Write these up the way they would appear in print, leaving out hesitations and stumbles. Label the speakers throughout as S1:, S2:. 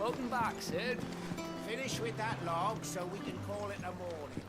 S1: Up and back, Sid.
S2: Finish with that log so we can call it a morning.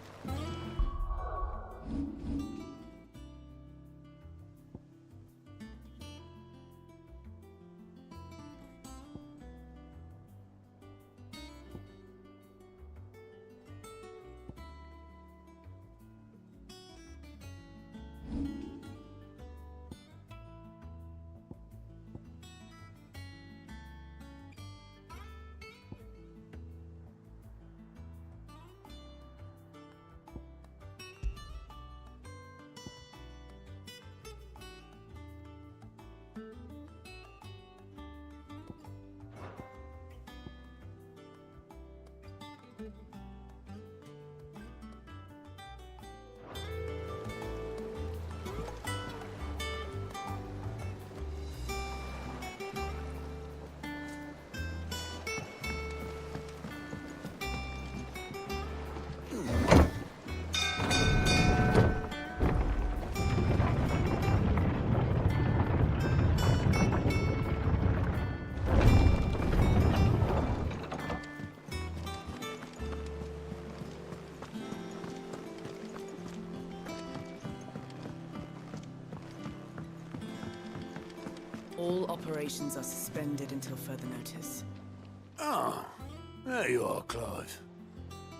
S3: All operations are suspended until further notice.
S4: Ah, there you are, Clive.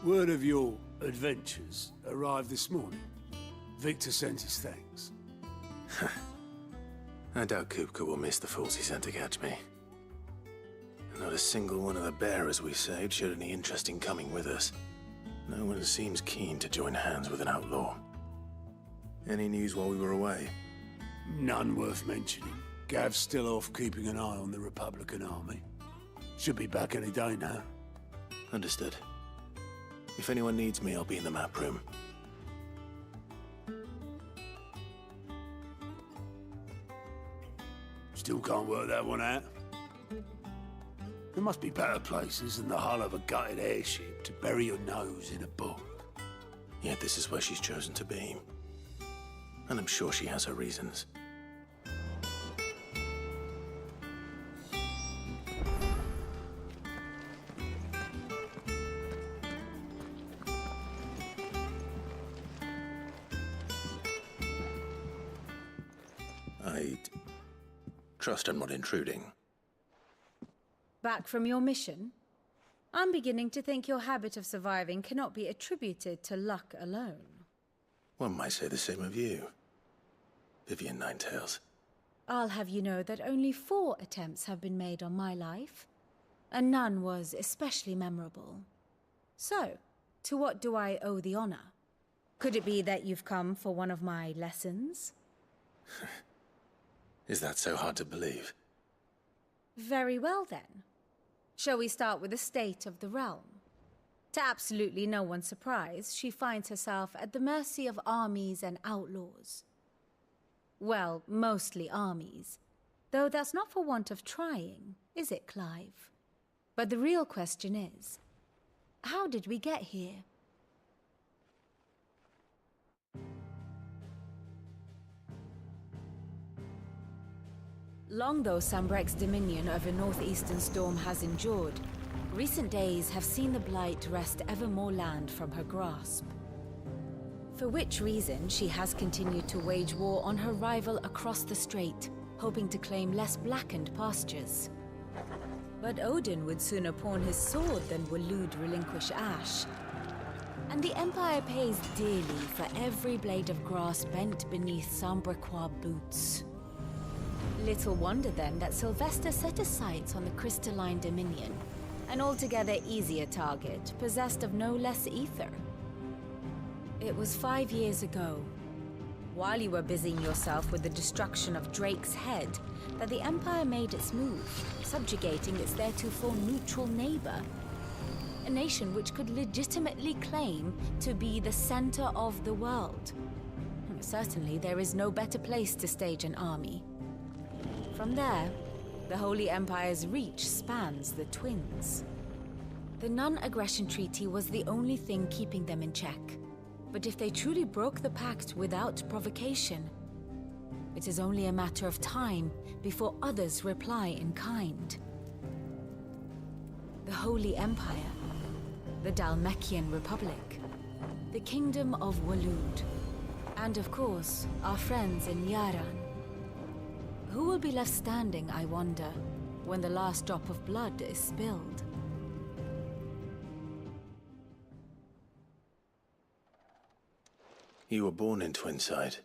S4: Word of your adventures arrived this morning. Victor sent his thanks.
S5: I doubt Kupka will miss the fools he sent to catch me. Not a single one of the bearers we saved showed any interest in coming with us. No one seems keen to join hands with an outlaw. Any news while we were away?
S4: None worth mentioning. Gav's still off keeping an eye on the Republican army. Should be back any day now.
S5: Understood. If anyone needs me, I'll be in the map room.
S4: Still can't work that one out. There must be better places than the hull of a gutted airship to bury your nose in a book.
S5: Yet this is where she's chosen to be. And I'm sure she has her reasons. I trust I'm not intruding.
S6: Back from your mission? I'm beginning to think your habit of surviving cannot be attributed to luck alone.
S5: One might say the same of you, Vivian Ninetails.
S6: I'll have you know that only 4 attempts have been made on my life, and none was especially memorable. So, to what do I owe the honor? Could it be that you've come for one of my lessons?
S5: Is that so hard to believe?
S6: Very well then. Shall we start with the state of the realm? To absolutely no one's surprise, she finds herself at the mercy of armies and outlaws. Well, mostly armies. Though that's not for want of trying, is it, Clive? But the real question is, how did we get here? Long though Sambrek's dominion over northeastern Storm has endured, recent days have seen the Blight wrest ever more land from her grasp. For which reason she has continued to wage war on her rival across the strait, hoping to claim less blackened pastures. But Odin would sooner pawn his sword than Waloed relinquish Ash. And the Empire pays dearly for every blade of grass bent beneath Sambrequois boots. Little wonder then that Sylvester set his sights on the crystalline dominion, an altogether easier target, possessed of no less ether. It was 5 years ago, while you were busying yourself with the destruction of Drake's head, that the Empire made its move, subjugating its theretofore neutral neighbor. A nation which could legitimately claim to be the center of the world. Certainly there is no better place to stage an army. From there, the Holy Empire's reach spans the Twins. The non-aggression treaty was the only thing keeping them in check. But if they truly broke the pact without provocation, it is only a matter of time before others reply in kind. the Holy Empire, the Dalmekian Republic, the Kingdom of Waloed, and of course, our friends in Yaran. Who will be left standing, I wonder, when the last drop of blood is spilled?
S5: You were born in Twinside.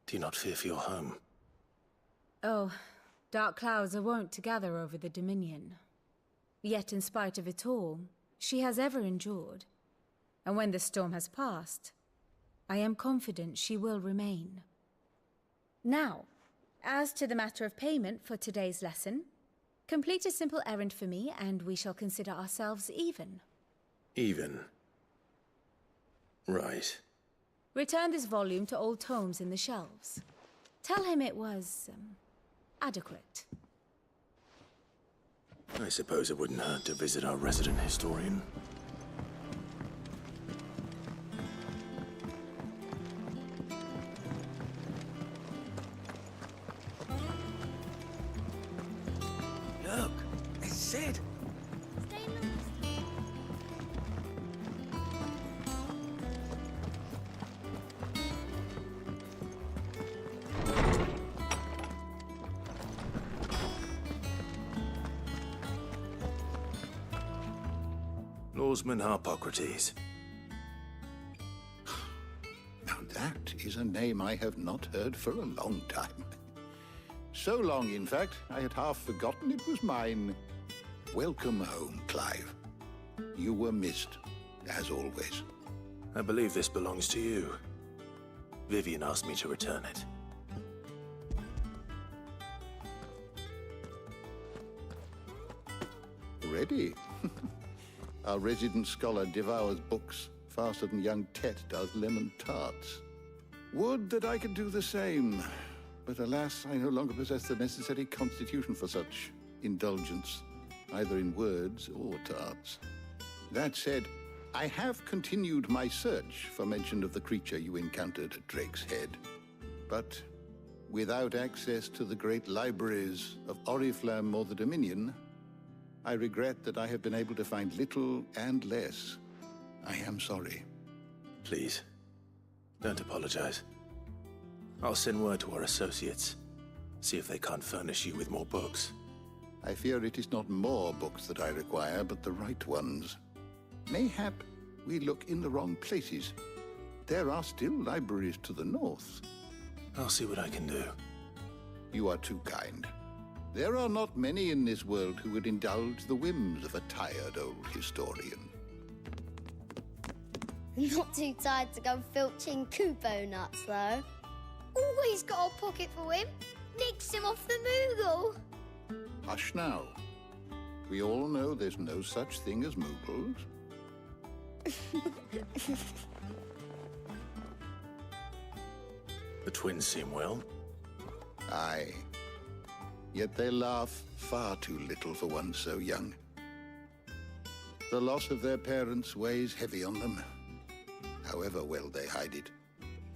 S5: Do you not fear for your home?
S6: Oh, dark clouds are wont to gather over the Dominion. Yet in spite of it all, she has ever endured. And when the storm has passed, I am confident she will remain. Now, as to the matter of payment for today's lesson, complete a simple errand for me and we shall consider ourselves even.
S5: Even? Right.
S6: Return this volume to old tomes in the shelves. Tell him it was, adequate.
S5: I suppose it wouldn't hurt to visit our resident historian.
S2: Look, it's Sid.
S5: Lawsman Harpocrates.
S1: Now that is a name I have not heard for a long time. So long, in fact, I had half forgotten it was mine. Welcome home, Clive. You were missed, as always.
S5: I believe this belongs to you. Vivian asked me to return it.
S1: Ready? Our resident scholar devours books faster than young Tet does lemon tarts. Would that I could do the same. But alas, I no longer possess the necessary constitution for such indulgence, either in words or tarts. That said, I have continued my search for mention of the creature you encountered at Drake's Head. But without access to the great libraries of Oriflamme or the Dominion, I regret that I have been able to find little and less. I am sorry.
S5: Please, don't apologize. I'll send word to our associates. See if they can't furnish you with more books.
S1: I fear it is not more books that I require, but the right ones. Mayhap we look in the wrong places. There are still libraries to the north.
S5: I'll see what I can do.
S1: You are too kind. There are not many in this world who would indulge the whims of a tired old historian.
S7: Not too tired to go filching Kupo nuts, though. Always got a pocket for him. Nicks him off the Moogle.
S1: Hush now. We all know there's no such thing as Moogles.
S5: The twins seem well.
S1: Aye. Yet they laugh far too little for one so young. The loss of their parents weighs heavy on them, however well they hide it.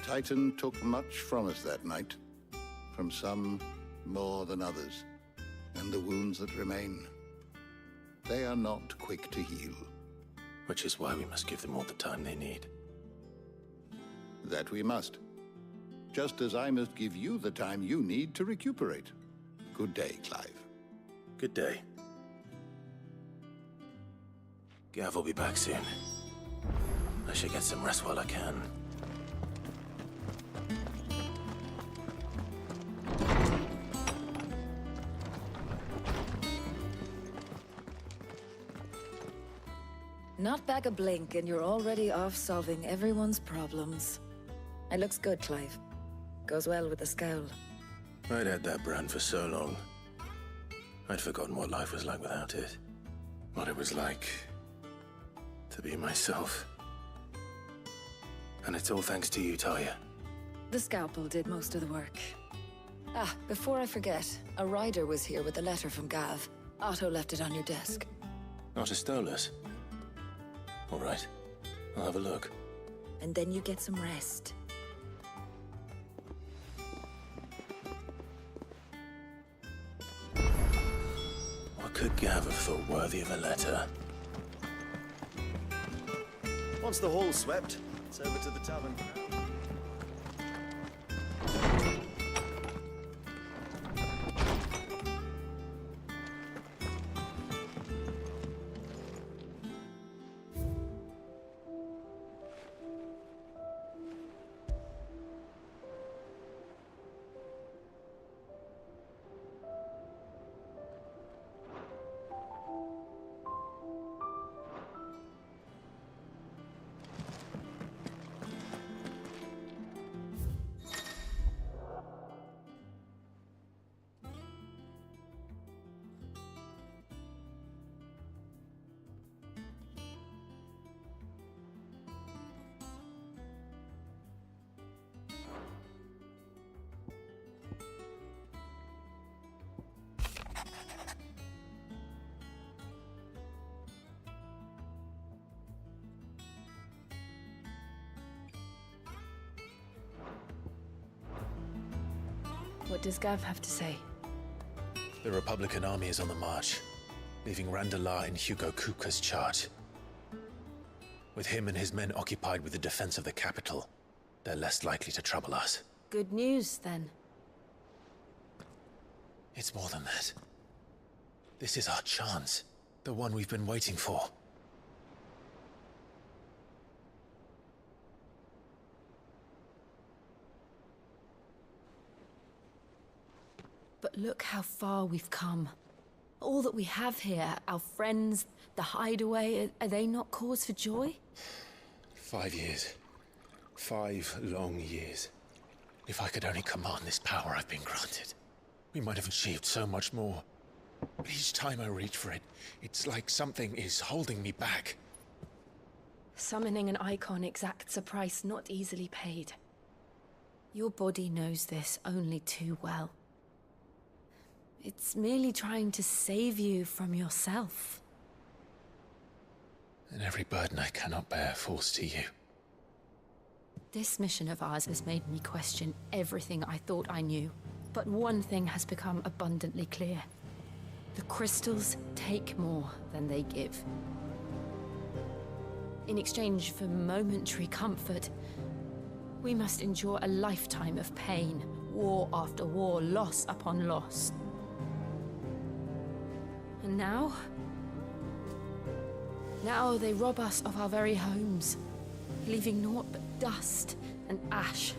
S1: Titan took much from us that night, from some more than others, and the wounds that remain, they are not quick to heal.
S5: Which is why we must give them all the time they need.
S1: That we must. Just as I must give you the time you need to recuperate. Good day, Clive.
S5: Good day. Gav will be back soon. I should get some rest while I can.
S3: Not back a blink and you're already off solving everyone's problems. It looks good, Clive. Goes well with the scowl.
S5: I'd had that brand for so long. I'd forgotten what life was like without it. What it was like to be myself. And it's all thanks to you, Talia.
S3: The scalpel did most of the work. Ah, before I forget, a rider was here with a letter from Gav. Otto left it on your desk.
S5: Not a Stolas. All right, I'll have a look.
S3: And then you get some rest.
S5: What could Gav have thought worthy of a letter.
S8: Once the hall's swept, it's over to the tavern.
S3: What does Gav have to say?
S5: The Republican army is on the march, leaving Randalar in Hugo Kupka's charge. With him and his men occupied with the defense of the capital, they're less likely to trouble us.
S6: Good news, then.
S5: It's more than that. This is our chance. The one we've been waiting for.
S6: But look how far we've come. All that we have here, our friends, the hideaway, are they not cause for joy?
S5: 5 years. 5 long years. If I could only command this power I've been granted, we might have achieved so much more. But each time I reach for it, it's like something is holding me back.
S6: Summoning an Eikon exacts a price not easily paid. Your body knows this only too well. It's merely trying to save you from yourself.
S5: And every burden I cannot bear falls to you.
S6: This mission of ours has made me question everything I thought I knew. But one thing has become abundantly clear. The crystals take more than they give. In exchange for momentary comfort, we must endure a lifetime of pain, war after war, loss upon loss. And now they rob us of our very homes, leaving naught but dust and ash.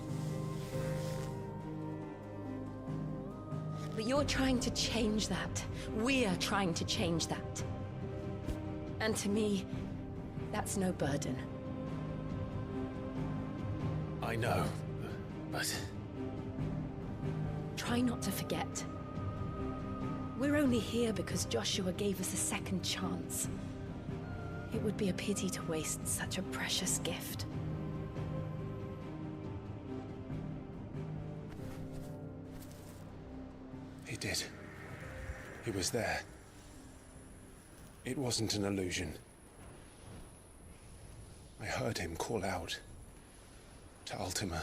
S6: But you're trying to change that. We're trying to change that. And to me, that's no burden.
S5: I know, but...
S6: Try not to forget. We're only here because Joshua gave us a second chance. It would be a pity to waste such a precious gift.
S5: He did. He was there. It wasn't an illusion. I heard him call out to Ultima.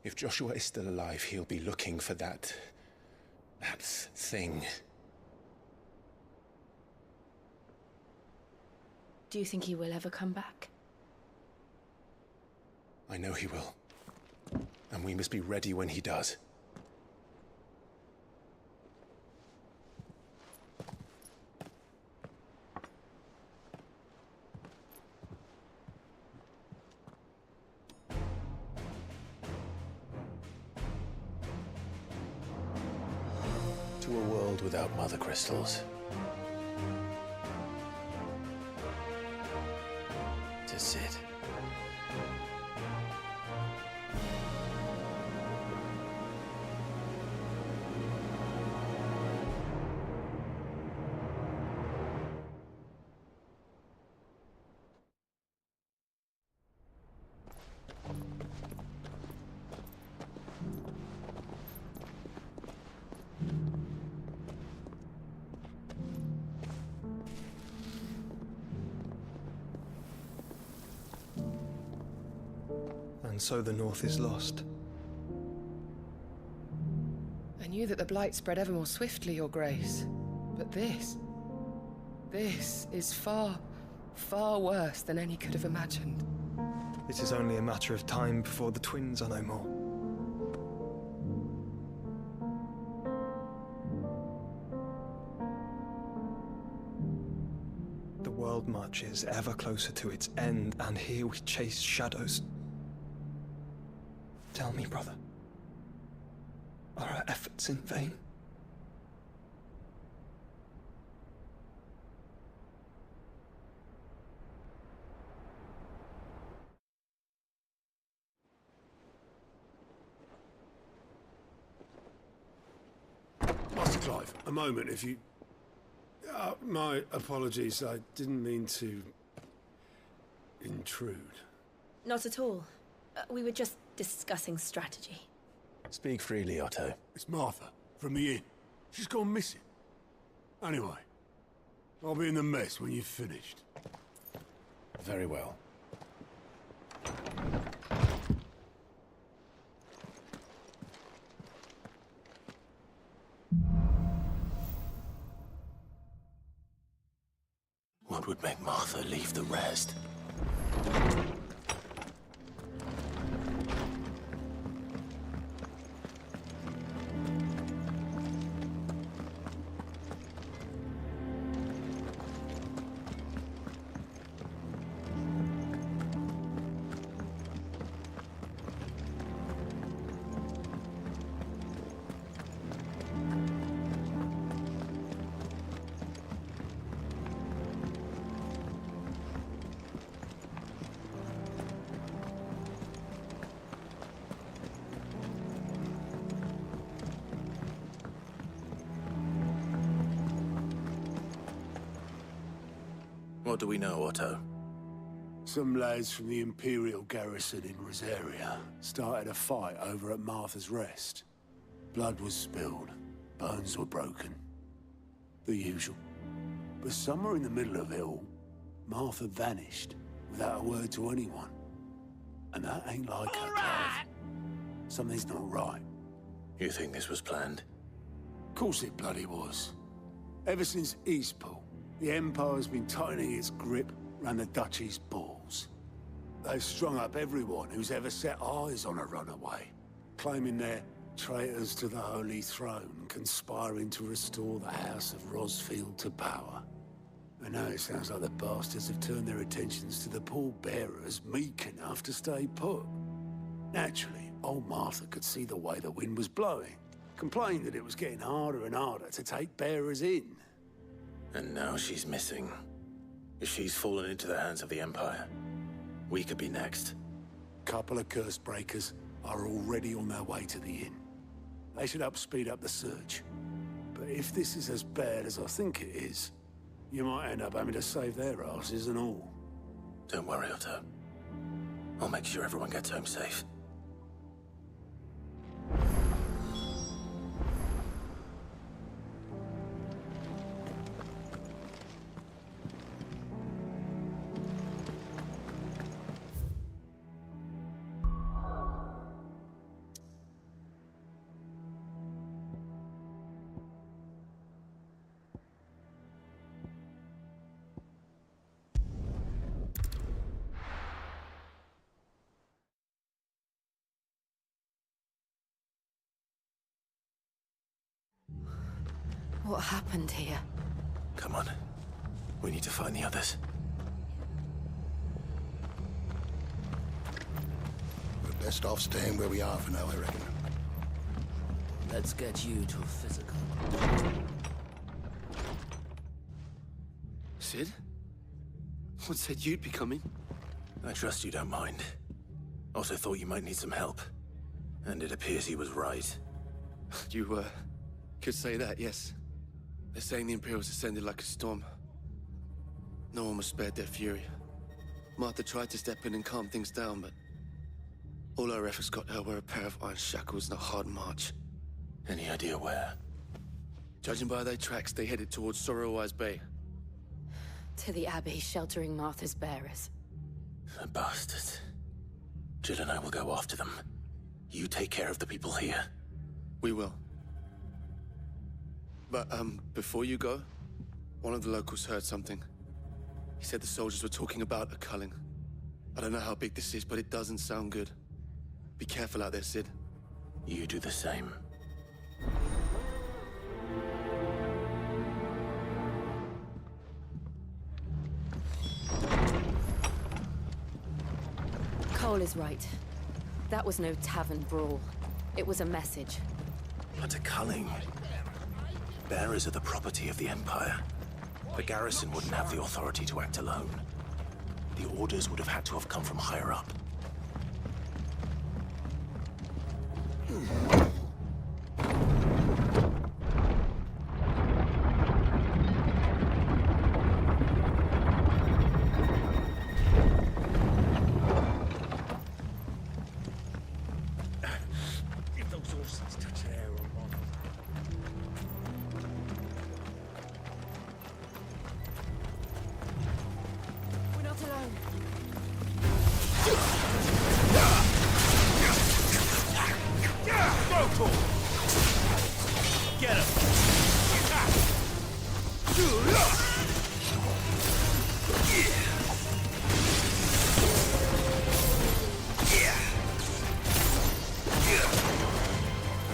S5: If Joshua is still alive, he'll be looking for that thing.
S6: Do you think he will ever come back?
S5: I know he will. And we must be ready when he does. To a world without Mothercrystals. To sit.
S9: And so the North is lost.
S10: I knew that the Blight spread ever more swiftly, Your Grace. But this is far, far worse than any could have imagined.
S9: It is only a matter of time before the twins are no more. The world marches ever closer to its end, and here we chase shadows. Tell me, brother, are our efforts in vain?
S4: Master Clive, a moment, if you... my apologies, I didn't mean to... intrude.
S11: Not at all. We were just discussing strategy.
S5: Speak freely, Otto.
S4: It's Martha, from the inn. She's gone missing. Anyway, I'll be in the mess when you've finished.
S5: Very well. What would make Martha leave the rest? What do we know, Otto?
S4: Some lads from the Imperial garrison in Rosaria started a fight over at Martha's Rest. Blood was spilled, bones were broken. The usual. But somewhere in the middle of it all, Martha vanished without a word to anyone. And that ain't like her, Clive. Something's not right.
S5: You think this was planned?
S4: Of course it bloody was. Ever since Eastpool, the Empire's been tightening its grip around the Duchy's balls. They've strung up everyone who's ever set eyes on a runaway, claiming they're traitors to the Holy Throne, conspiring to restore the House of Rosfield to power. And now it sounds like the bastards have turned their attentions to the pallbearers meek enough to stay put. Naturally, old Martha could see the way the wind was blowing, complained that it was getting harder and harder to take bearers in.
S5: And now she's missing. If she's fallen into the hands of the Empire, we could be next.
S4: Couple of curse breakers are already on their way to the inn. They should speed up the search. But if this is as bad as I think it is, you might end up having to save their asses and all.
S5: Don't worry, Otto. I'll make sure everyone gets home safe.
S11: What happened here?
S5: Come on. We need to find the others.
S1: We're best off staying where we are for now, I reckon.
S12: Let's get you to a physical.
S13: Sid? What said you'd be coming?
S5: I trust you don't mind. Also thought you might need some help. And it appears he was right.
S13: You, could say that, yes. They're saying the Imperials ascended like a storm. No one was spared their fury. Martha tried to step in and calm things down, but all our efforts got her were a pair of iron shackles and a hard march.
S5: Any idea where?
S13: Judging by their tracks, they headed towards Sorrowwise Bay.
S11: To the Abbey, sheltering Martha's bearers.
S5: The bastards. Jill and I will go after them. You take care of the people here.
S13: We will. But, before you go, one of the locals heard something. He said the soldiers were talking about a culling. I don't know how big this is, but it doesn't sound good. Be careful out there, Sid.
S5: You do the same.
S6: Cole is right. That was no tavern brawl. It was a message.
S5: But a culling. Bearers are the property of the Empire. The garrison wouldn't have the authority to act alone. The orders would have had to have come from higher up.
S12: If those horses touch an air or not.
S6: We're not alone.
S12: Get him!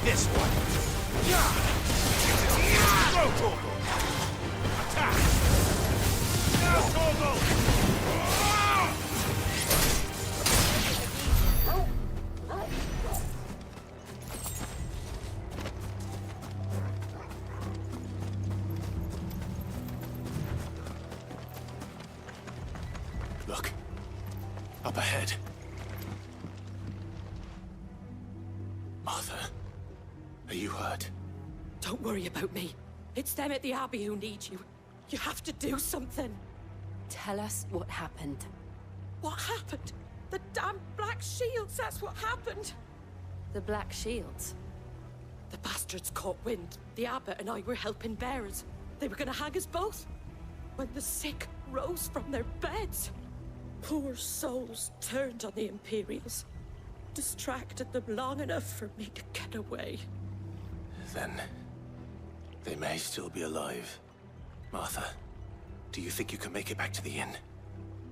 S12: This one! Go, Torgal! Attack! Now, Torgal!
S5: Look. Up ahead. Martha, are you hurt?
S14: Don't worry about me. It's them at the Abbey who need you. You have to do something.
S6: Tell us what happened.
S14: What happened? The damn Black Shields, that's what happened.
S6: The Black Shields?
S14: The bastards caught wind. The abbot and I were helping bearers. They were gonna hang us both. When the sick rose from their beds. Poor souls turned on the Imperials. Distracted them long enough for me to get away.
S5: Then, they may still be alive. Martha, do you think you can make it back to the inn?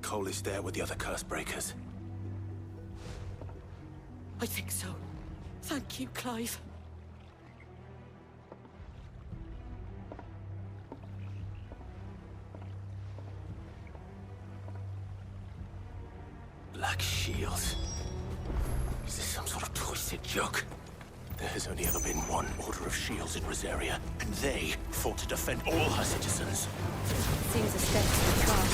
S5: Cole is there with the other curse breakers.
S14: I think so. Thank you, Clive.
S5: Black Shields. Is this some sort of twisted joke? There has only ever been one Order of Shields in Rosaria, and they fought to defend all her citizens.
S6: Seems a step too far,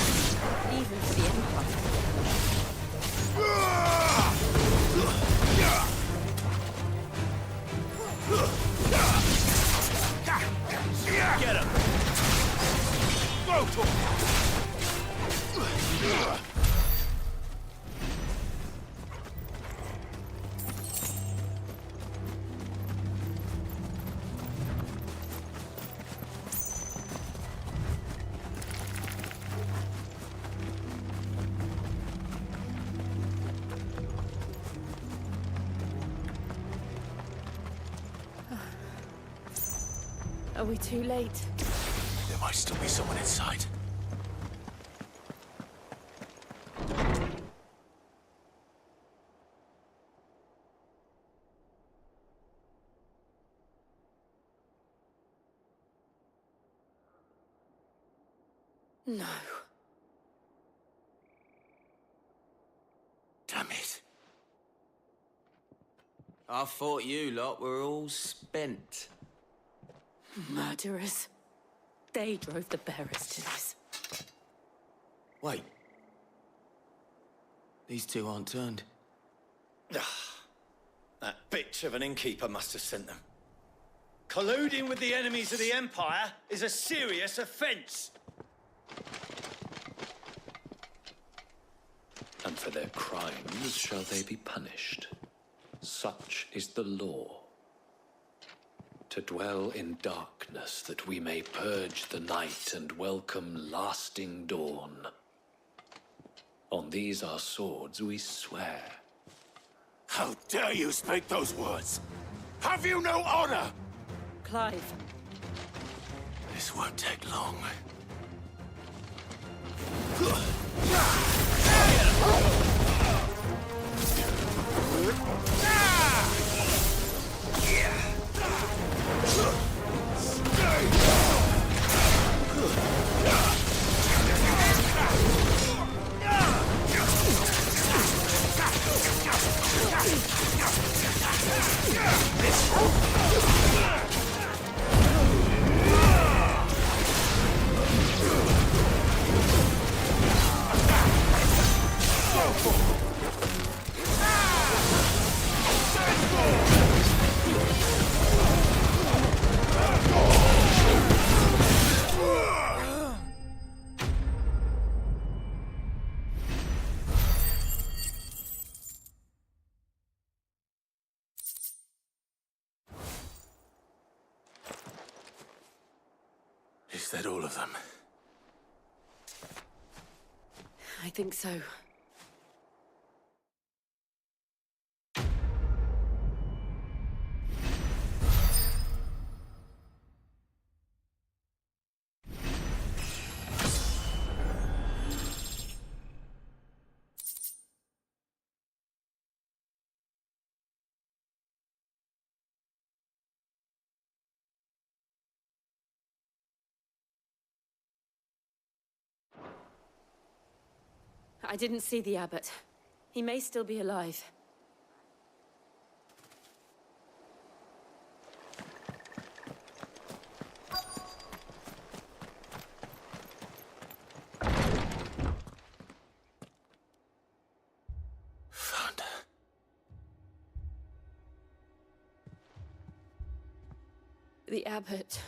S6: even for the Empire.
S12: Get him! Go, Torgal!
S6: Are we too late?
S5: There might still be someone inside.
S14: No.
S5: Damn it.
S12: I thought you lot were all spent.
S14: Murderers. They drove the bearers to this.
S12: Wait. These two aren't turned.
S8: That bitch of an innkeeper must have sent them. Colluding with the enemies of the Empire is a serious offense.
S15: And for their crimes shall they be punished. Such is the law. To dwell in darkness that we may purge the night and welcome lasting dawn. On these our swords we swear,
S4: How dare you speak those words? Have you no honor?
S14: Clive.
S5: This won't take long. Is that all of them?
S14: I think so. I didn't see the abbot. He may still be alive.
S5: Found her.
S14: The abbot.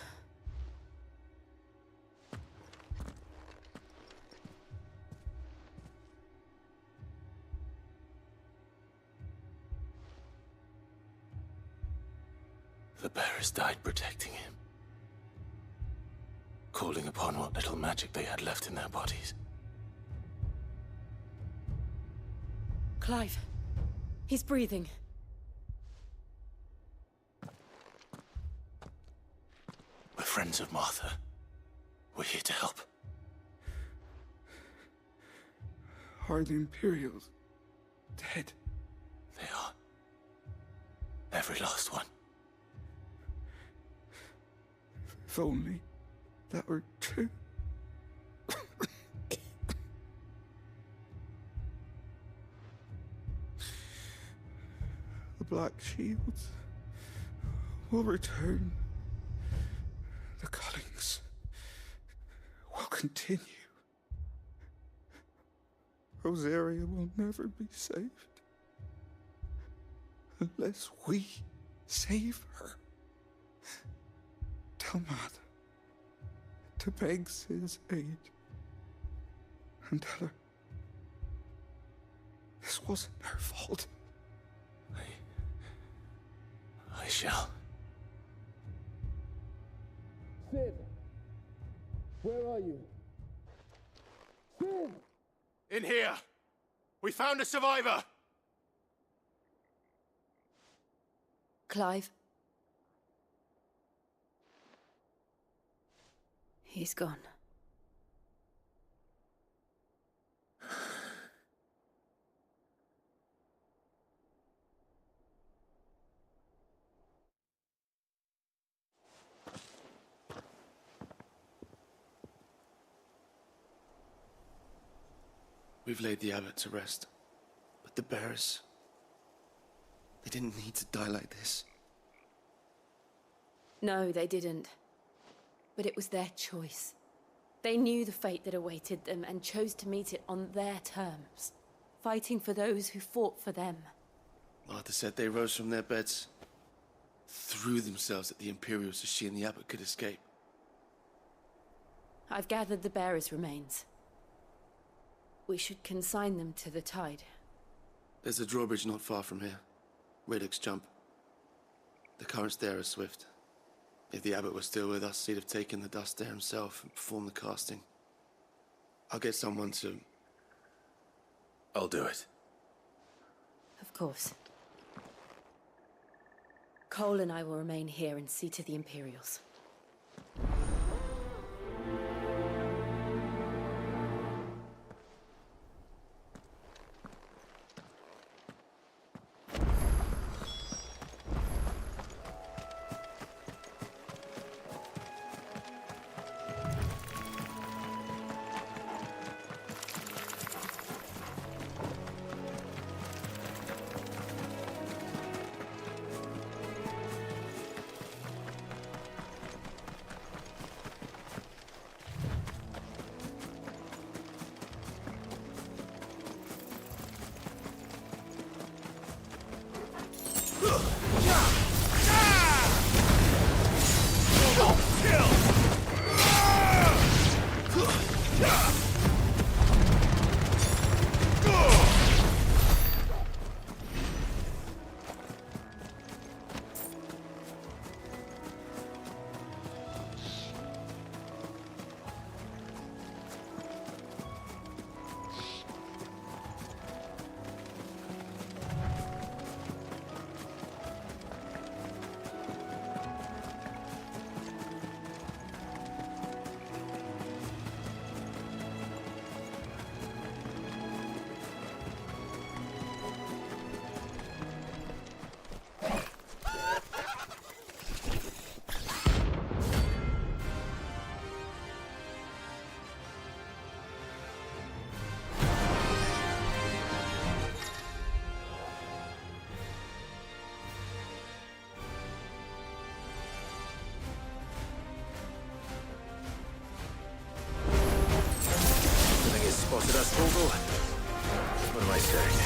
S5: The bearers died protecting him. Calling upon what little magic they had left in their bodies.
S14: Clive. He's breathing.
S5: We're friends of Martha. We're here to help.
S16: Are the Imperials dead?
S5: They are. Every last one.
S16: If only that were true. The Black Shields will return. The cullings will continue. Rosaria will never be saved unless we save her. Tell Mother to beg his aid and tell her this wasn't her fault.
S5: I shall.
S13: Sid! Where are you? Sid!
S4: In here! We found a survivor!
S14: Clive. He's gone.
S13: We've laid the abbot to rest. But the bearers... they didn't need to die like this.
S14: No, they didn't. But it was their choice. They knew the fate that awaited them and chose to meet it on their terms, fighting for those who fought for them.
S13: Martha said they rose from their beds, threw themselves at the Imperials so she and the abbot could escape.
S14: I've gathered the bearers' remains. We should consign them to the tide.
S13: There's a drawbridge not far from here. Radix jump. The currents there are swift. If the abbot was still with us, he'd have taken the dust there himself and performed the casting. I'll get someone to...
S5: I'll do it.
S14: Of course.
S11: Cole and I will remain here and see to the Imperials.
S5: Spotted us, Torgal? What am I saying?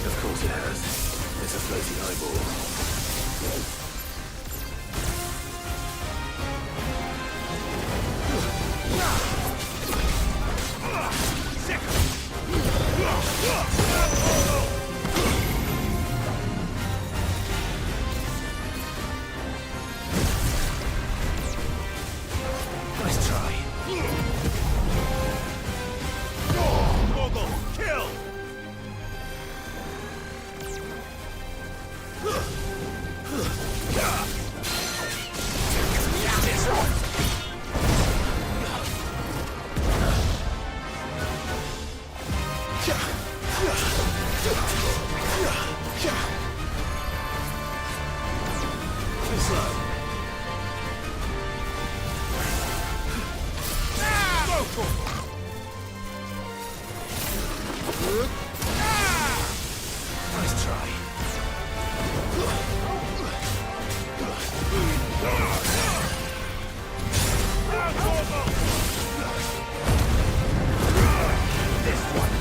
S5: Of course it has. It's a floating eyeball. Nice try. Nice try. This one.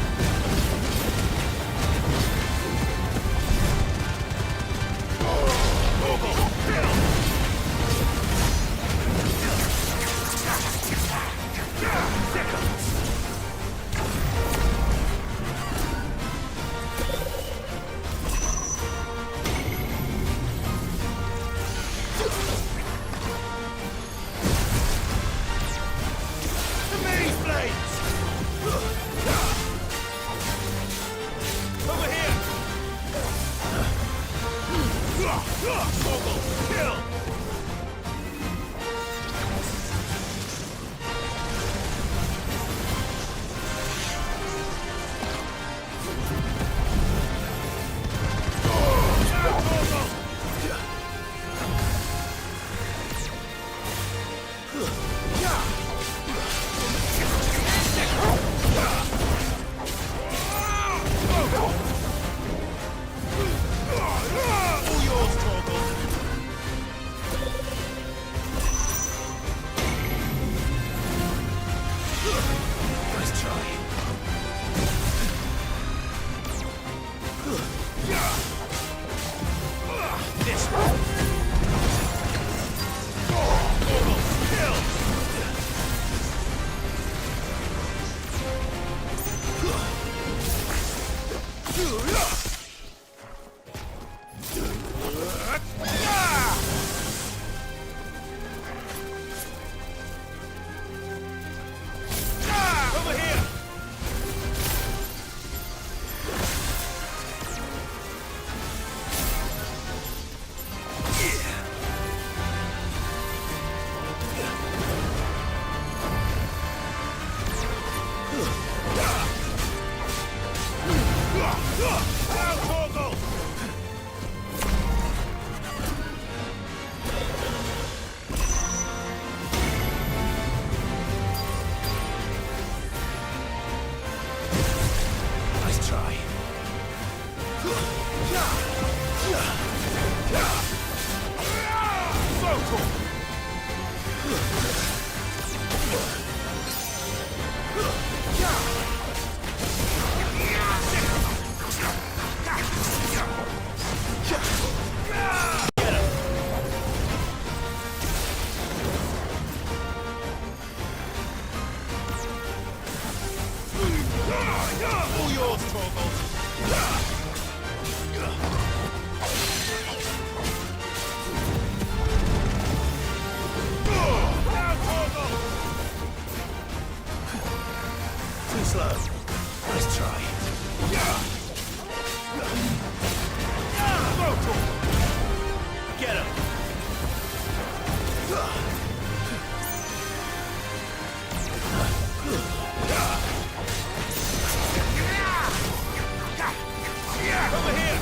S8: All yours, Torgal.
S5: Too slow. Nice try.
S8: Get him. Over here.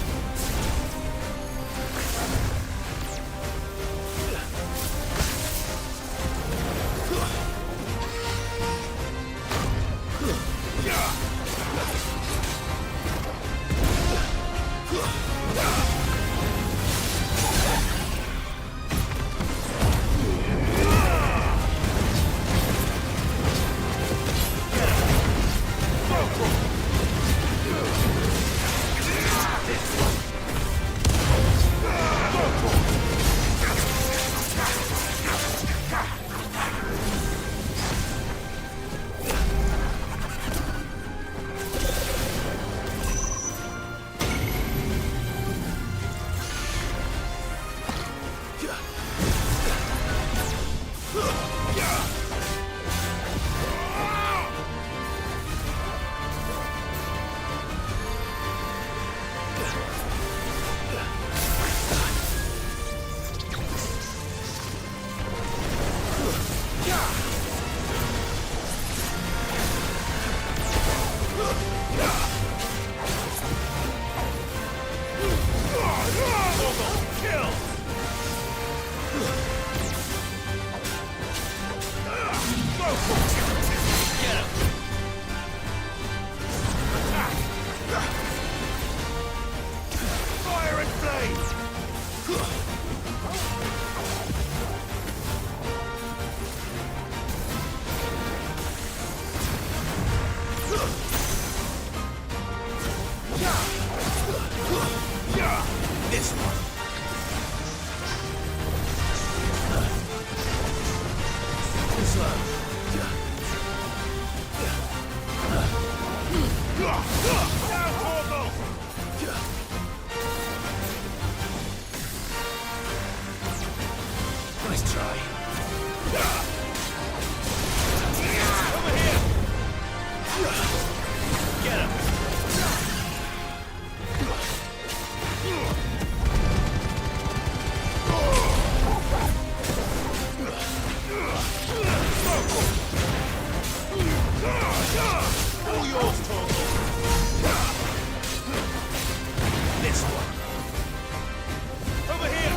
S5: This one. Too slow.
S8: Down, Torgal.
S5: Nice try.
S8: Over here. Get him. All yours, Torgal.
S5: This one.
S8: Over here.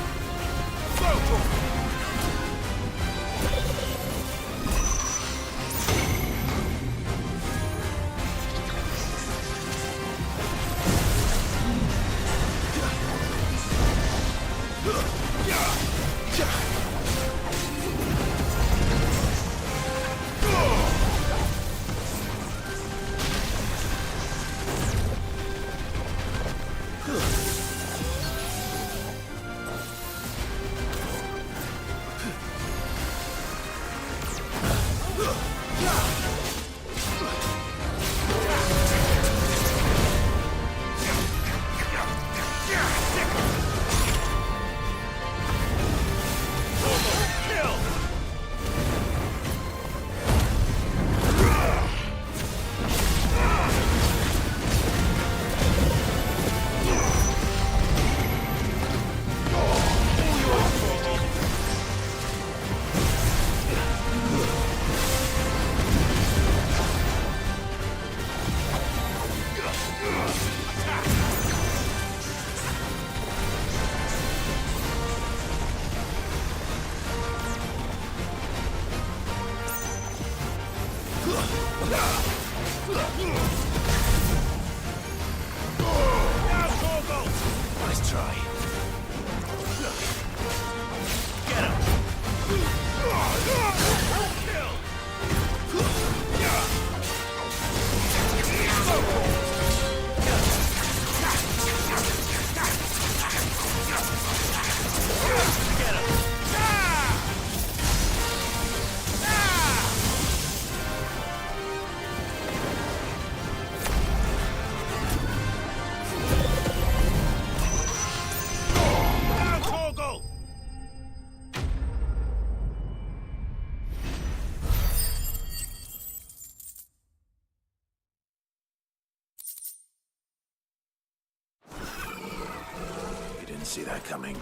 S5: see that coming.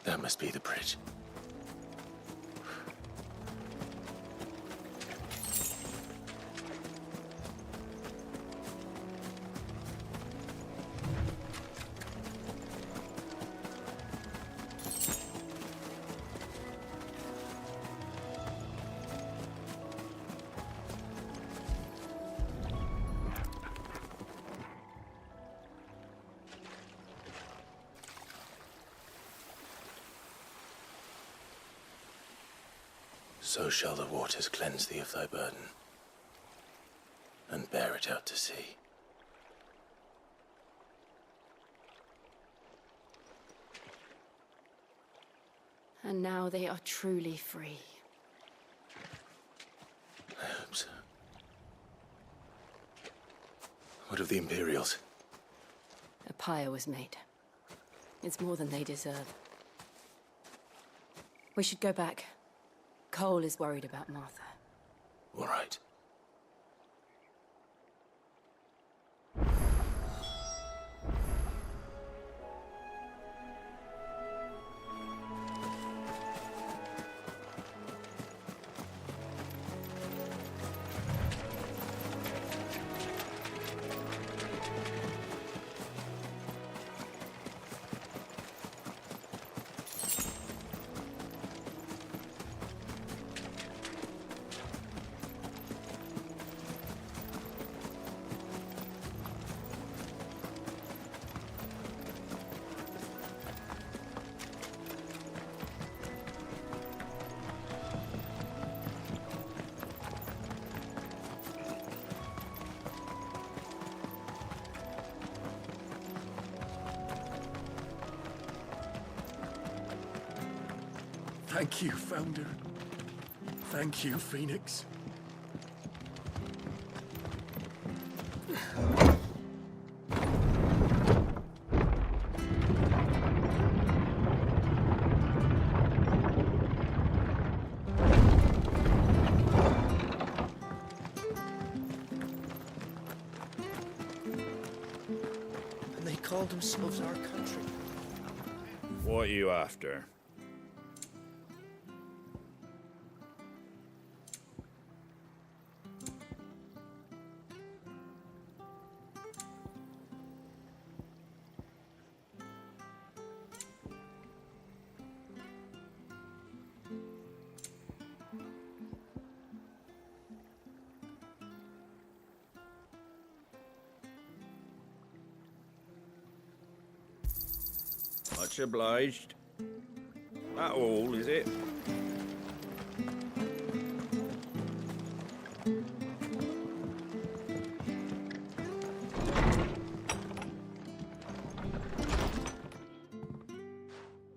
S5: That must be the bridge. So shall the waters cleanse thee of thy burden, and bear it out to sea.
S11: And now they are truly free.
S5: I hope so. What of the Imperials?
S11: A pyre was made. It's more than they deserve. We should go back. Cole is worried about Martha.
S5: All right.
S17: Thank you, Founder. Thank you, Phoenix.
S12: And they called themselves our country.
S18: What are you after? Much obliged. That all, is it?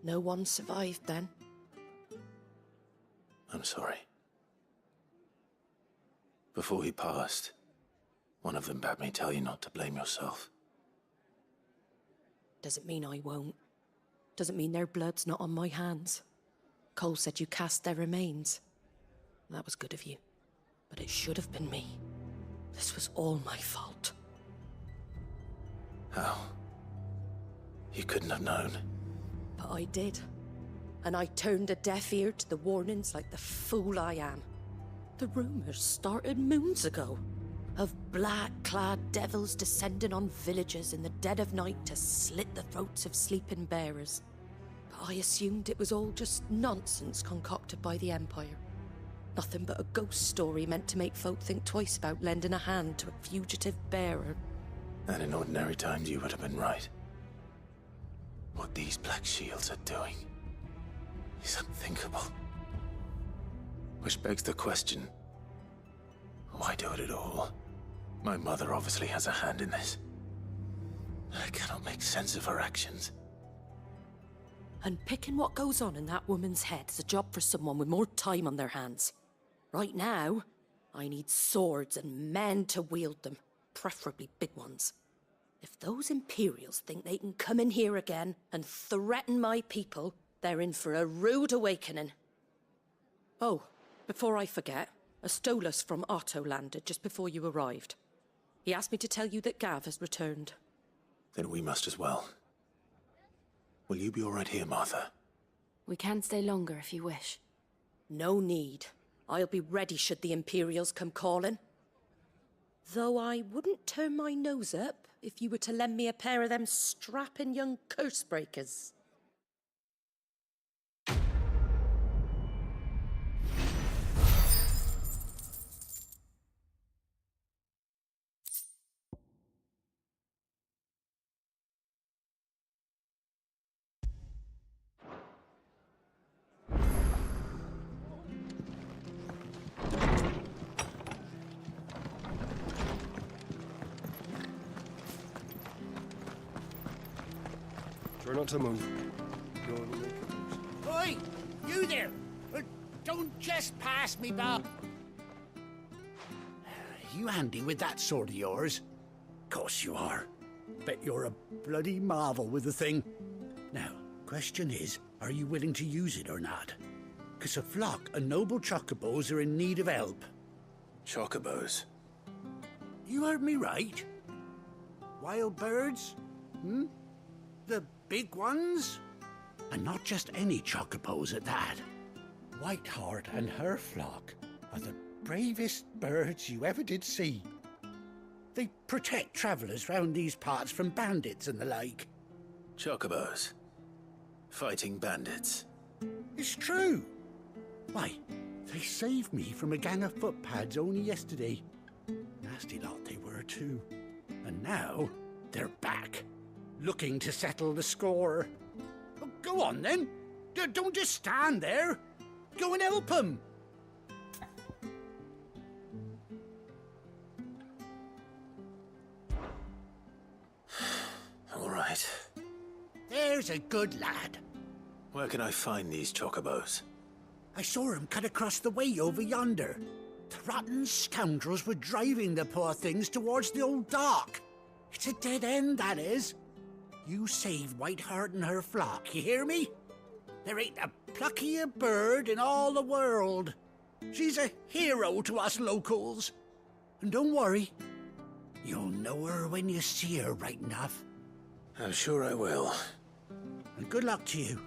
S14: No one survived then?
S5: I'm sorry. Before he passed, one of them bade me tell you not to blame yourself.
S14: Doesn't mean I won't. Doesn't mean their blood's not on my hands. Cole said you cast their remains. That was good of you. But it should have been me. This was all my fault.
S5: How? You couldn't have known.
S14: But I did. And I turned a deaf ear to the warnings like the fool I am. The rumors started moons ago. Of black-clad devils descending on villages in the dead of night to slit the throats of sleeping bearers. But I assumed it was all just nonsense concocted by the Empire. Nothing but a ghost story meant to make folk think twice about lending a hand to a fugitive bearer.
S5: And in ordinary times you would have been right. What these Black Shields are doing is unthinkable. Which begs the question, why do it at all? My mother obviously has a hand in this. I cannot make sense of her actions.
S14: And picking what goes on in that woman's head is a job for someone with more time on their hands. Right now, I need swords and men to wield them, preferably big ones. If those Imperials think they can come in here again and threaten my people, they're in for a rude awakening. Oh, before I forget, a Stolas from Otto landed just before you arrived. He asked me to tell you that Gav has returned.
S5: Then we must as well. Will you be all right here, Martha?
S11: We can stay longer if you wish.
S14: No need. I'll be ready should the Imperials come calling. Though I wouldn't turn my nose up if you were to lend me a pair of them strapping young cursebreakers.
S9: Try not to move.
S2: Oi! You there! Don't just pass me, Bob. You handy with that sword of yours? Course you are. Bet you're a bloody marvel with the thing. Now, question is, are you willing to use it or not? 'Cause a flock of noble chocobos are in need of help.
S5: Chocobos?
S2: You heard me right. Wild birds? Hmm? The big ones? And not just any chocobos at that. Whiteheart and her flock are the bravest birds you ever did see. They protect travellers round these parts from bandits and the like.
S5: Chocobos? Fighting bandits?
S2: It's true. Why, they saved me from a gang of footpads only yesterday. Nasty lot they were too. And now they're back, looking to settle the score. Well, go on then. Don't just stand there. Go and help them.
S5: All right.
S2: There's a good lad.
S5: Where can I find these chocobos?
S2: I saw him cut across the way over yonder. The rotten scoundrels were driving the poor things towards the old dock. It's a dead end, that is. You save Whiteheart and her flock, you hear me? There ain't a pluckier bird in all the world. She's a hero to us locals. And don't worry, you'll know her when you see her right enough.
S5: I'm sure I will.
S2: And good luck to you.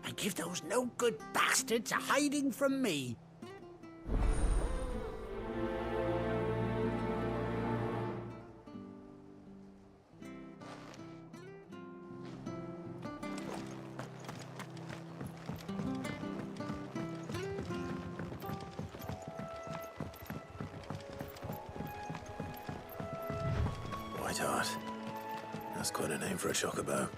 S2: And give those no-good bastards a hiding from me.
S5: Whiteheart. That's quite a name for a chocobo.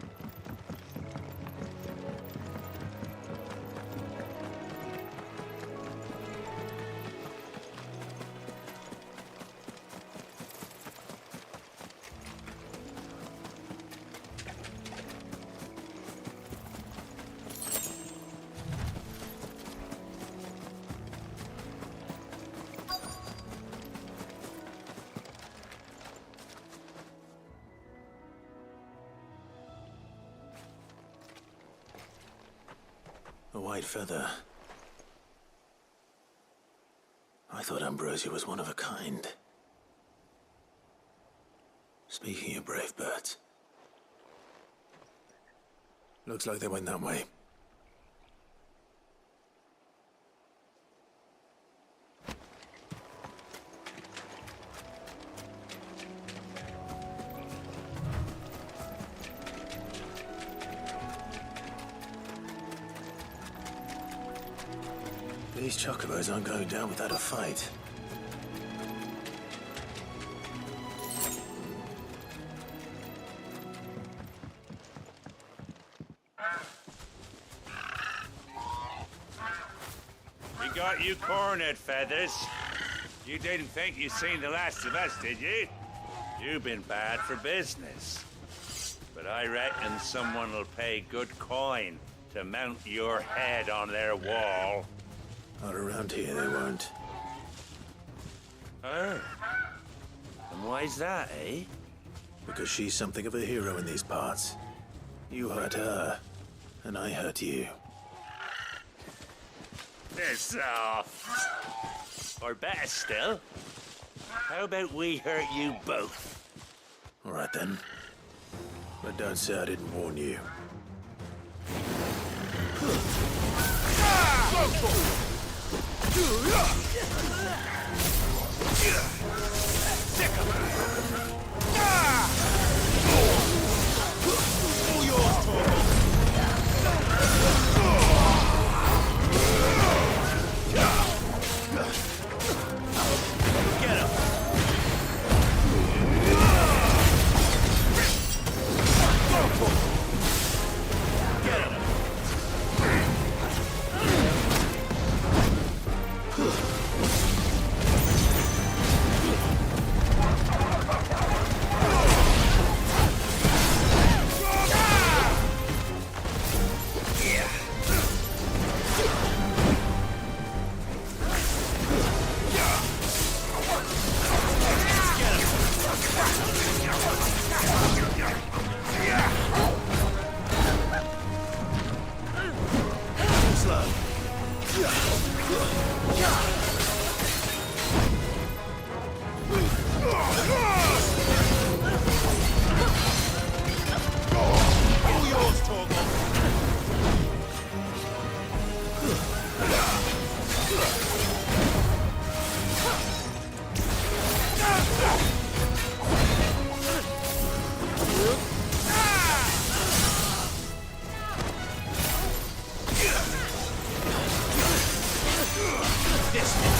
S5: A white feather. I thought Ambrosia was one of a kind. Speaking of brave birds. Looks like they went that way. These chocobos aren't going down without a fight.
S18: We got you cornered, Feathers. You didn't think you'd seen the last of us, did you? You've been bad for business. But I reckon someone will pay good coin to mount your head on their wall.
S5: Not around here, they won't.
S18: Oh. And why's that, eh?
S5: Because she's something of a hero in these parts. You hurt her, and I hurt you.
S18: Piss off. Or better still, how about we hurt you both?
S5: All right then. But don't say I didn't warn you.
S18: All yours, Torvald. Get him.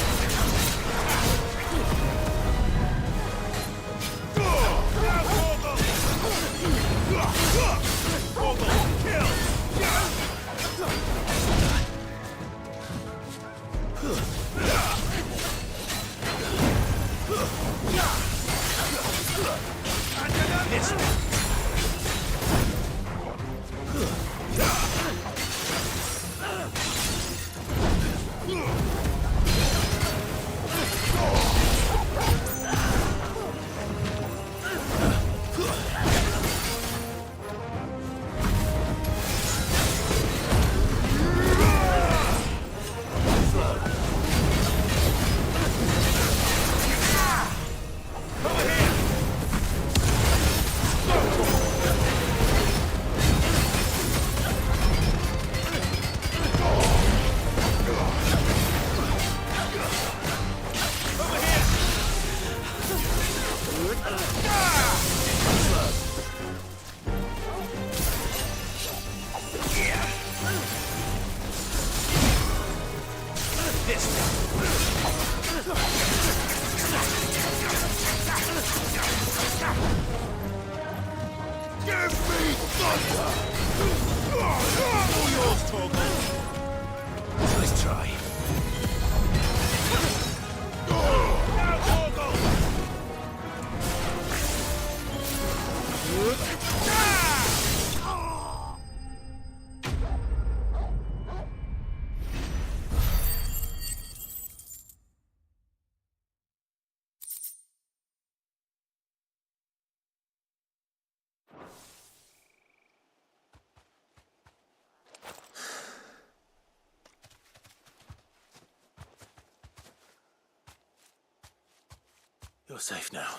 S5: You're safe now.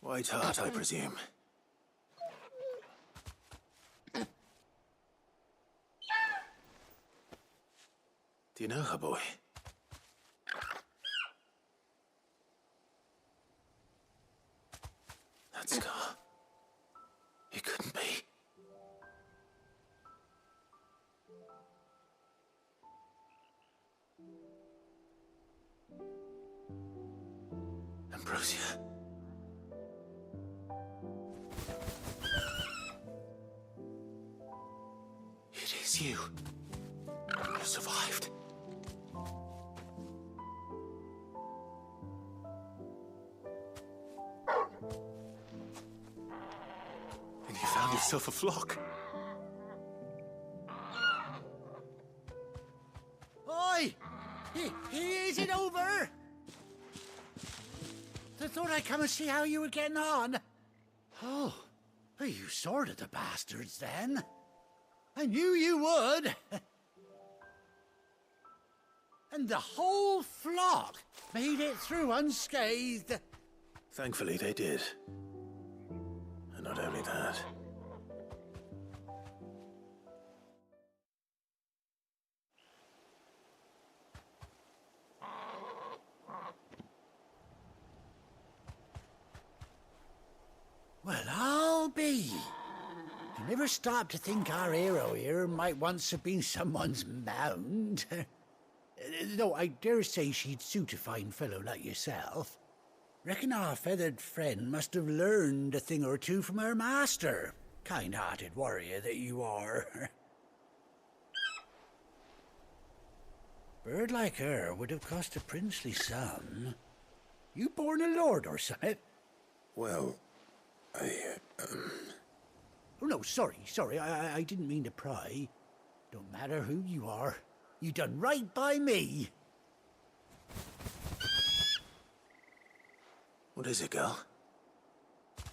S5: White heart, I presume. Do you know her, boy? That scar. It couldn't be. Ambrosia. It is you. You survived. And you found yourself a flock.
S2: Oi! Is it over? thought I'd come and see how you were getting on. Oh, well, you sorted the bastards then. I knew you would. And the whole flock made it through unscathed.
S5: Thankfully, they did. And not only that.
S2: Well, I'll be. I never stopped to think our hero here might once have been someone's mount. Though I dare say she'd suit a fine fellow like yourself. Reckon our feathered friend must have learned a thing or two from her master. Kind-hearted warrior that you are. Bird like her would have cost a princely sum. You born a lord or something?
S5: Well,
S2: Oh, no, sorry. I didn't mean to pry. Don't matter who you are. You done right by me.
S5: What is it, girl?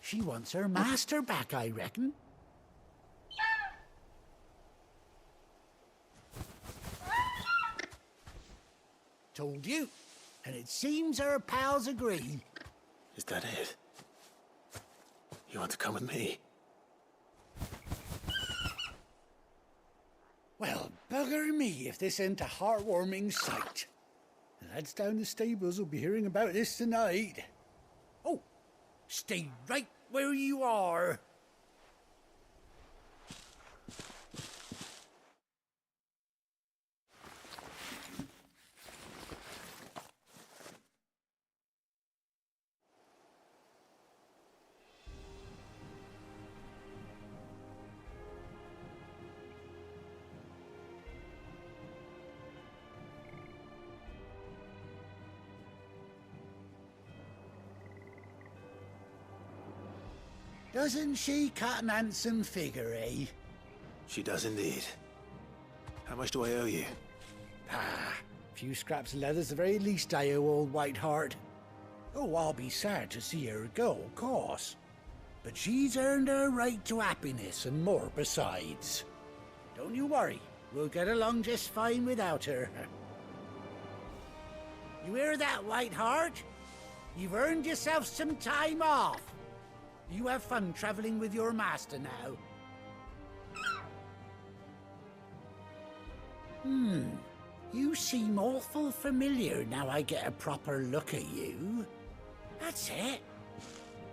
S2: She wants her master back, I reckon. Told you. And it seems her pals agree.
S5: Is that it? You want to come with me?
S2: Well, bugger me if this ain't a heartwarming sight. The lads down the stables will be hearing about this tonight. Oh, stay right where you are. Doesn't she cut an handsome figure, eh?
S5: She does indeed. How much do I owe you?
S2: Ah, a few scraps of leather's the very least I owe old Whiteheart. Oh, I'll be sad to see her go, of course. But she's earned her right to happiness and more besides. Don't you worry, we'll get along just fine without her. You hear that, Whiteheart? You've earned yourself some time off. You have fun traveling with your master now. You seem awful familiar now I get a proper look at you. That's it.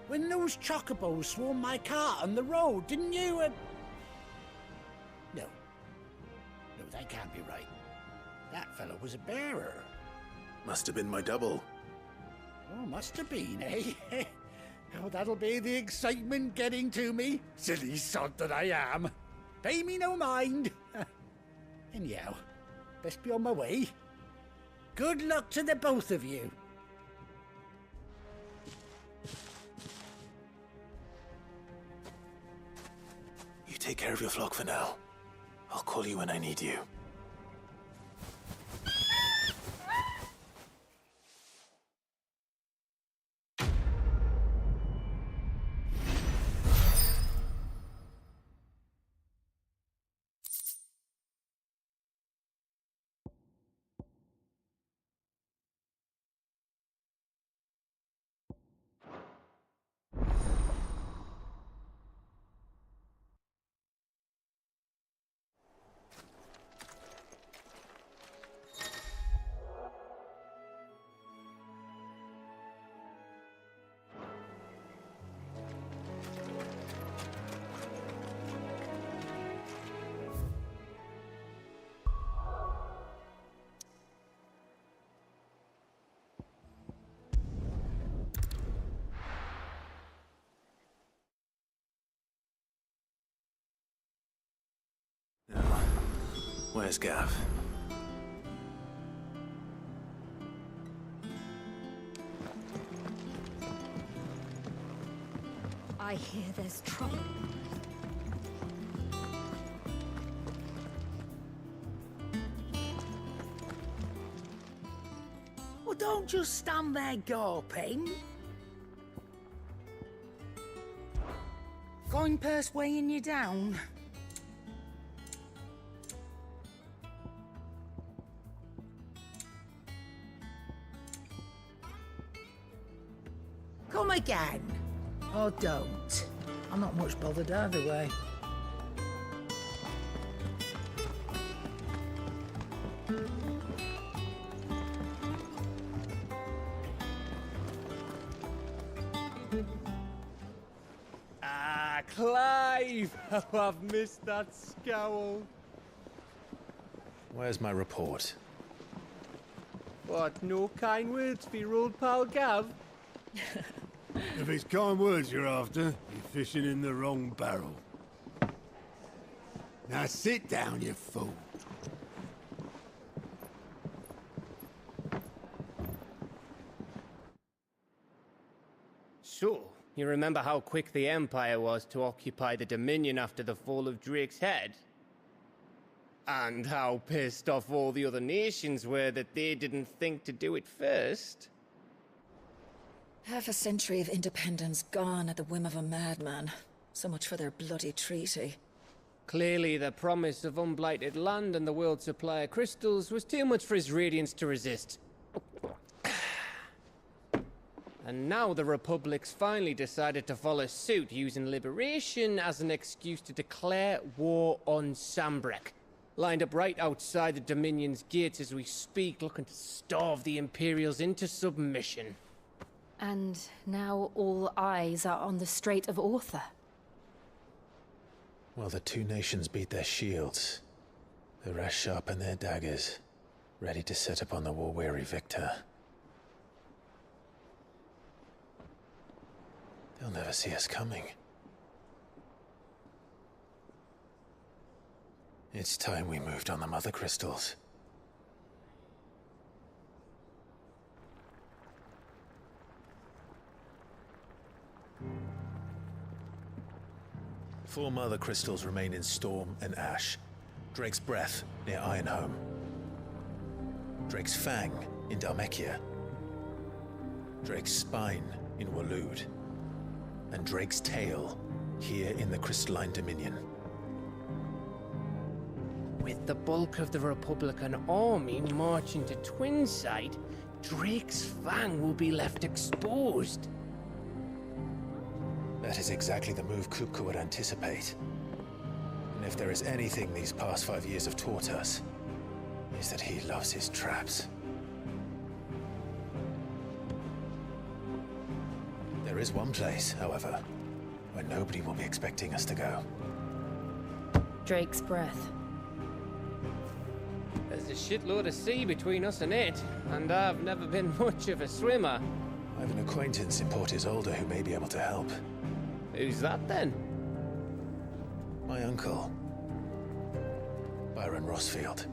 S2: When those chocobos swarmed my cart on the road, didn't you? No, that can't be right. That fellow was a bearer.
S5: Must have been my double.
S2: Oh, must have been, eh? Oh, that'll be the excitement getting to me. Silly sod that I am. Pay me no mind. Anyhow, best be on my way. Good luck to the both of you.
S5: You take care of your flock for now. I'll call you when I need you. Where's Gav?
S6: I hear there's trouble.
S2: Well, don't just stand there gawping.
S19: coin purse weighing you down? Come again. Or don't. I'm not much bothered either way.
S20: Ah, Clive! Oh, I've missed that scowl.
S5: Where's my report?
S20: What, no kind words for your old pal Gav?
S4: If it's kind words you're after, you're fishing in the wrong barrel. Now sit down, you fool.
S20: So, you remember how quick the Empire was to occupy the Dominion after the fall of Drake's head? And how pissed off all the other nations were that they didn't think to do it first?
S3: Half a century of independence gone at the whim of a madman. So much for their bloody treaty.
S20: Clearly, the promise of unblighted land and the world's supply of crystals was too much for his radiance to resist. And now the Republic's finally decided to follow suit, using liberation as an excuse to declare war on Sambrek. Lined up right outside the Dominion's gates as we speak, looking to starve the Imperials into submission.
S11: And now all eyes are on the Strait of Author.
S5: Well, the two nations beat their shields. The rest sharpen their daggers, ready to set upon the war-weary victor. They'll never see us coming. It's time we moved on the Mothercrystals. Four Mothercrystals remain in Storm and Ash. Drake's Breath near Ironhome. Drake's Fang in Dhalmekia. Drake's Spine in Waloed. And Drake's Tail here in the Crystalline Dominion.
S20: With the bulk of the Republican army marching to Twinside, Drake's Fang will be left exposed.
S5: That is exactly the move Kupka would anticipate. And if there is anything these past 5 years have taught us, is that he loves his traps. There is one place, however, where nobody will be expecting us to go.
S11: Drake's Breath.
S20: There's a shitload of sea between us and it, and I've never been much of a swimmer.
S5: I have an acquaintance in Port Isolde who may be able to help.
S20: Who's that then?
S5: My uncle, Byron Rosfield.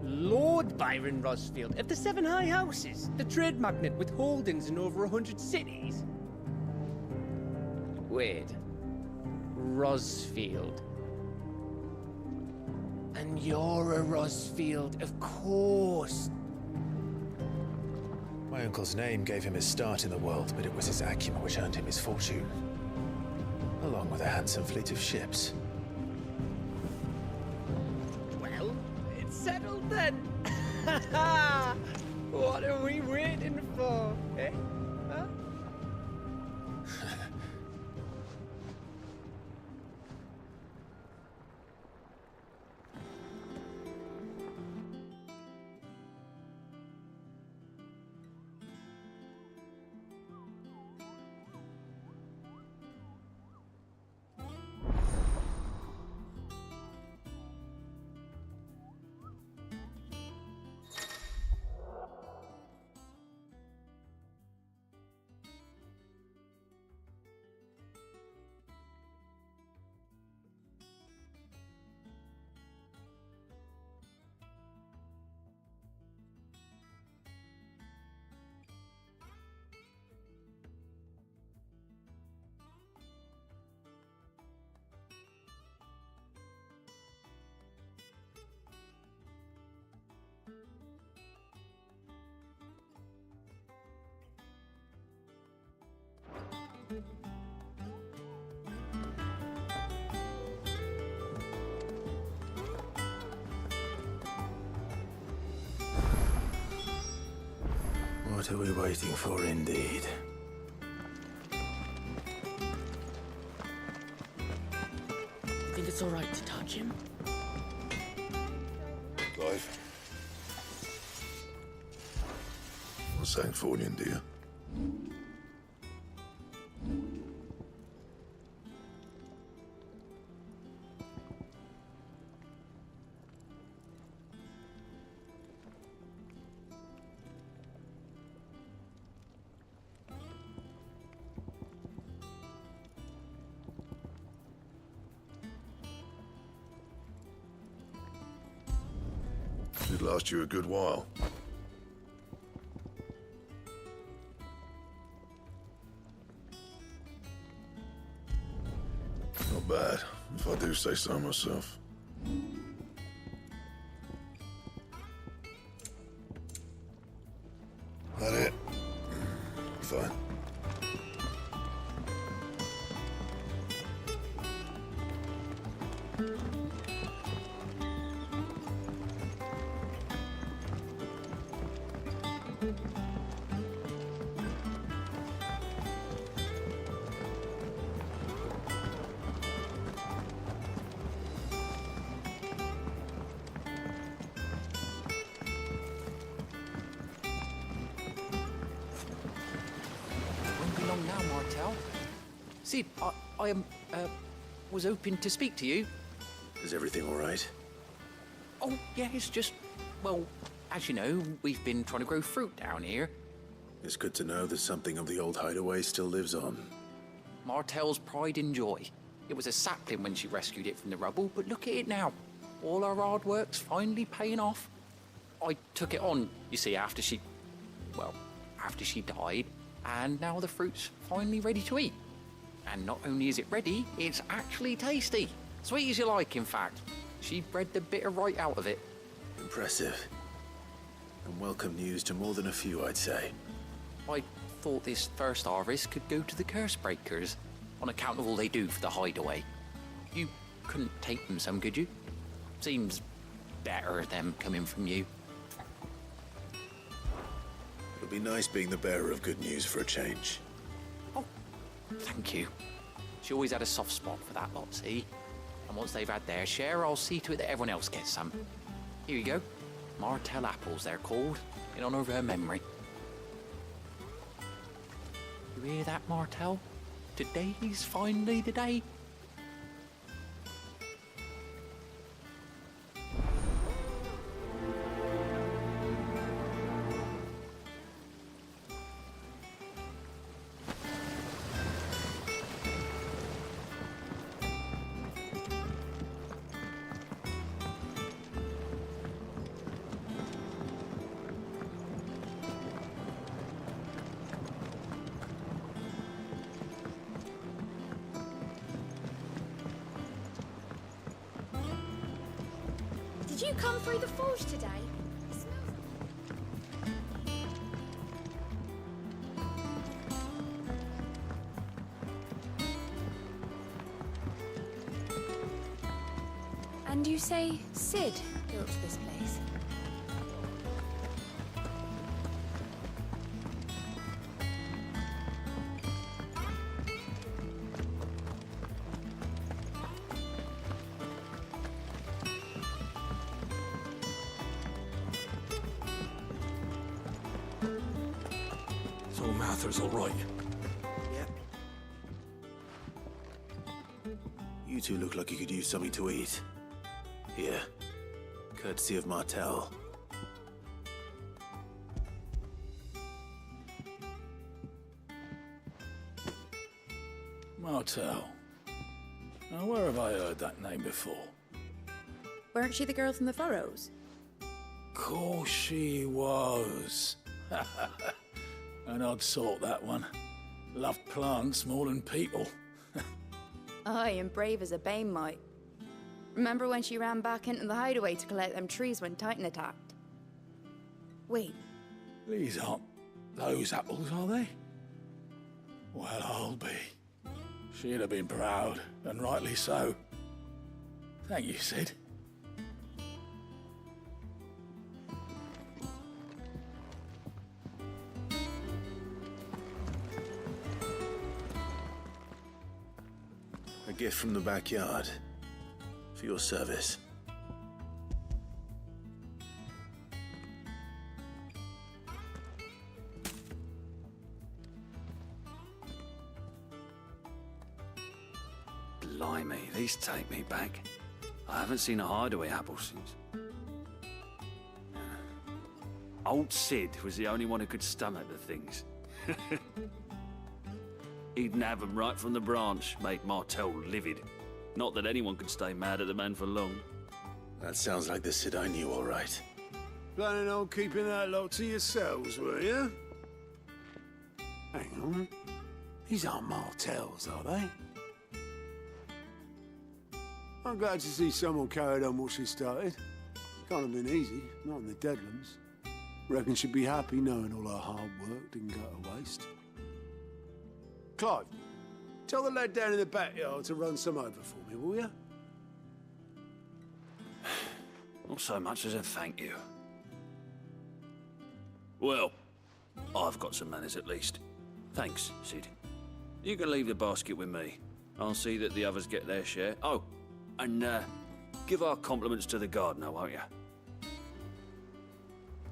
S20: Lord Byron Rosfield of the Seven High Houses, the trade magnate with holdings in over 100 cities. Wait, Rosfield. And you're a Rosfield, of course.
S5: My uncle's name gave him his start in the world, but it was his acumen which earned him his fortune. Along with a handsome fleet of ships.
S20: Well, it's settled then. What are we waiting for, eh? Huh?
S5: What are we waiting for, indeed?
S12: Think it's all right to touch him?
S21: Clive. What's saying for you, dear? Should last you a good while. Not bad, if I do say so myself. That it? Fine.
S12: Sid, I was hoping to speak to you.
S5: Is everything all right?
S12: Oh, yeah, it's just, well, as you know, we've been trying to grow fruit down here.
S5: It's good to know that something of the old hideaway still lives on.
S12: Martel's pride and joy. It was a sapling when she rescued it from the rubble, but look at it now. All our hard work's finally paying off. I took it on, you see, after she died, and now the fruit's finally ready to eat. And not only is it ready, it's actually tasty. Sweet as you like, in fact. She bred the bitter right out of it.
S5: Impressive. And welcome news to more than a few, I'd say.
S12: I thought this first harvest could go to the curse breakers, on account of all they do for the hideaway. You couldn't take them some, could you? Seems better them coming from you.
S5: It'll be nice being the bearer of good news for a change.
S12: Thank you. She always had a soft spot for that lot, see? And once they've had their share, I'll see to it that everyone else gets some. Here you go. Martel apples, they're called, in honor of her memory. You hear that, Martel? Today's finally the day.
S22: Did you come through the forge today?
S11: And you say Sid built this place?
S17: So Mather's all right.
S5: Yep. You two look like you could use something to eat. Here, courtesy of Martel.
S4: Martel. Now, where have I heard that name before?
S11: Weren't she the girl from the Furrows?
S4: Course she was. An odd sort, that one. Loved plants more than people.
S11: Aye, and brave as a bane might. Remember when she ran back into the hideaway to collect them trees when Titan attacked? Wait.
S4: These aren't those apples, are they? Well, I'll be. She'd have been proud, and rightly so. Thank you, Sid.
S5: gift from the backyard. For your service.
S7: Blimey, these take me back. I haven't seen a hideaway apple since. Old Sid was the only one who could stomach the things. He'd nab them right from the branch, make Martell livid. Not that anyone could stay mad at the man for long.
S5: That sounds like the Sid I knew, all right.
S4: Planning on keeping that lot to yourselves, were you? Hang on. These aren't Martells, are they? I'm glad to see someone carried on what she started. Can't have been easy, not in the Deadlands. Reckon she'd be happy knowing all her hard work didn't go to waste. Clive, tell the lad down in the backyard to run some over for me, will you?
S7: Not so much as a thank you. Well, I've got some manners at least. Thanks, Sid. You can leave the basket with me. I'll see that the others get their share. Oh, and give our compliments to the gardener, won't you?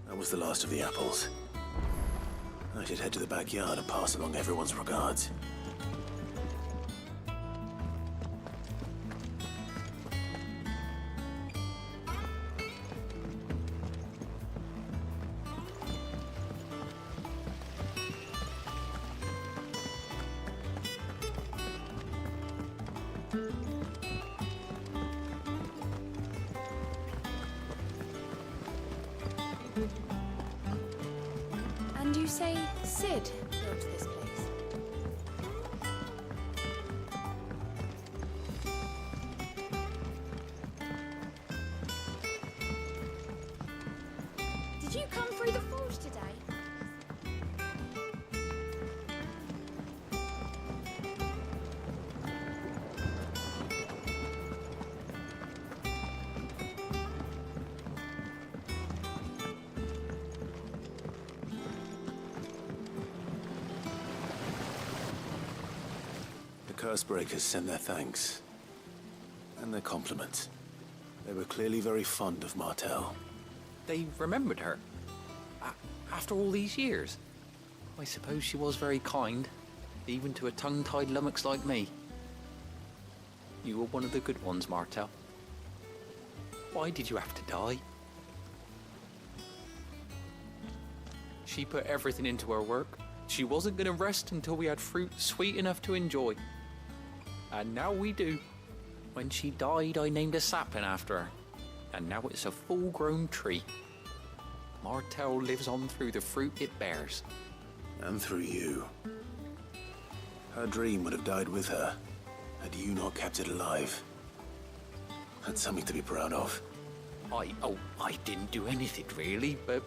S5: That was the last of the apples. I should head to the backyard and pass along everyone's regards.
S11: And you say Sid built this place? Did you come through the forge today?
S5: The Cursebreakers sent their thanks. And their compliments. They were clearly very fond of Martell.
S12: They remembered her. After all these years. I suppose she was very kind, even to a tongue-tied lummox like me. You were one of the good ones, Martell. Why did you have to die? She put everything into her work. She wasn't going to rest until we had fruit sweet enough to enjoy. And now we do. When she died, I named a sapling after her. And now it's a full-grown tree. Martell lives on through the fruit it bears.
S5: And through you. Her dream would have died with her, had you not kept it alive. That's something to be proud of.
S12: I didn't do anything really, but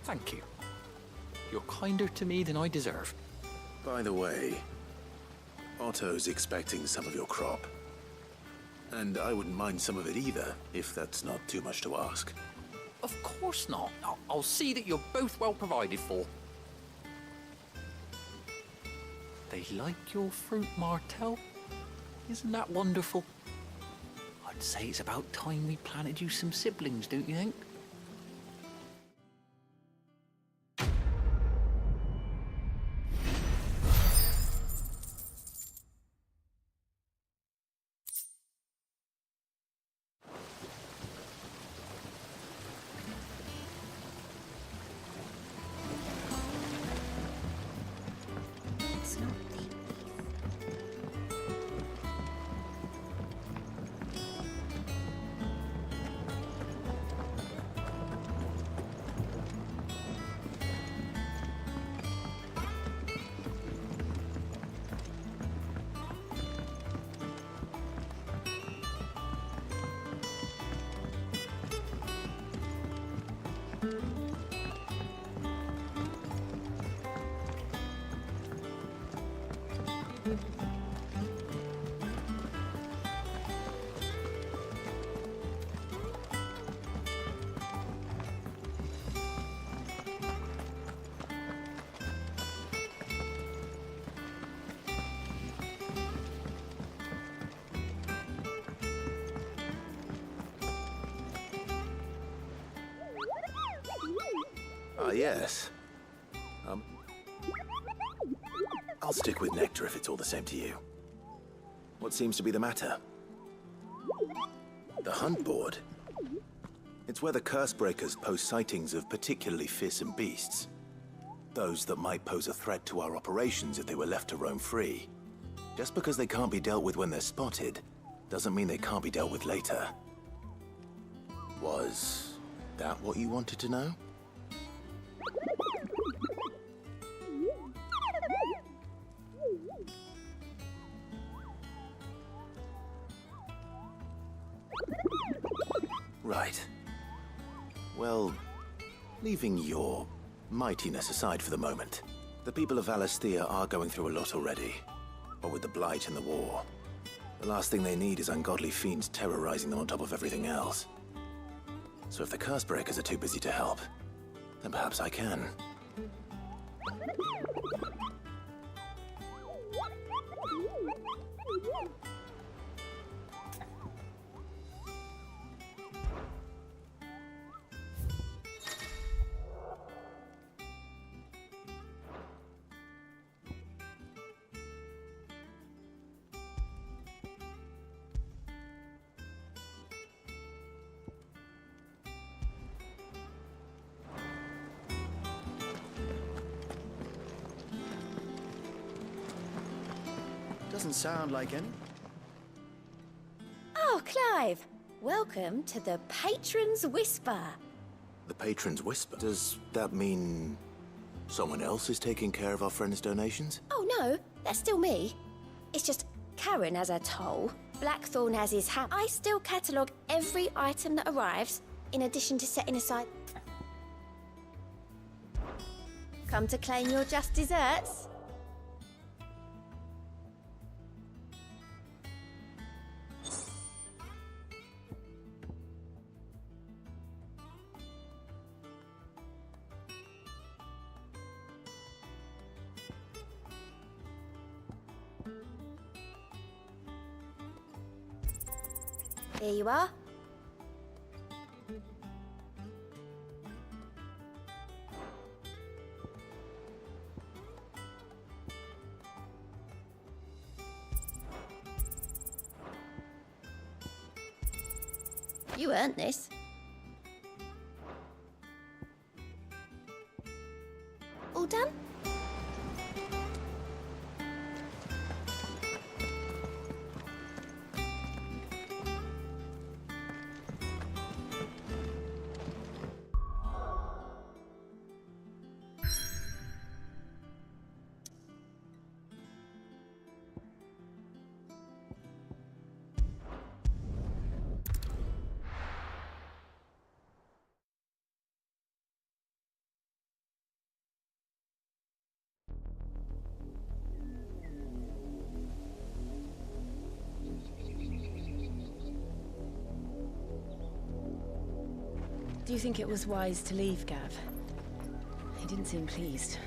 S12: thank you. You're kinder to me than I deserve.
S5: By the way, Otto's expecting some of your crop. And I wouldn't mind some of it either, if that's not too much to ask.
S12: Of course not. I'll see that you're both well provided for. They like your fruit, Martell. Isn't that wonderful? I'd say it's about time we planted you some siblings, don't you think?
S5: Ah, yes. I'll stick with nectar if it's all the same to you. What seems to be the matter? The hunt board? It's where the curse breakers post sightings of particularly fearsome beasts. Those that might pose a threat to our operations if they were left to roam free. Just because they can't be dealt with when they're spotted, doesn't mean they can't be dealt with later. Was that what you wanted to know? Right. Well, leaving your mightiness aside for the moment, the people of Valisthea are going through a lot already. What with the blight and the war. The last thing they need is ungodly fiends terrorizing them on top of everything else. So if the curse breakers are too busy to help, then perhaps I can.
S1: Doesn't sound like any.
S22: Oh, Clive! Welcome to the Patron's Whisper.
S5: The Patron's Whisper? Does that mean someone else is taking care of our friend's donations?
S22: Oh no, that's still me. It's just Karen has her toll, Blackthorn has his hat. I still catalogue every item that arrives, in addition to setting aside... Come to claim your just desserts? Here you are. You earned this. All done?
S6: Do you think it was wise to leave, Gav? He didn't seem pleased.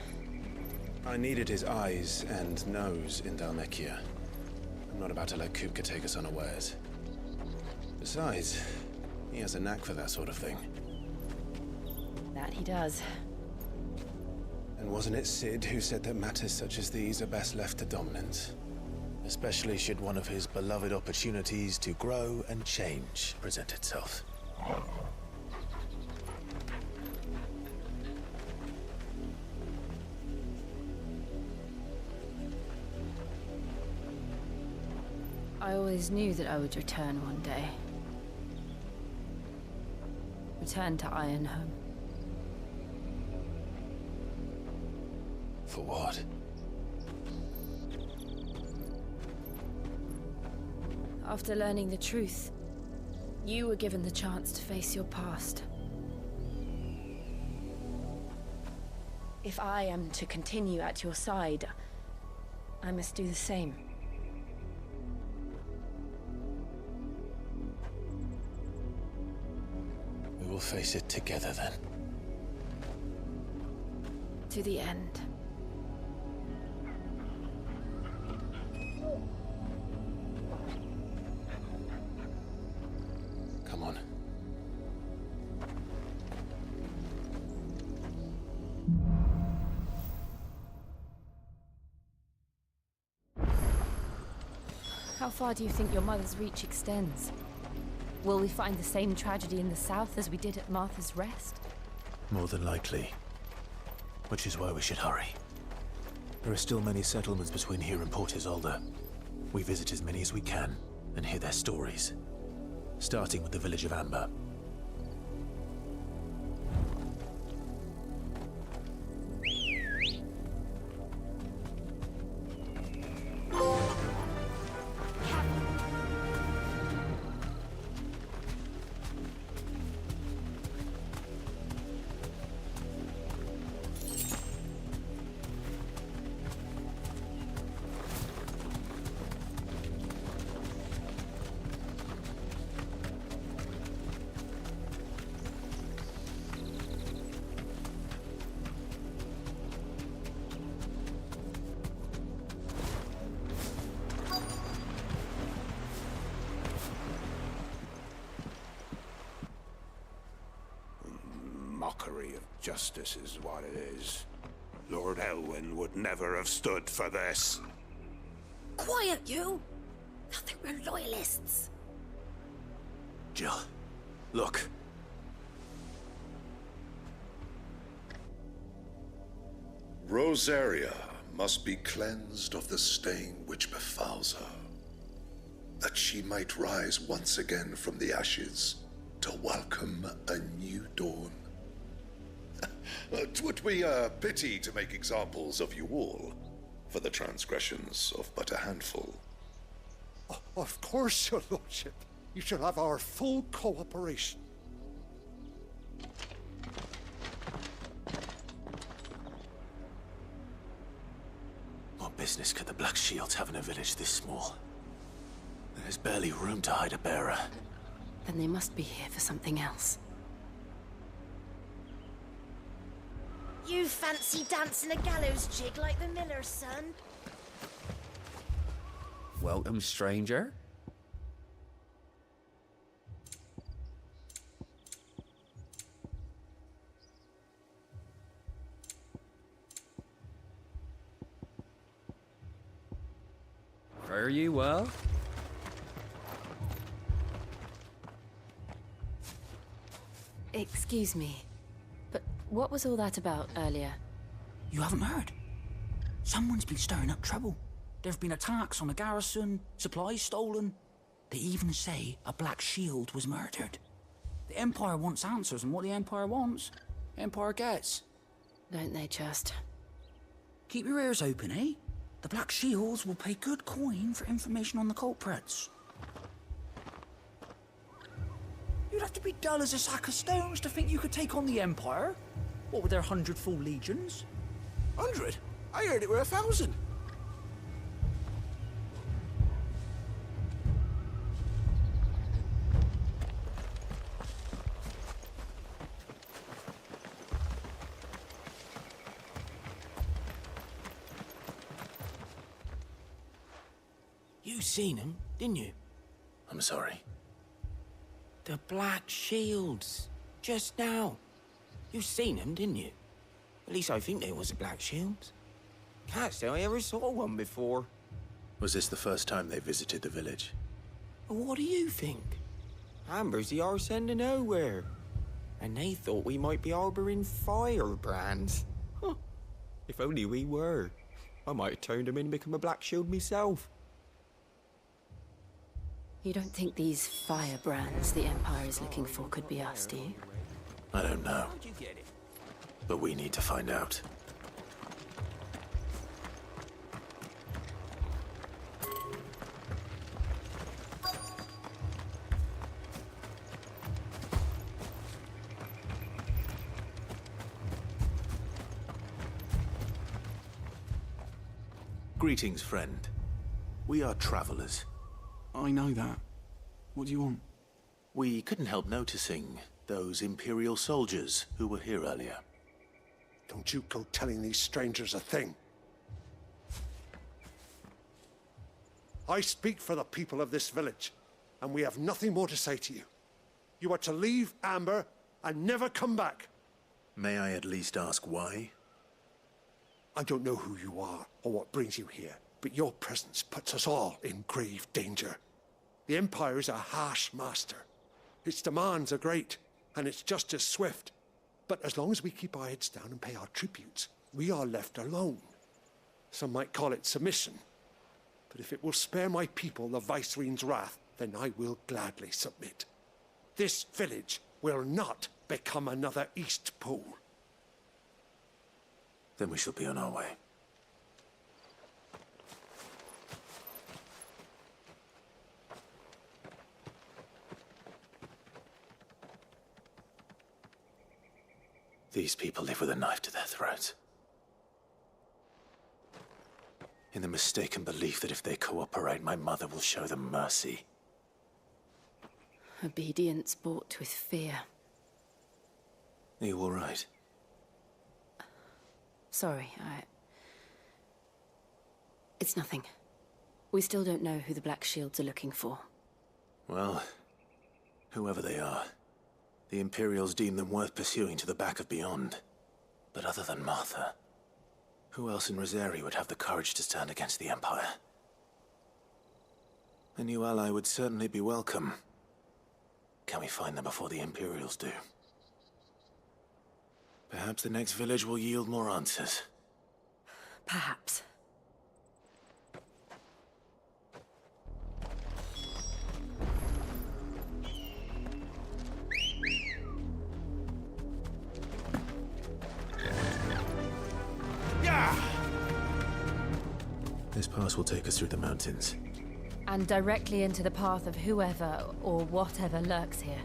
S9: I needed his eyes and nose in Dhalmekia. I'm not about to let Kupka take us unawares. Besides, he has a knack for that sort of thing.
S6: That he does.
S9: And wasn't it Sid who said that matters such as these are best left to dominance? Especially should one of his beloved opportunities to grow and change present itself.
S6: I always knew that I would return one day. Return to Ironhome.
S9: For what?
S6: After learning the truth, you were given the chance to face your past. If I am to continue at your side, I must do the same.
S9: We will face it together then.
S6: To the end.
S9: Come on.
S6: How far do you think your mother's reach extends? Will we find the same tragedy in the south as we did at Martha's Rest?
S9: More than likely. Which is why we should hurry. There are still many settlements between here and Port Isolde. We visit as many as we can and hear their stories. Starting with the village of Amber.
S10: Mockery of justice is what it is. Lord Elwyn would never have stood for this.
S22: Quiet, you! I think we're loyalists.
S9: Jill, look.
S21: Rosaria must be cleansed of the stain which befouls her, that she might rise once again from the ashes to welcome a new dawn. 'Twould be a pity to make examples of you all, for the transgressions of but a handful.
S2: Of course, your lordship. You shall have our full cooperation.
S9: What business could the Black Shields have in a village this small? There's barely room to hide a bearer.
S15: Then they must be here for something else.
S22: You fancy dancing a gallows jig like the miller's son?
S7: Welcome, stranger. Fare you well?
S15: Excuse me, but what was all that about earlier?
S23: You haven't heard? Someone's been stirring up trouble. There've been attacks on the garrison, supplies stolen. They even say a Black Shield was murdered. The Empire wants answers, and what the Empire wants, Empire gets.
S15: Don't they just?
S23: Keep your ears open, eh? The Black Shields will pay good coin for information on the culprits. You'd have to be dull as a sack of stones to think you could take on the Empire. What with their 100 full legions?
S2: 100? I heard it were 1,000.
S23: You seen them, didn't you?
S9: I'm sorry.
S23: The Black Shields. Just now. You seen them, didn't you? At least I think there was a Black Shield. Can't say I ever saw one before.
S9: Was this the first time they visited the village?
S23: What do you think? Amber's the arse end of nowhere. And they thought we might be harboring firebrands. Huh. If only we were. I might have turned them in and become a Black Shield myself.
S15: You don't think these firebrands the Empire is looking for could be us, do you?
S9: I don't know. But we need to find out. Greetings, friend. We are travelers.
S23: I know that. What do you want?
S9: We couldn't help noticing those Imperial soldiers who were here earlier.
S2: Don't you go telling these strangers a thing. I speak for the people of this village, and we have nothing more to say to you. You are to leave Amber and never come back.
S9: May I at least ask why?
S2: I don't know who you are or what brings you here,
S8: but your presence puts us all in grave danger. The Empire is a harsh master. Its demands are great, and its justice swift. But as long as we keep our heads down and pay our tributes, we are left alone. Some might call it submission. But if it will spare my people the Viceroy's wrath, then I will gladly submit. This village will not become another East Pool.
S5: Then we shall be on our way. These people live with a knife to their throats. In the mistaken belief that if they cooperate, my mother will show them mercy.
S15: Obedience bought with fear.
S5: Are you all right?
S15: Sorry, It's nothing. We still don't know who the Black Shields are looking for.
S5: Well, whoever they are, the Imperials deem them worth pursuing to the back of beyond. But other than Martha, who else in Rosari would have the courage to stand against the Empire? A new ally would certainly be welcome. Can we find them before the Imperials do? Perhaps the next village will yield more answers.
S15: Perhaps.
S5: This pass will take us through the mountains.
S6: And directly into the path of whoever or whatever lurks here.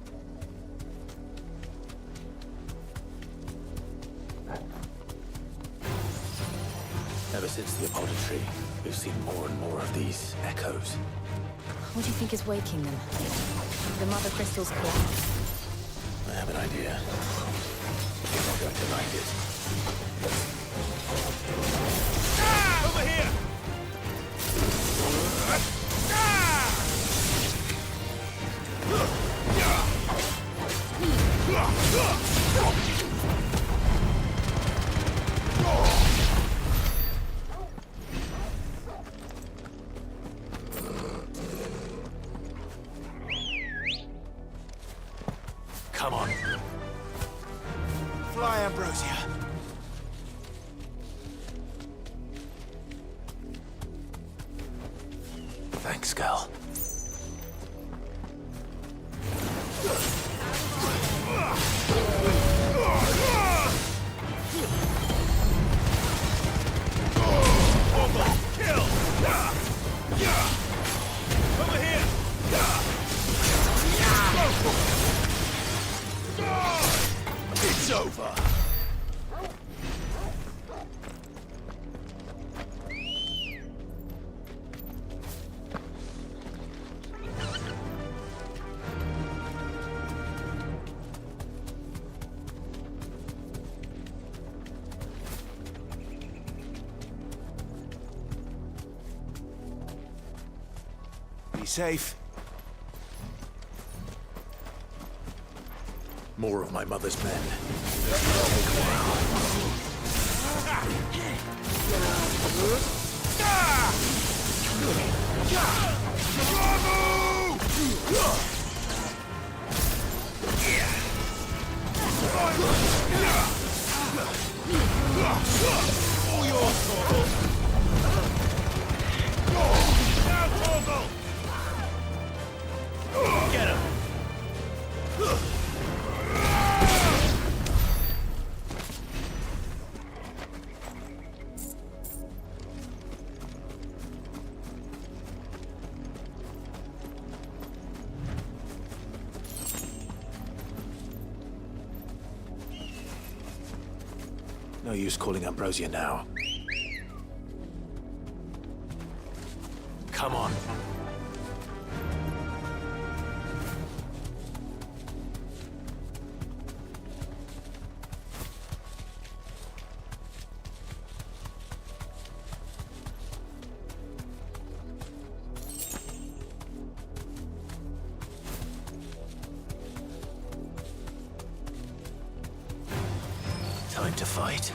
S5: Ever since the Apollo tree, we've seen more and more of these echoes.
S6: What do you think is waking them? The Mothercrystals collapse?
S5: I have an idea. You're not going to like it.
S18: Over here!
S5: Come on.
S2: Fly, Ambrosia.
S5: Thanks, Gal.
S18: Over here! It's over!
S2: Be safe.
S5: More of my mother's men.
S18: All yours, Torgal! Now, Torgal! Get him!
S5: No use calling Ambrosia now. Come on. Time to fight.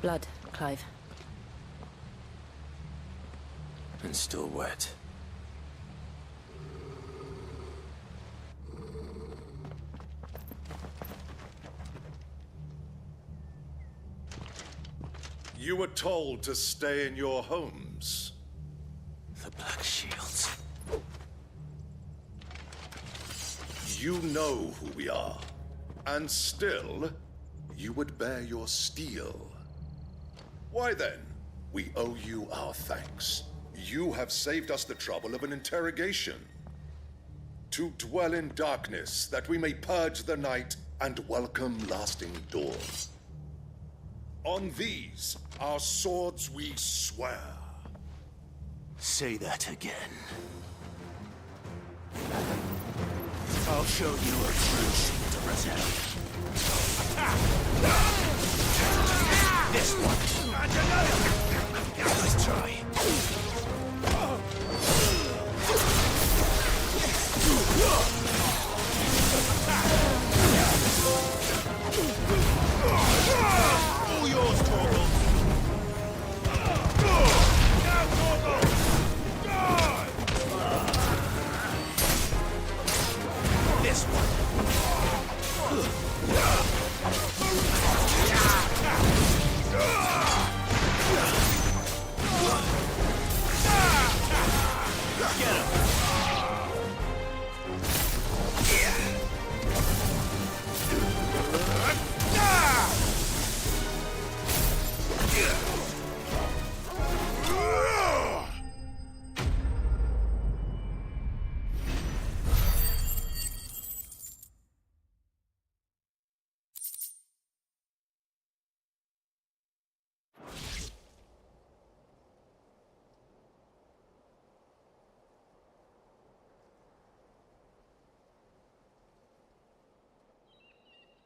S15: Blood, Clive.
S5: And still wet.
S21: You were told to stay in your homes.
S5: The Black Shields.
S21: You know who we are. And still, you would bear your steel. Why then, we owe you our thanks. You have saved us the trouble of an interrogation. To dwell in darkness, that we may purge the night and welcome lasting dawn. On these, our swords we swear.
S5: Say that again. I'll show you a true shield to Brazil. This one. Nice try. All yours, Torgal. Now, Torgal! This one. Get him.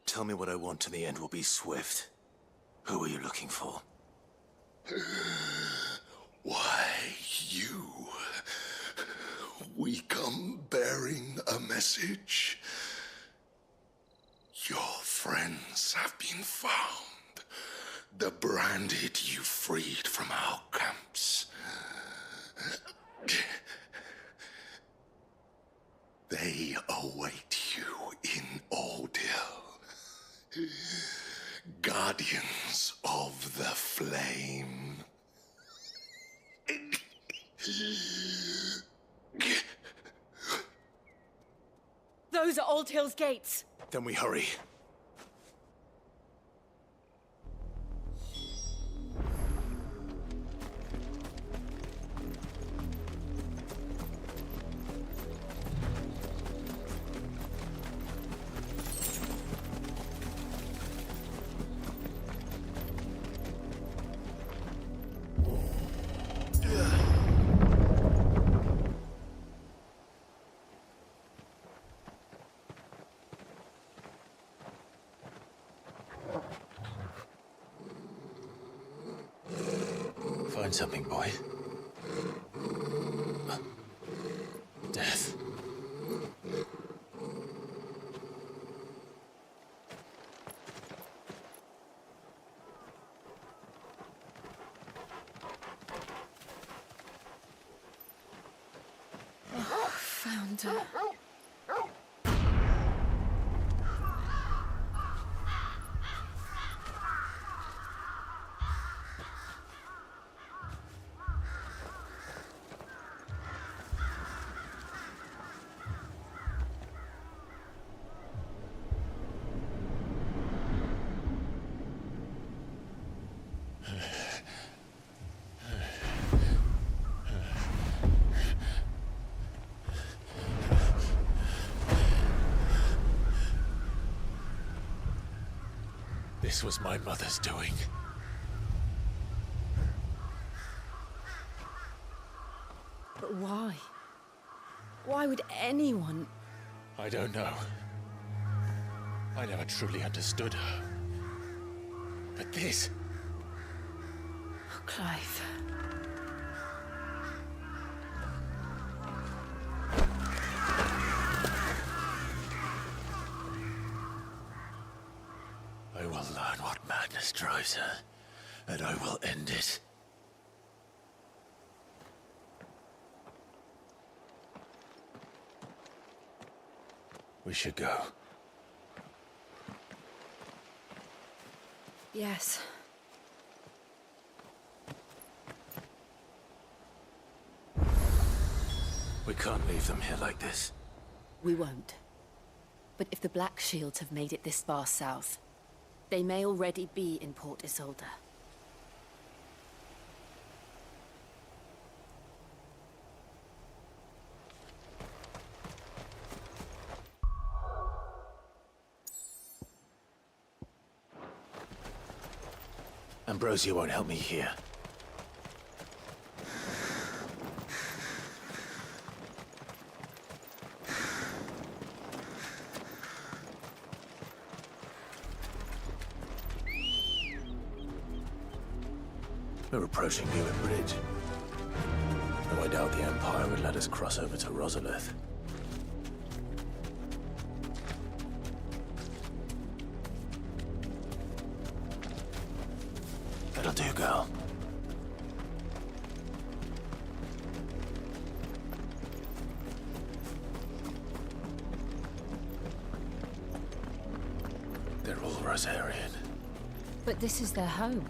S5: Tell me what I want and the end will be swift. Who are you looking for?
S21: Why, you. We come bearing a message. Your friends have been found. The branded you freed from our camps. They await you in Odin. Guardians of the Flame.
S6: Those are Old Hill's gates.
S5: Then we hurry. Find something, boy. Death.
S3: Found her.
S9: This was my mother's doing.
S15: But why? Why would anyone...
S9: I don't know. I never truly understood her. But this...
S15: Oh, Clive.
S9: I will learn what madness drives her, and I will end it. We should go.
S15: Yes.
S5: We can't leave them here like this.
S15: We won't. But if the Black Shields have made it this far south, they may already be in Port Isolde.
S5: Ambrosia won't help me here. We're approaching Newer Bridge. Though I doubt the Empire would let us cross over to Rosalith. That'll do, girl. They're all Rosarian.
S15: But this is their home.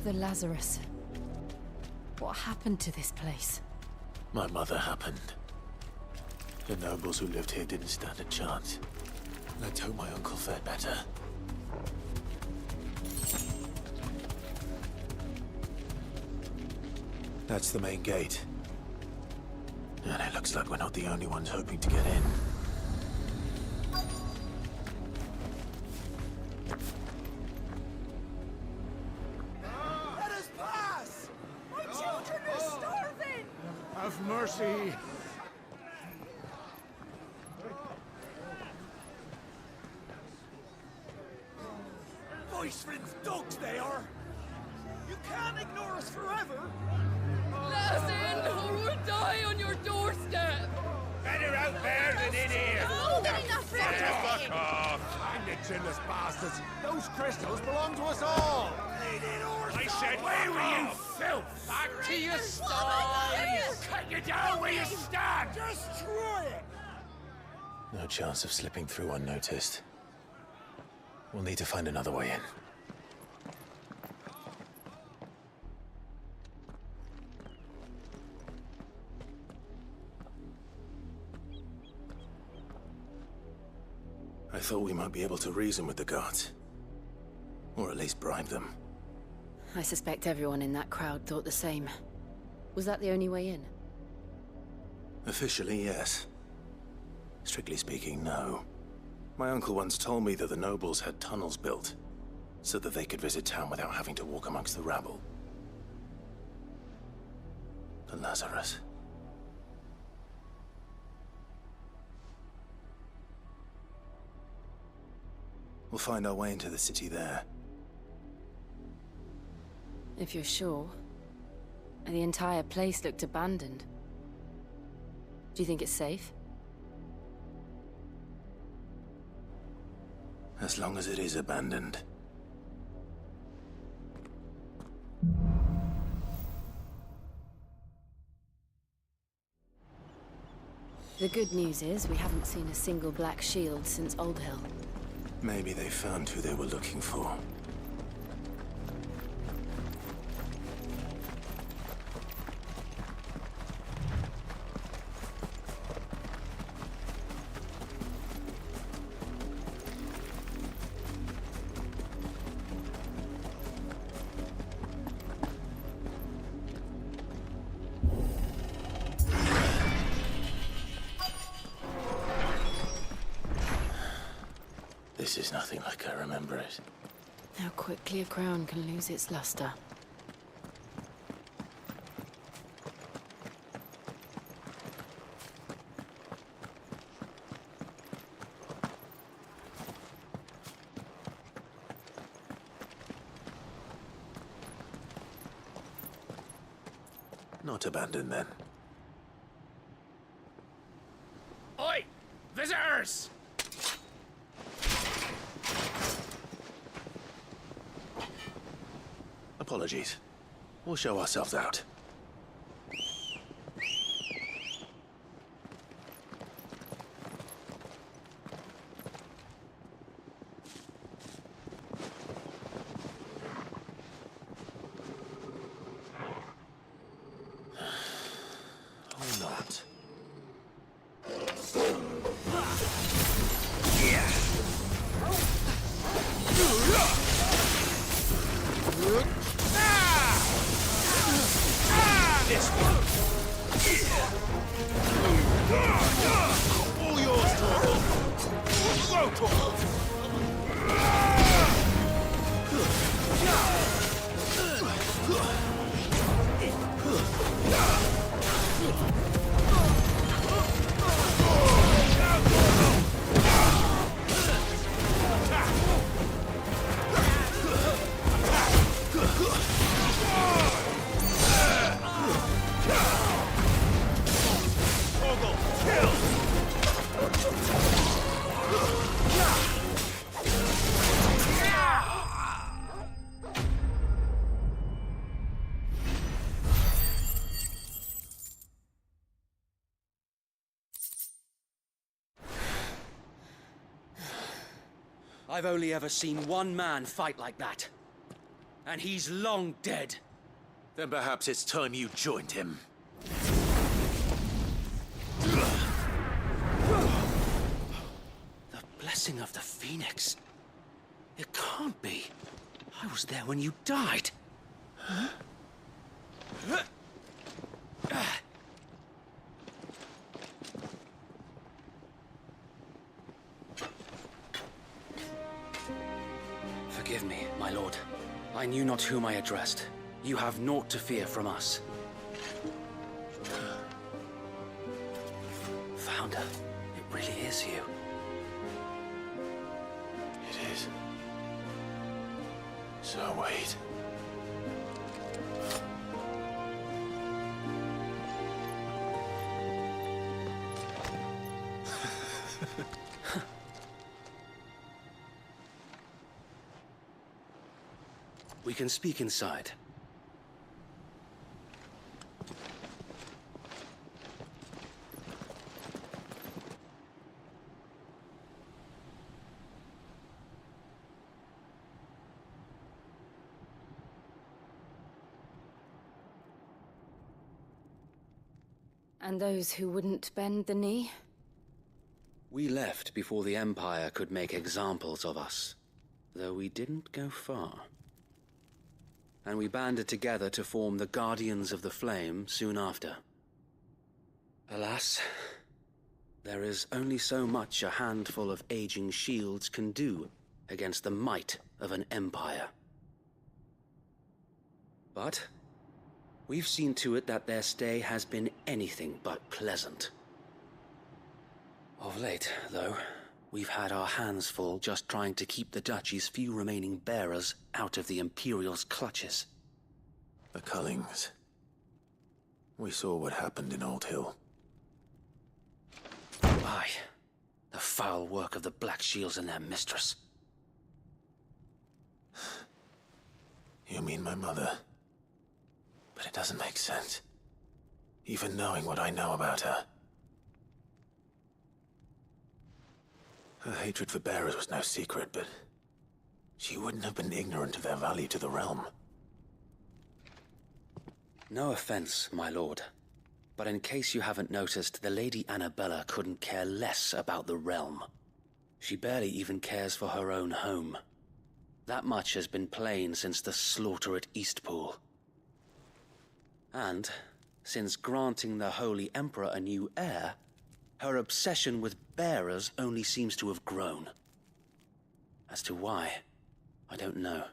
S15: The Lazarus. What happened to this place?
S5: My mother happened. The nobles who lived here didn't stand a chance. Let's hope my uncle fared better. That's the main gate. And it looks like we're not the only ones hoping to get in.
S2: Let us pass! My children are starving!
S4: Have mercy!
S2: Voice-ridden dogs they are! You can't ignore us forever!
S13: Let us in, or we'll die on your doorstep!
S18: Better out there than in here!
S22: More than enough room to
S18: Fuck
S22: sit.
S18: off!
S4: Find the chinless bastards! Those crystals belong to us all!
S18: I said, where were you, filth?
S13: Back to your sties!
S18: Cut you down where you stand!
S2: Just try it!
S5: No chance of slipping through unnoticed. We'll need to find another way in. I thought we might be able to reason with the guards. Or at least bribe them.
S15: I suspect everyone in that crowd thought the same. Was that the only way in?
S5: Officially, yes. Strictly speaking, no. My uncle once told me that the nobles had tunnels built, so that they could visit town without having to walk amongst the rabble. The Lazarus. We'll find our way into the city there.
S15: If you're sure. The entire place looked abandoned. Do you think it's safe?
S5: As long as it is abandoned.
S15: The good news is we haven't seen a single black shield since Old Hill.
S5: Maybe they found who they were looking for. This is nothing like I remember it.
S15: How quickly a crown can lose its luster.
S5: Not abandoned then.
S14: Oi! Visitors!
S5: Apologies. We'll show ourselves out. Or not.
S14: This one. All yours, Torgal. Go, Torgal.
S16: I've only ever seen one man fight like that. And he's long dead.
S5: Then perhaps it's time you joined him.
S16: The blessing of the Phoenix. It can't be. I was there when you died. Huh? Forgive me, my lord. I knew not whom I addressed. You have naught to fear from us. Founder, it really is you.
S5: It is. So wait.
S16: We can speak inside.
S15: And those who wouldn't bend the knee?
S16: We left before the Empire could make examples of us, though we didn't go far. And we banded together to form the Guardians of the Flame soon after. Alas, there is only so much a handful of aging shields can do against the might of an empire. But we've seen to it that their stay has been anything but pleasant. Of late, though, we've had our hands full just trying to keep the Duchy's few remaining bearers out of the Imperial's clutches.
S5: The Cullings. We saw what happened in Old Hill.
S16: Aye. The foul work of the Black Shields and their mistress.
S5: You mean my mother? But it doesn't make sense. Even knowing what I know about her. Her hatred for bearers was no secret, but she wouldn't have been ignorant of their value to the realm.
S16: No offense, my lord, but in case you haven't noticed, the Lady Annabella couldn't care less about the realm. She barely even cares for her own home. That much has been plain since the slaughter at Eastpool. And, since granting the Holy Emperor a new heir, her obsession with bearers only seems to have grown. As to why, I don't know.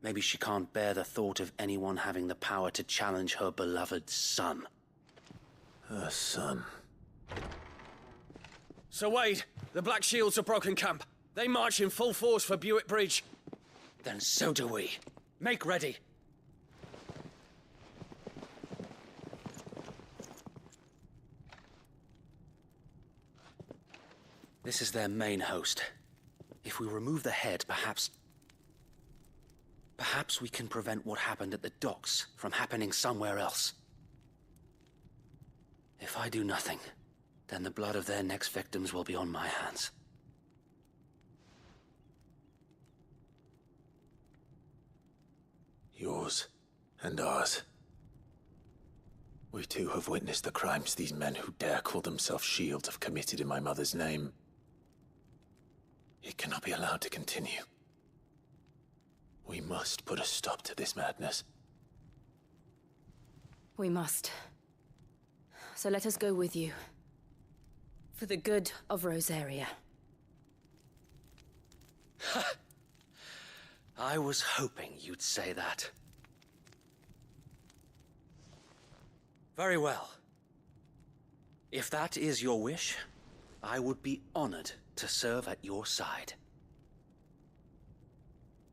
S16: Maybe she can't bear the thought of anyone having the power to challenge her beloved son.
S5: Her son.
S17: Sir Wade, the Black Shields have broken camp. They march in full force for Buick Bridge.
S16: Then so do we. Make ready. This is their main host. If we remove the head, perhaps we can prevent what happened at the docks from happening somewhere else. If I do nothing, then the blood of their next victims will be on my hands.
S5: Yours and ours. We too have witnessed the crimes these men who dare call themselves shields have committed in my mother's name. It cannot be allowed to continue. We must put a stop to this madness.
S15: We must. So let us go with you. For the good of Rosaria.
S16: I was hoping you'd say that. Very well. If that is your wish, I would be honored to serve at your side.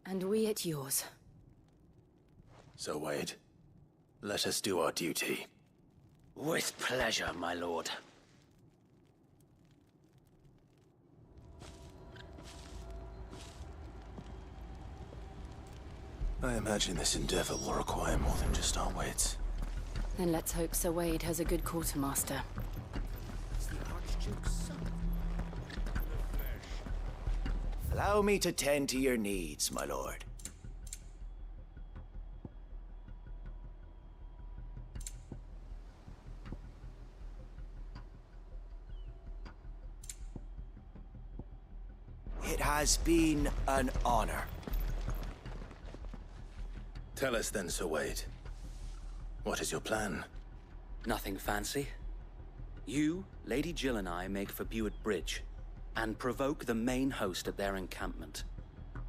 S15: And we at yours.
S5: So, Wade, let us do our duty.
S16: With pleasure, my lord.
S5: I imagine this endeavor will require more than just our wits.
S15: Then let's hope Sir Wade has a good quartermaster.
S1: Allow me to tend to your needs, my lord. It has been an honor.
S5: Tell us then, Sir Wade. What is your plan?
S16: Nothing fancy. You, Lady Jill and I make for Buick Bridge, and provoke the main host at their encampment.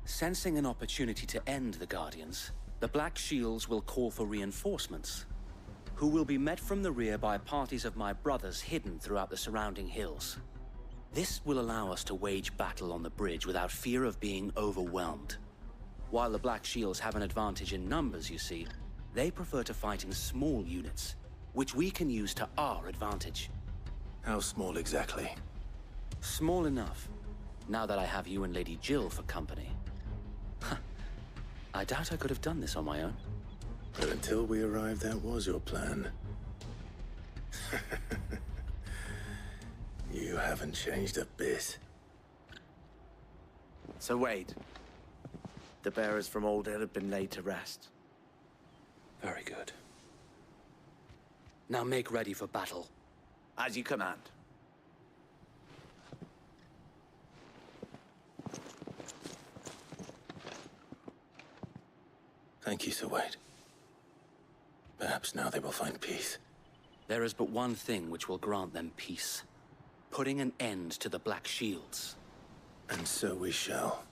S16: Sensing an opportunity to end the Guardians, the Black Shields will call for reinforcements, who will be met from the rear by parties of my brothers hidden throughout the surrounding hills. This will allow us to wage battle on the bridge without fear of being overwhelmed. While the Black Shields have an advantage in numbers, you see, they prefer to fight in small units, which we can use to our advantage.
S5: How small exactly?
S16: Small enough, now that I have you and Lady Jill for company. I doubt I could have done this on my own.
S5: But until we arrived, that was your plan. You haven't changed a bit.
S1: So Wade, the bearers from Old Hill have been laid to rest.
S16: Very good. Now make ready for battle.
S1: As you command.
S5: Thank you, Sir Wade. Perhaps now they will find peace.
S16: There is but one thing which will grant them peace. Putting an end to the Black Shields.
S5: And so we shall.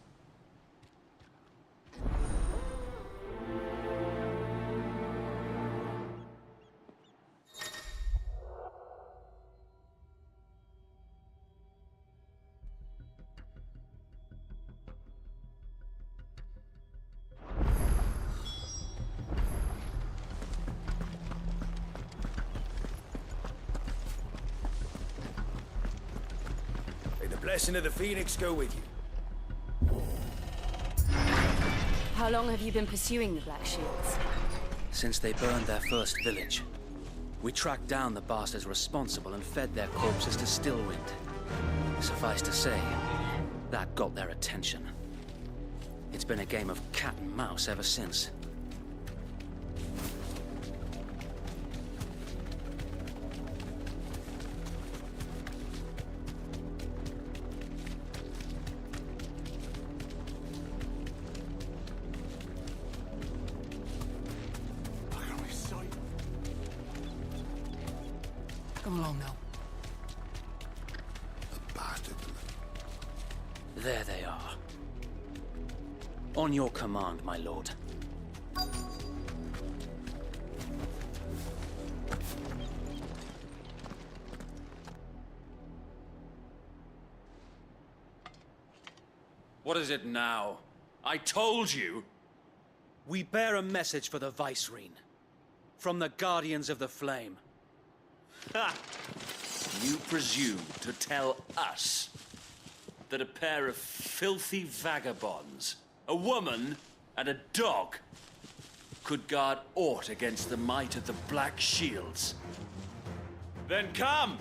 S1: Blessing of the Phoenix go with you.
S15: How long have you been pursuing the Black Shields?
S16: Since they burned their first village. We tracked down the bastards responsible and fed their corpses to Stillwind. Suffice to say, that got their attention. It's been a game of cat and mouse ever since.
S23: Come along now.
S16: There they are. On your command, my lord.
S7: What is it now? I told you!
S16: We bear a message for the Vicereine. From the Guardians of the Flame.
S7: Ha! You presume to tell us that a pair of filthy vagabonds, a woman and a dog, could guard aught against the might of the Black Shields? Then come!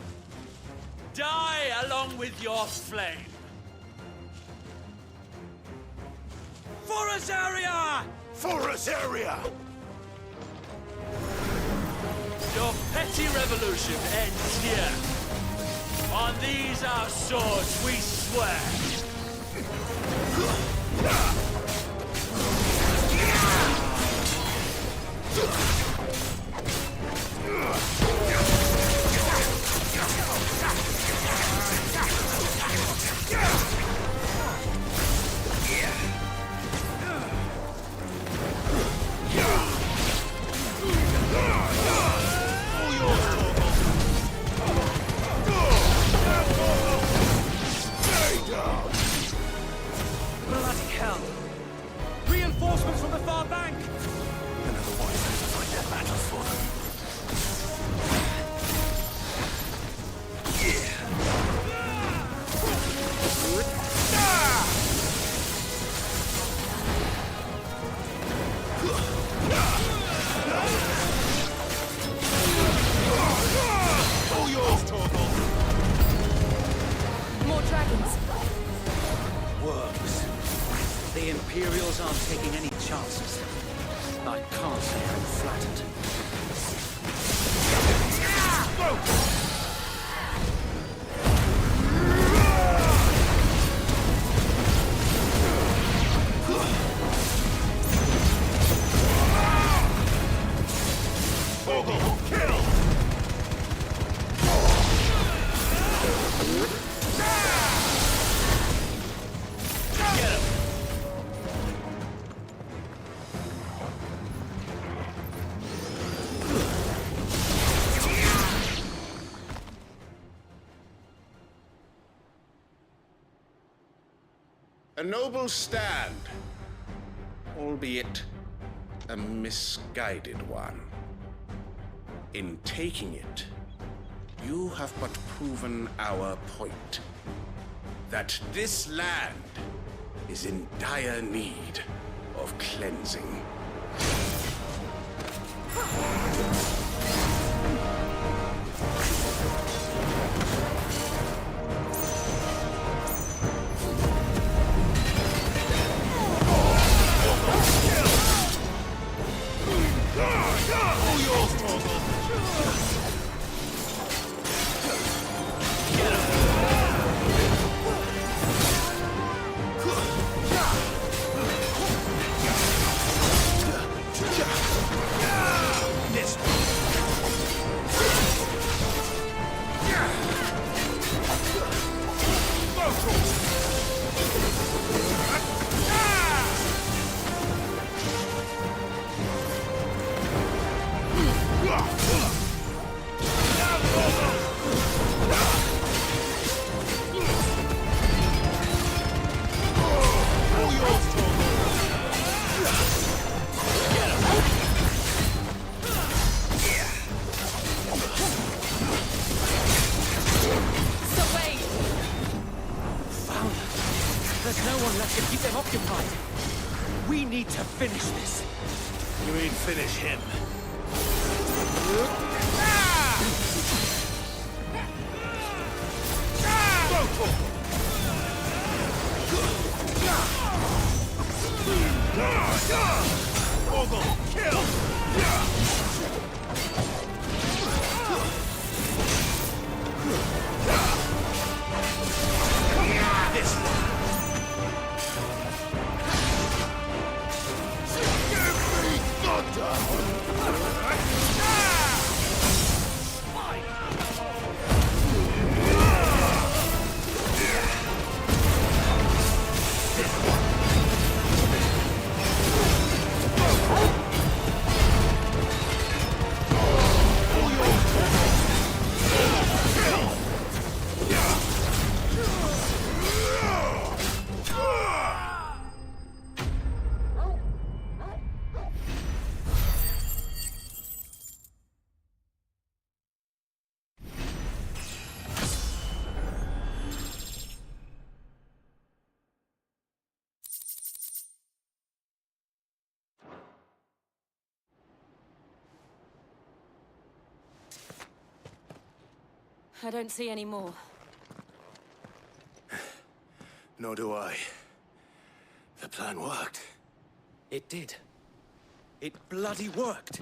S7: Die along with your flame! For Azaria!
S10: For Azaria!
S7: Your petty revolution ends here. On these our swords we swear.
S16: Bloody hell! Reinforcements from the far bank!
S10: And otherwise, I find that matters for them.
S23: All yours, Torgal.
S3: More dragons.
S16: Works. The Imperials aren't taking any chances. I can't say I'm flattered.
S11: A noble stand, albeit a misguided one. In taking it, you have but proven our point. That this land is in dire need of cleansing.
S16: There's no one left to keep them occupied. We need to finish this.
S10: You mean finish him?
S14: Ogle, kill! This
S15: I don't see any more.
S5: Nor do I. The plan worked.
S12: It did. It bloody worked.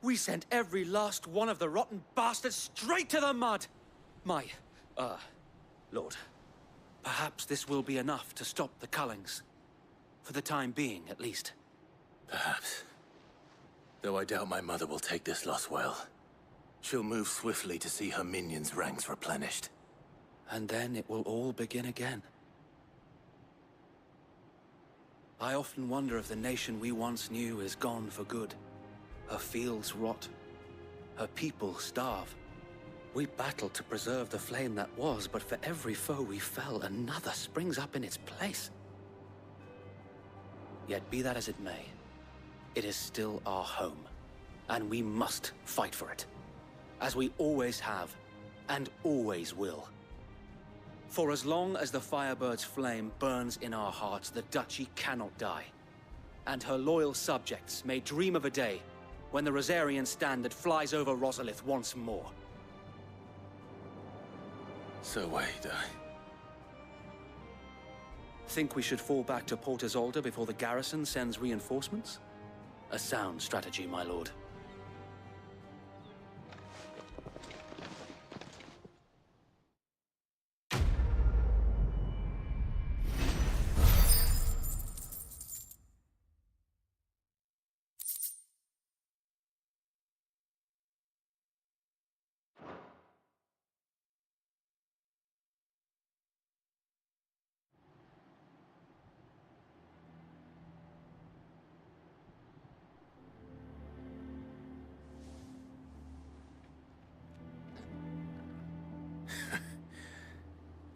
S12: We sent every last one of the rotten bastards straight to the mud! Lord, perhaps this will be enough to stop the Cullings. For the time being, at least.
S5: Perhaps. Though I doubt my mother will take this loss well. She'll move swiftly to see her minions' ranks replenished.
S12: And then it will all begin again. I often wonder if the nation we once knew is gone for good. Her fields rot. Her people starve. We battled to preserve the flame that was, but for every foe we fell, another springs up in its place. Yet be that as it may, it is still our home, and we must fight for it. As we always have, and always will. For as long as the Firebird's flame burns in our hearts, the Duchy cannot die. And her loyal subjects may dream of a day when the Rosarian standard flies over Rosalith once more.
S5: So wait,
S12: Think we should fall back to Port Isolde before the garrison sends reinforcements? A sound strategy, my lord.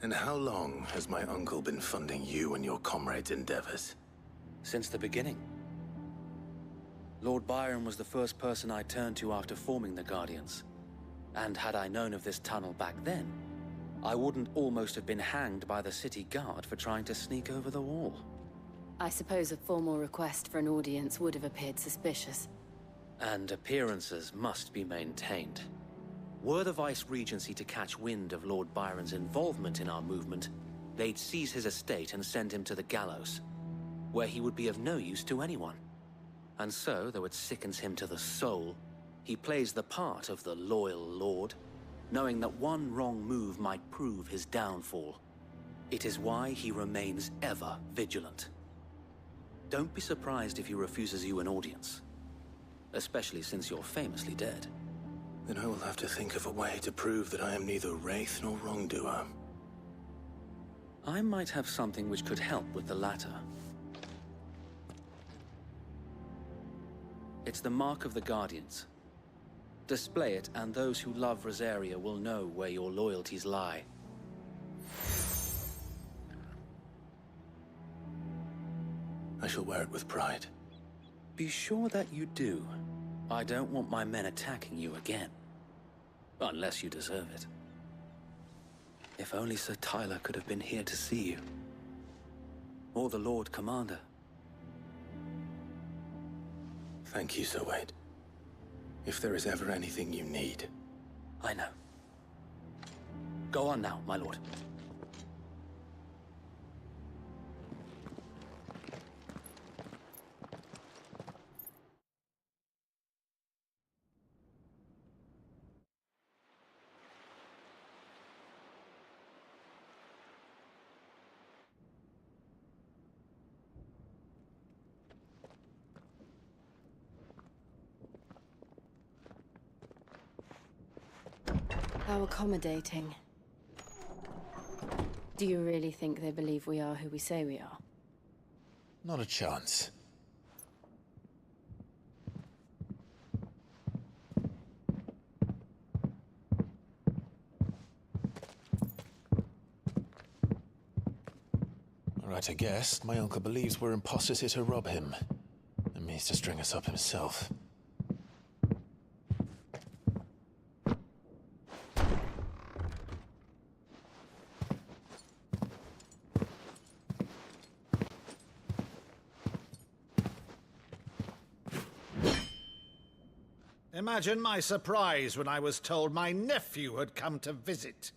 S5: And how long has my uncle been funding you and your comrades' endeavors?
S12: Since the beginning. Lord Byron was the first person I turned to after forming the Guardians. And had I known of this tunnel back then, I wouldn't almost have been hanged by the city guard for trying to sneak over the wall.
S15: I suppose a formal request for an audience would have appeared suspicious.
S12: And appearances must be maintained. Were the Vice-Regency to catch wind of Lord Byron's involvement in our movement, they'd seize his estate and send him to the gallows, where he would be of no use to anyone. And so, though it sickens him to the soul, he plays the part of the loyal lord, knowing that one wrong move might prove his downfall. It is why he remains ever vigilant. Don't be surprised if he refuses you an audience, especially since you're famously dead.
S5: Then I will have to think of a way to prove that I am neither wraith nor wrongdoer.
S12: I might have something which could help with the latter. It's the mark of the Guardians. Display it, and those who love Rosaria will know where your loyalties lie.
S5: I shall wear it with pride.
S12: Be sure that you do. I don't want my men attacking you again. Unless you deserve it. If only Sir Tyler could have been here to see you. Or the Lord Commander.
S5: Thank you, Sir Wade. If there is ever anything you need.
S12: I know. Go on now, my lord.
S15: How accommodating. Do you really think they believe we are who we say we are?
S9: Not a chance. Right, I guess. My uncle believes we're imposters here to rob him. And means to string us up himself.
S2: Imagine my surprise when I was told my nephew had come to visit.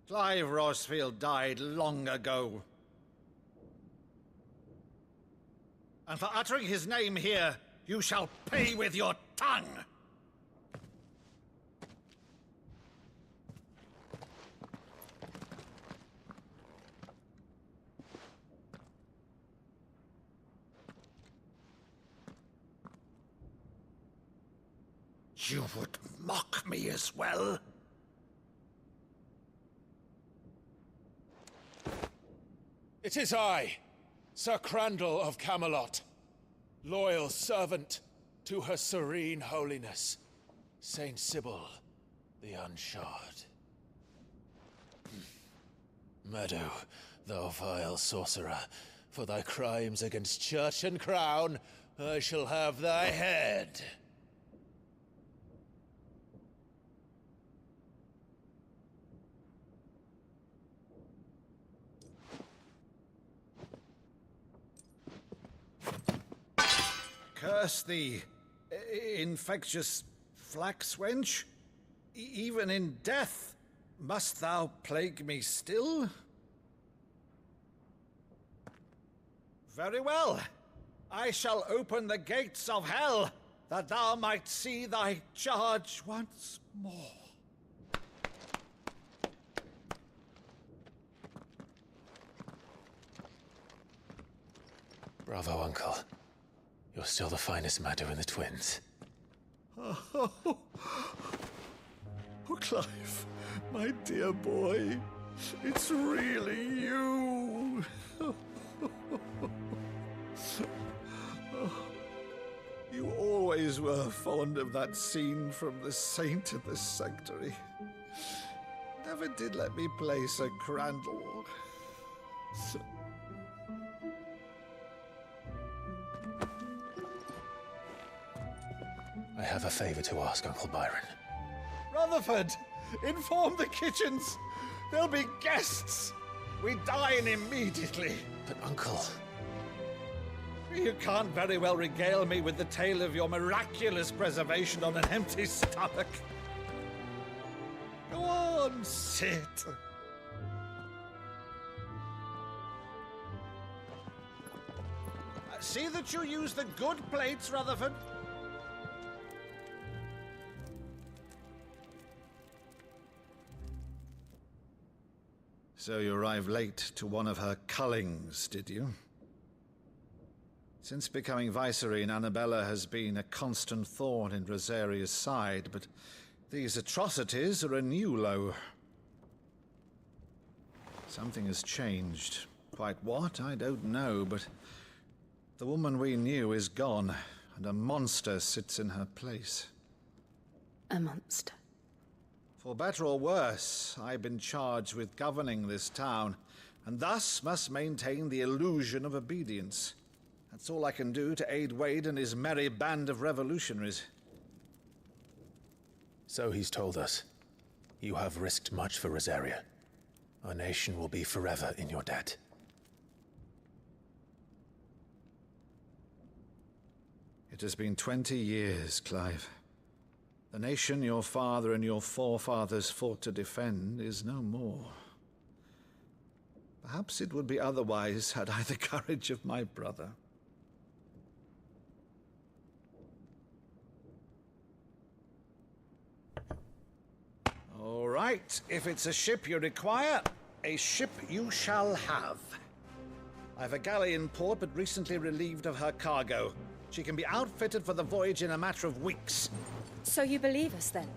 S2: Clive Rosfield died long ago. And for uttering his name here, you shall pay with your tongue! You would mock me as well?
S9: It is I, Sir Crandall of Camelot, loyal servant to Her Serene Holiness, Saint Sybil the Unshod. Meadow, thou vile sorcerer, for thy crimes against church and crown, I shall have thy head.
S2: Curse thee, infectious flax wench. Even in death, must thou plague me still? Very well. I shall open the gates of hell, that thou might see thy charge once more.
S9: Bravo, Uncle. You're still the finest Meadow in the twins.
S2: Oh, Clive, my dear boy, it's really you. You always were fond of that scene from The Saint of the Sanctuary. Never did let me play Sir Crandall.
S9: I have a favor to ask, Uncle Byron.
S2: Rutherford, inform the kitchens. There'll be guests. We dine immediately.
S9: But, Uncle...
S2: You can't very well regale me with the tale of your miraculous preservation on an empty stomach. Go on, sit. See that you use the good plates, Rutherford. So you arrived late to one of her cullings, did you? Since becoming Vicereine, Annabella has been a constant thorn in Rosaria's side, but these atrocities are a new low. Something has changed. Quite what, I don't know, but the woman we knew is gone, and a monster sits in her place.
S15: A monster?
S2: For better or worse, I've been charged with governing this town, and thus must maintain the illusion of obedience. That's all I can do to aid Wade and his merry band of revolutionaries.
S9: So he's told us. You have risked much for Rosaria. Our nation will be forever in your debt.
S2: It has been 20 years, Clive. The nation your father and your forefathers fought to defend is no more. Perhaps it would be otherwise had I the courage of my brother. All right, if it's a ship you require, a ship you shall have. I've a galley in port, but recently relieved of her cargo. She can be outfitted for the voyage in a matter of weeks.
S8: So you believe us, then?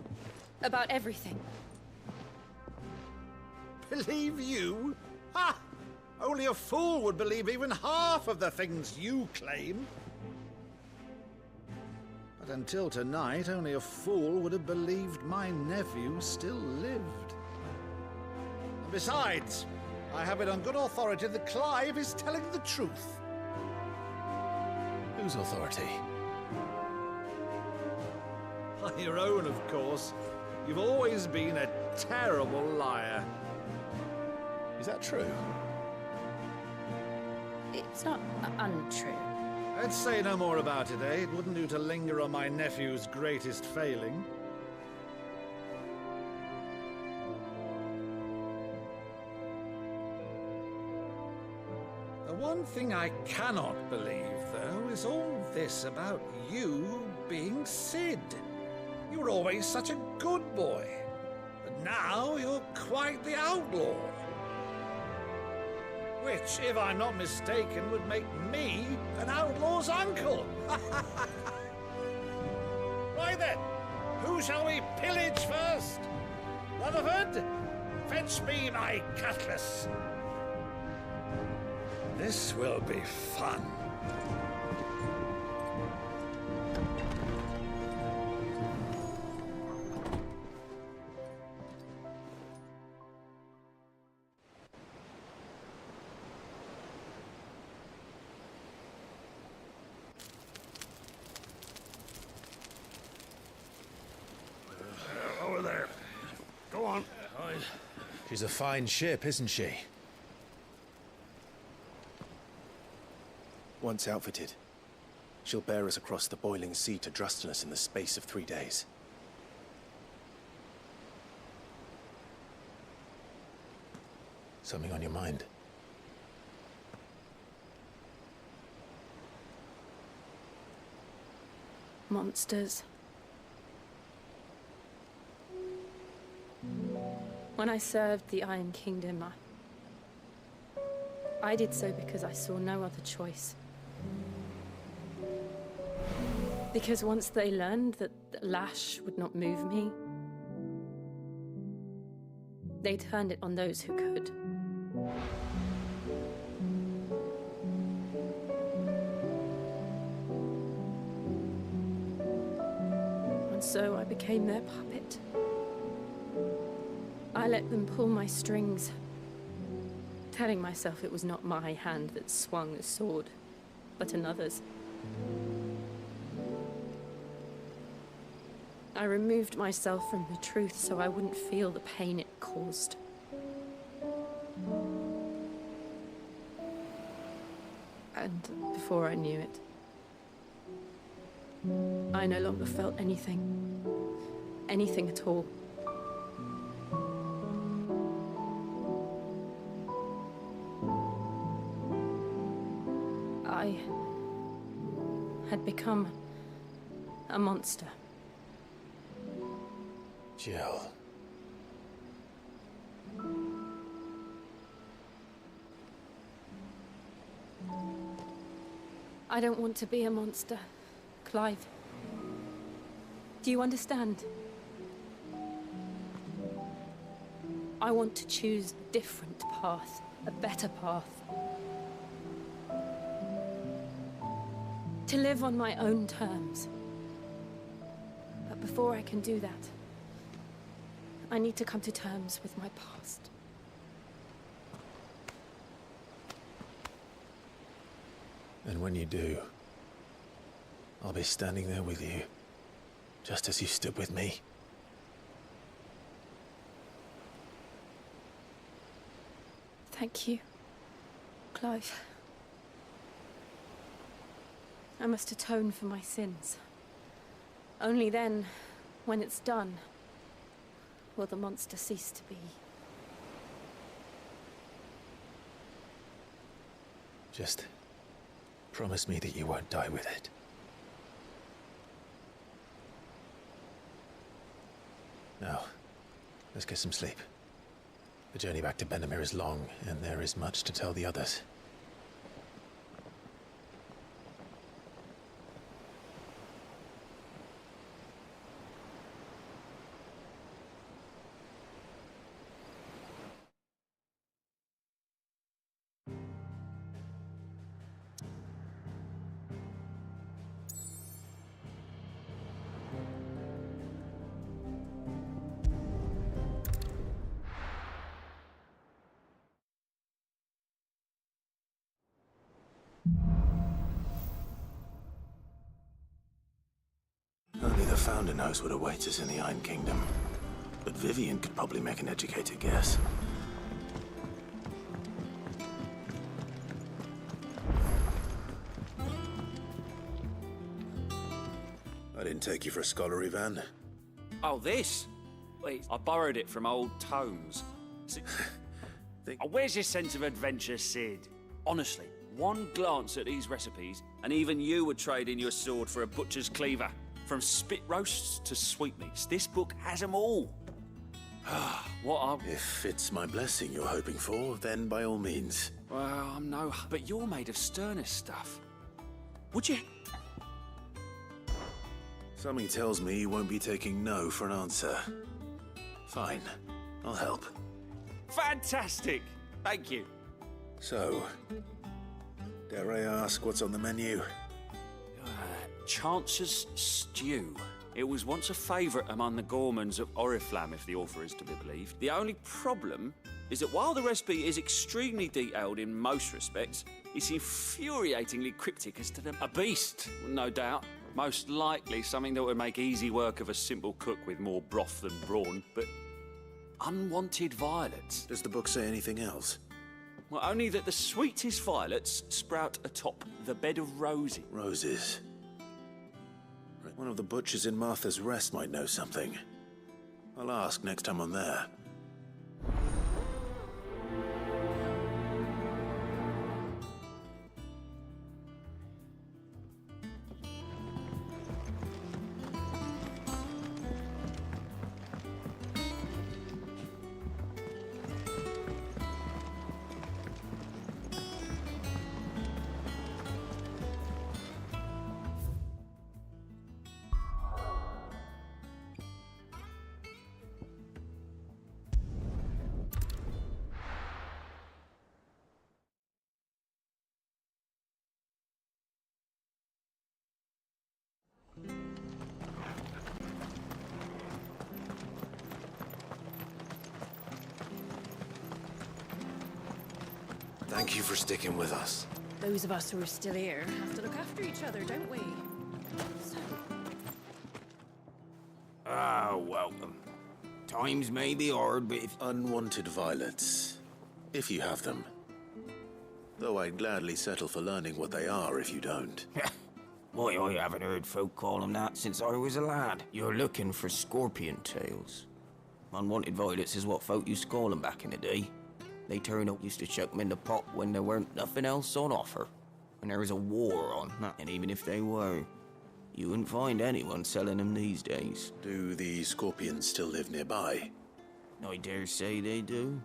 S8: About everything?
S2: Believe you? Ha! Only a fool would believe even half of the things you claim. But until tonight, only a fool would have believed my nephew still lived. And besides, I have it on good authority that Clive is telling the truth.
S9: Whose authority?
S2: Your own, of course. You've always been a terrible liar.
S9: Is that true?
S8: It's not untrue.
S2: Let's say no more about it, eh? It wouldn't do to linger on my nephew's greatest failing. The one thing I cannot believe, though, is all this about you being Cid. You were always such a good boy, but now you're quite the outlaw. Which, if I'm not mistaken, would make me an outlaw's uncle. Right then, who shall we pillage first? Rutherford, fetch me my cutlass. This will be fun.
S10: Over there. Go on.
S9: She's a fine ship, isn't she?
S5: Once outfitted, she'll bear us across the boiling sea to Drustinus in the space of 3 days.
S9: Something on your mind?
S8: Monsters. When I served the Iron Kingdom, I did so because I saw no other choice. Because once they learned that the lash would not move me, they turned it on those who could. And so I became their puppet. I let them pull my strings, telling myself it was not my hand that swung the sword, but another's. I removed myself from the truth so I wouldn't feel the pain it caused. And before I knew it, I no longer felt anything. Anything at all. I had become a monster.
S9: Jill.
S8: I don't want to be a monster, Clive. Do you understand? I want to choose a different path, a better path. To live on my own terms. But before I can do that, I need to come to terms with my past.
S9: And when you do, I'll be standing there with you, just as you stood with me.
S8: Thank you, Clive. I must atone for my sins. Only then, when it's done, will the monster cease to be.
S9: Just promise me that you won't die with it. Now, let's get some sleep. The journey back to Benamir is long, and there is much to tell the others.
S5: Only the Founder knows what awaits us in the Iron Kingdom. But Vivian could probably make an educated guess. I didn't take you for a scholarly van.
S7: Oh, this? Wait, I borrowed it from old tomes. Where's your sense of adventure, Sid? Honestly, one glance at these recipes, and even you would trade in your sword for a butcher's cleaver. From spit roasts to sweetmeats, this book has them all.
S5: If it's my blessing you're hoping for, then by all means.
S7: Well, I'm no... But you're made of sterner stuff. Would you...
S5: Something tells me you won't be taking no for an answer. Fine, I'll help.
S7: Fantastic! Thank you.
S5: So, dare I ask what's on the menu?
S7: Chance's Stew. It was once a favourite among the gourmands of Oriflamme, if the author is to be believed. The only problem is that while the recipe is extremely detailed in most respects, it's infuriatingly cryptic as to the... A beast, no doubt. Most likely something that would make easy work of a simple cook with more broth than brawn, but... unwanted violets.
S5: Does the book say anything else?
S7: Well, only that the sweetest violets sprout atop the bed of roses.
S5: Roses. One of the butchers in Martha's Rest might know something. I'll ask next time I'm there. Thank you for sticking with us.
S8: Those of us who are still here have to look after each other, don't we? So...
S19: welcome. Times may be hard, but if...
S5: Unwanted violets. If you have them. Though I'd gladly settle for learning what they are if you don't.
S19: Why, I haven't heard folk call them that since I was a lad. You're looking for scorpion tails. Unwanted violets is what folk used to call them back in the day. They turn up, used to chuck them in the pot when there weren't nothing else on offer. When there was a war on, and even if they were, you wouldn't find anyone selling them these days.
S5: Do the scorpions still live nearby?
S19: I dare say they do.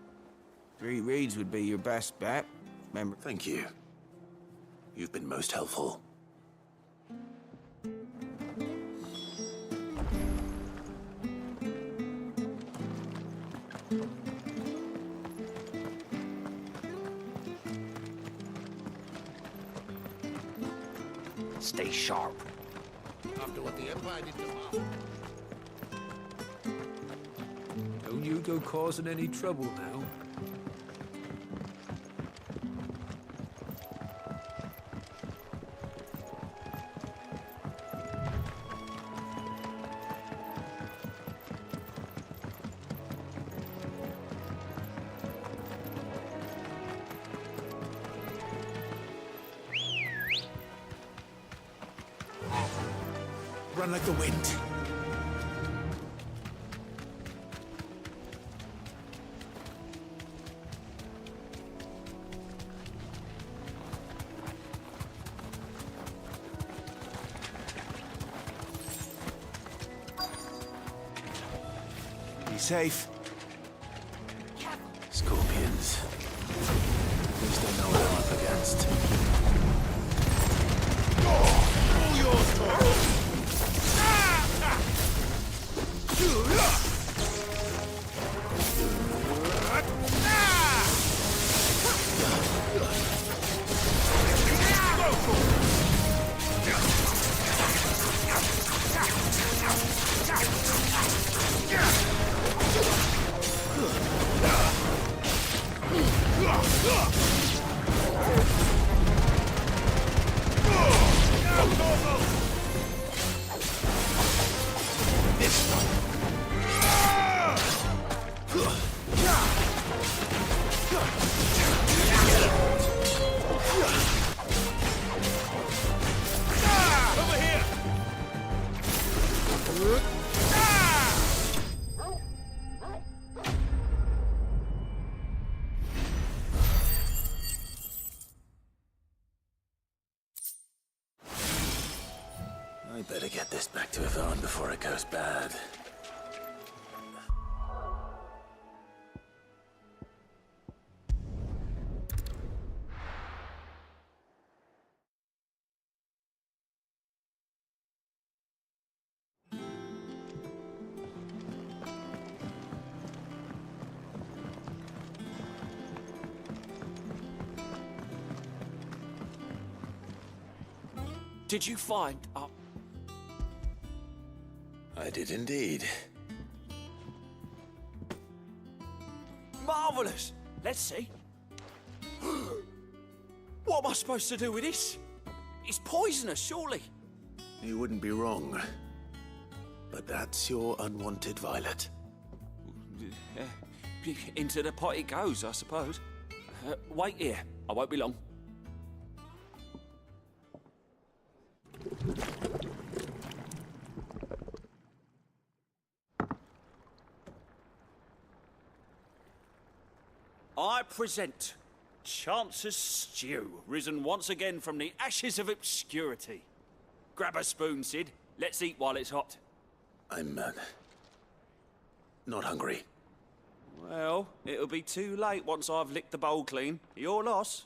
S19: 3 reeds would be your best bet. Remember...
S5: Thank you. You've been most helpful.
S19: Stay sharp.
S14: After what the Empire did to Bahamut.
S20: Don't you go causing any trouble now.
S2: run like the wind.
S9: Be safe.
S5: Scorpions. At least I know what I'm up against.
S14: All yours, Tor!
S5: I better get this back to Yvonne before it goes bad.
S17: Did you find...
S5: I did indeed.
S17: Marvellous! Let's see. What am I supposed to do with this? It's poisonous, surely.
S5: You wouldn't be wrong. But that's your unwanted violet.
S17: Into the pot it goes, I suppose. Wait here. I won't be long. I present Chance's Stew, risen once again from the ashes of obscurity. Grab a spoon, Sid. Let's eat while it's hot.
S5: I'm, not hungry.
S17: Well, it'll be too late once I've licked the bowl clean. Your loss.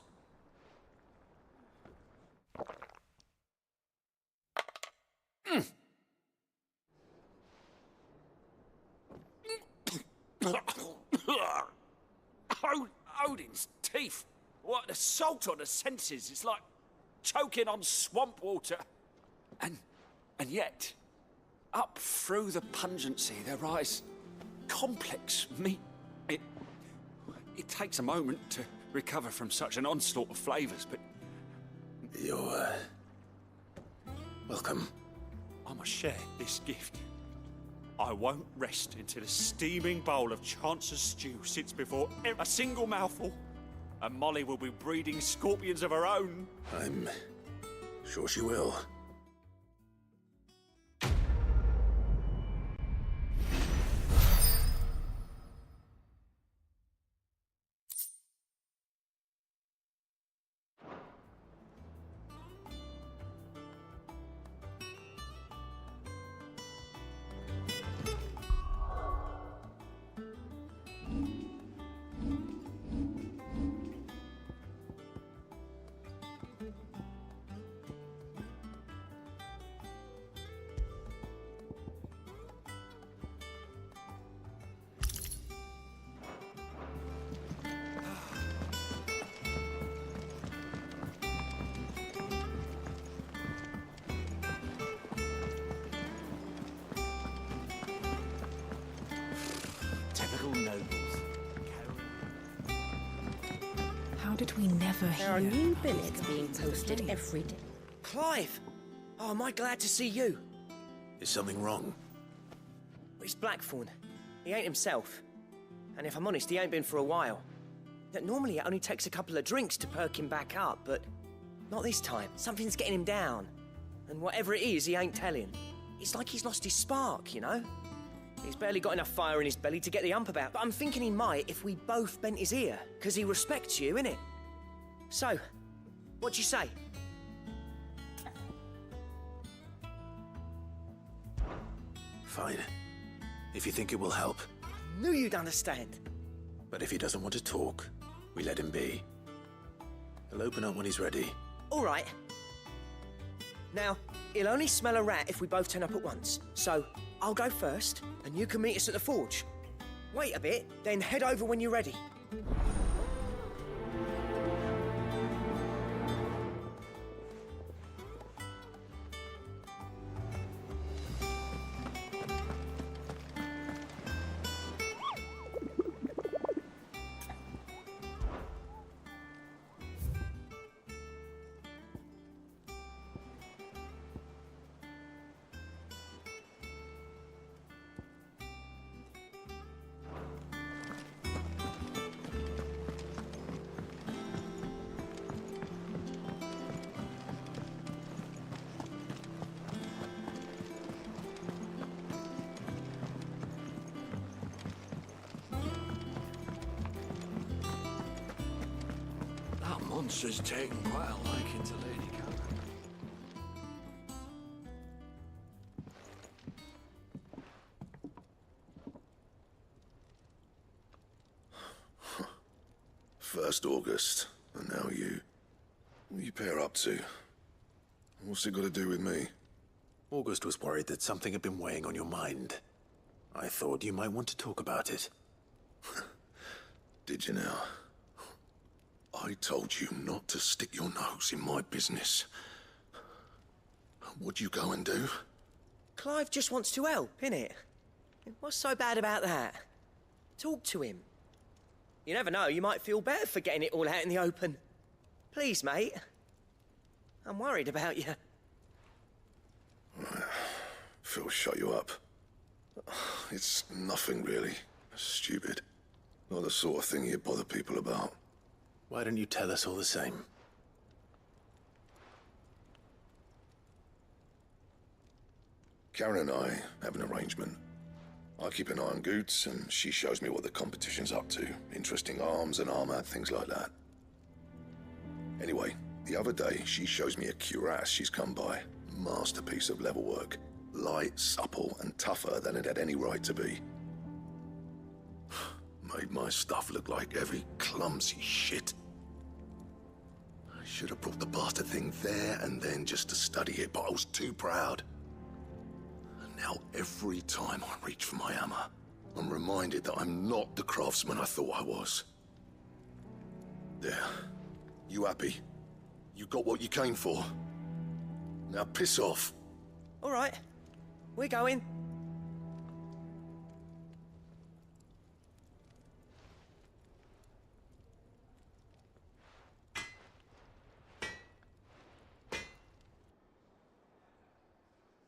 S17: Odin's teeth. What assault on the senses. It's like choking on swamp water. And yet, up through the pungency, there rise complex meat. It takes a moment to recover from such an onslaught of flavors, but...
S5: You're, welcome.
S17: I must share this gift. I won't rest until a steaming bowl of Chance's Stew sits before a single mouthful, and Molly will be breeding scorpions of her own.
S5: I'm sure she will.
S8: How did we never hear?
S6: There are new billets being posted every day. Clive! Oh, am I glad to see you?
S5: Is something wrong?
S6: It's Blackthorn. He ain't himself. And if I'm honest, he ain't been for a while. Normally it only takes a couple of drinks to perk him back up, but not this time. Something's getting him down. And whatever it is, he ain't telling. It's like he's lost his spark, you know? He's barely got enough fire in his belly to get the ump about, but I'm thinking he might if we both bent his ear, because he respects you, innit? So, what do you say?
S5: Fine. If you think it will help.
S6: Knew you'd understand.
S5: But if he doesn't want to talk, we let him be. He'll open up when he's ready.
S6: All right. Now, he'll only smell a rat if we both turn up at once. So, I'll go first, and you can meet us at the forge. Wait a bit, then head over when you're ready.
S20: Monster's taken quite a liking to Lady Garuda.
S4: First August, and now you. What are you pair up to? What's it got to do with me?
S5: August was worried that something had been weighing on your mind. I thought you might want to talk about it.
S4: Did you now? I told you not to stick your nose in my business. What'd you go and do?
S6: Clive just wants to help, innit? What's so bad about that? Talk to him. You never know, you might feel better for getting it all out in the open. Please, mate. I'm worried about you.
S4: Phil shut you up. It's nothing really. Stupid. Not the sort of thing you bother people about.
S5: Why don't you tell us all the same?
S4: Karen and I have an arrangement. I keep an eye on Goots, and she shows me what the competition's up to. Interesting arms and armor, things like that. Anyway, the other day, she shows me a cuirass she's come by. Masterpiece of level work. Light, supple, and tougher than it had any right to be. Made my stuff look like heavy, clumsy shit. I should have brought the bastard thing there and then just to study it, but I was too proud. And now every time I reach for my hammer, I'm reminded that I'm not the craftsman I thought I was. There. You happy? You got what you came for? Now piss off.
S6: All right. We're going.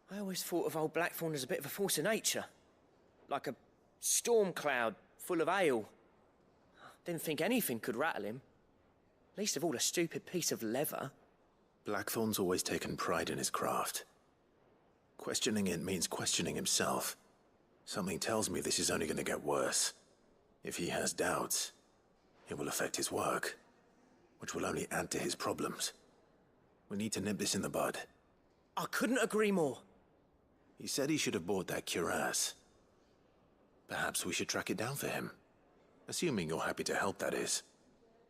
S6: I always thought of old Blackthorn as a bit of a force of nature. Like a storm cloud full of ale. Didn't think anything could rattle him. Least of all a stupid piece of leather.
S5: Blackthorn's always taken pride in his craft. Questioning it means questioning himself. Something tells me this is only going to get worse. If he has doubts, it will affect his work, which will only add to his problems. We need to nip this in the bud.
S6: I couldn't agree more.
S5: He said he should have bought that cuirass. Perhaps we should track it down for him. Assuming you're happy to help, that is.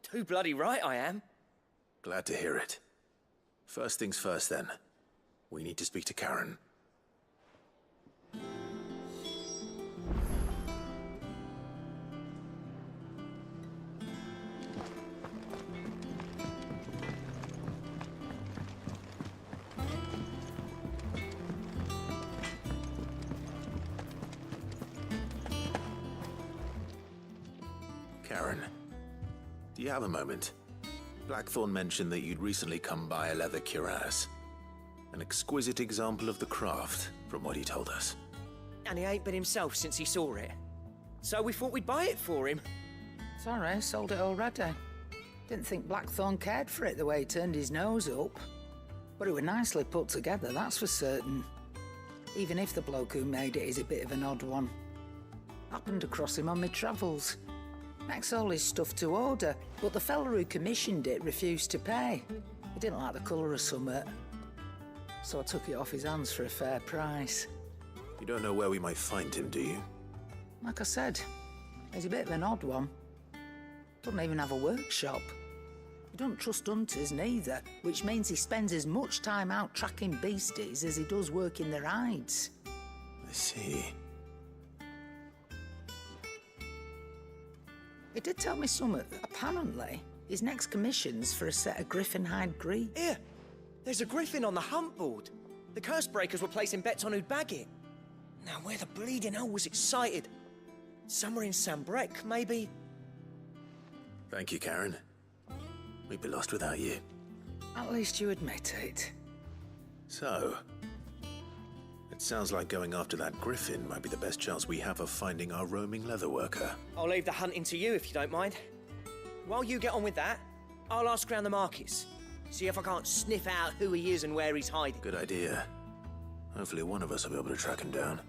S6: Too bloody right I am.
S5: Glad to hear it. First things first, then. We need to speak to Karen. Karen, do you have a moment? Blackthorn mentioned that you'd recently come by a leather cuirass. An exquisite example of the craft, from what he told us.
S6: And he ain't been himself since he saw it. So we thought we'd buy it for him.
S21: Sorry, sold it already. Didn't think Blackthorn cared for it the way he turned his nose up. But it was nicely put together, that's for certain. even if the bloke who made it is a bit of an odd one. Happened across him on my travels. Makes all his stuff to order, but the fella who commissioned it refused to pay. He didn't like the colour of summit, so I took it off his hands for a fair price.
S5: You don't know where we might find him, do you?
S21: Like I said, he's a bit of an odd one. Doesn't even have a workshop. He don't trust hunters neither, which means he spends as much time out tracking beasties as he does working their hides.
S5: I see.
S21: He did tell me something that apparently his next commission's for a set of griffin hide greaves.
S6: Here, there's a griffin on the hunt board. The curse breakers were placing bets on who'd bag it. Now, where the bleeding hell was excited? Somewhere in Sambrek, maybe?
S5: Thank you, Karen. We'd be lost without you.
S21: At least you admit it.
S5: So, it sounds like going after that griffin might be the best chance we have of finding our roaming leatherworker.
S6: I'll leave the hunting to you if you don't mind. While you get on with that, I'll ask around the markets. See if I can't sniff out who he is and where he's hiding.
S5: Good idea. Hopefully one of us will be able to track him down.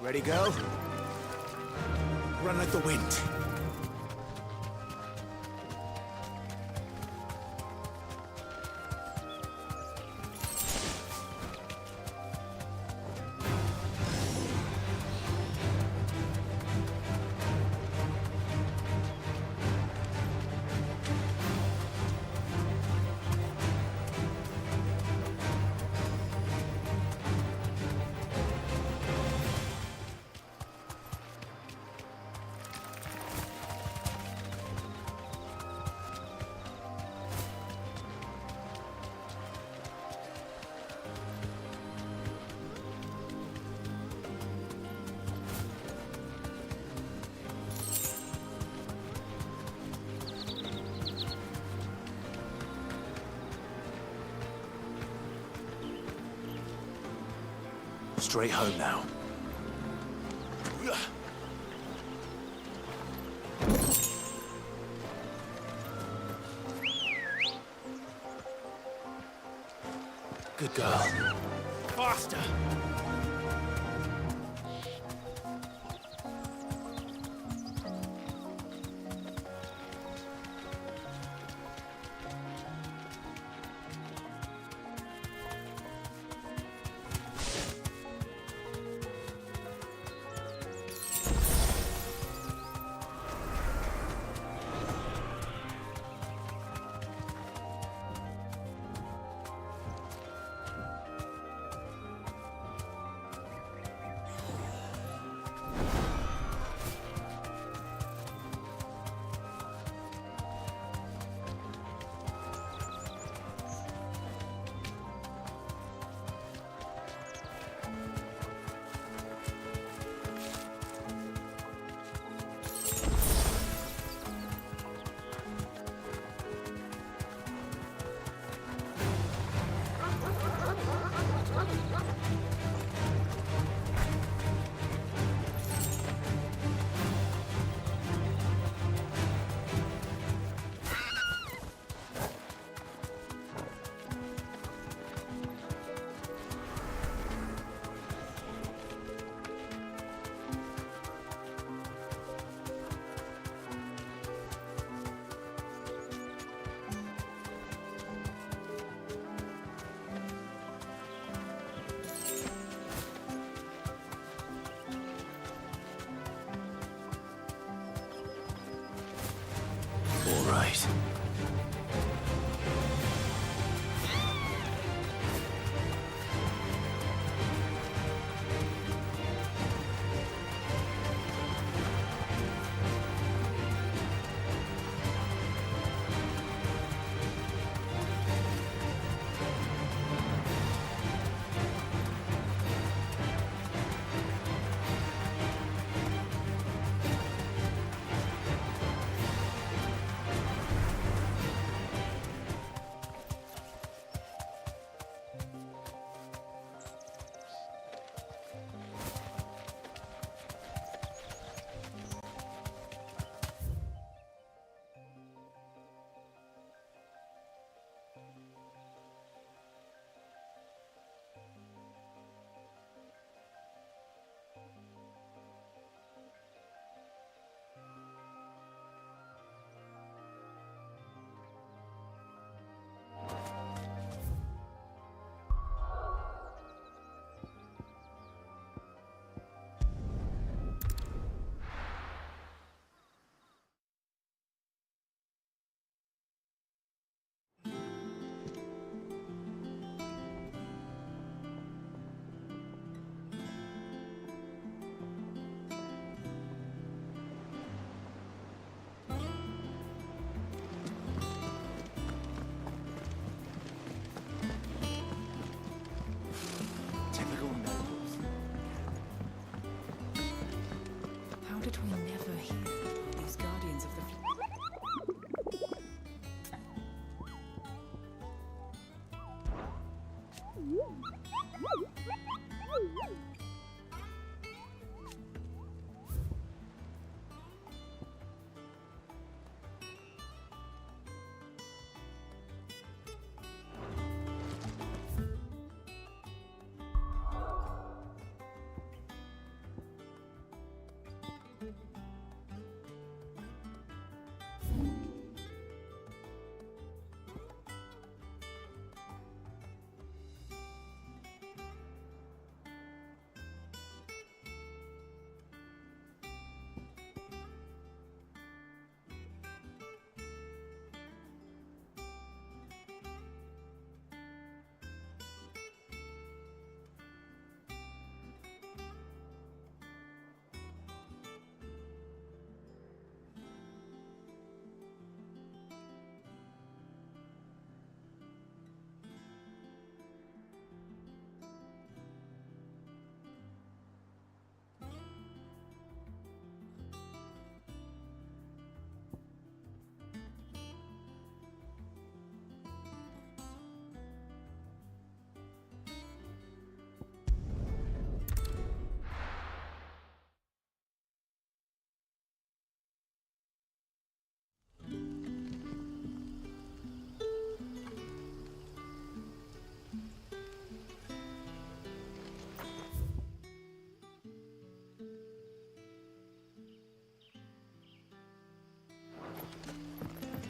S2: Ready, girl? Run like the wind.
S9: Straight home now. Good girl.
S2: Faster!
S9: All right.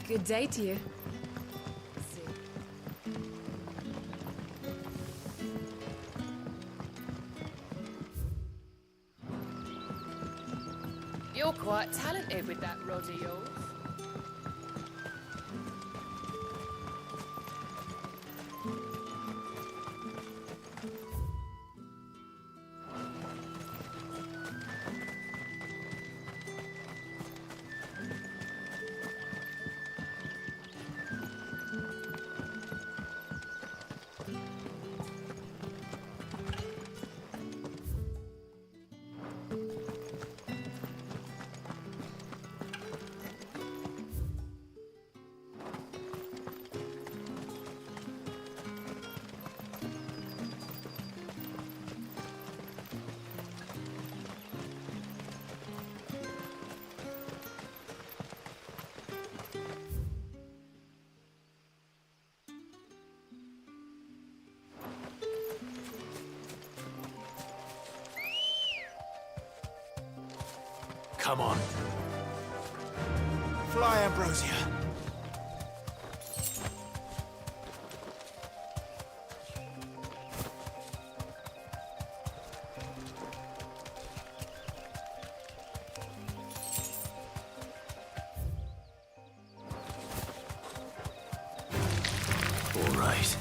S8: Good day to you.
S13: You're quite talented with that rod of yours.
S9: Come on. Fly, Ambrosia.
S5: All right.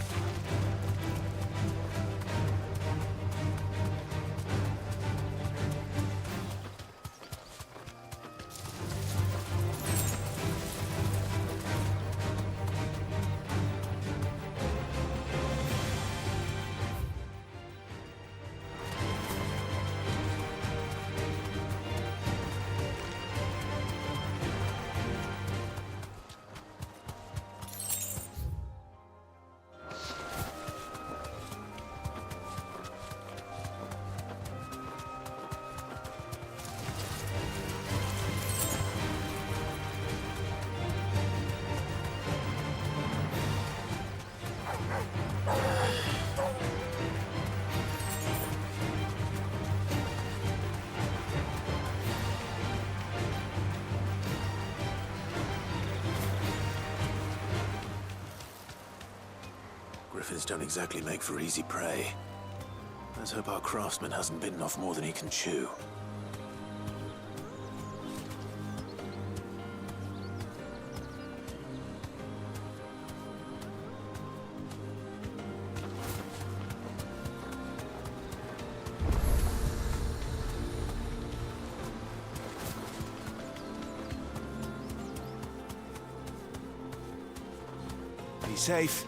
S5: Griffins don't exactly make for easy prey. Let's hope our craftsman hasn't bitten off more than he can chew.
S9: Be safe.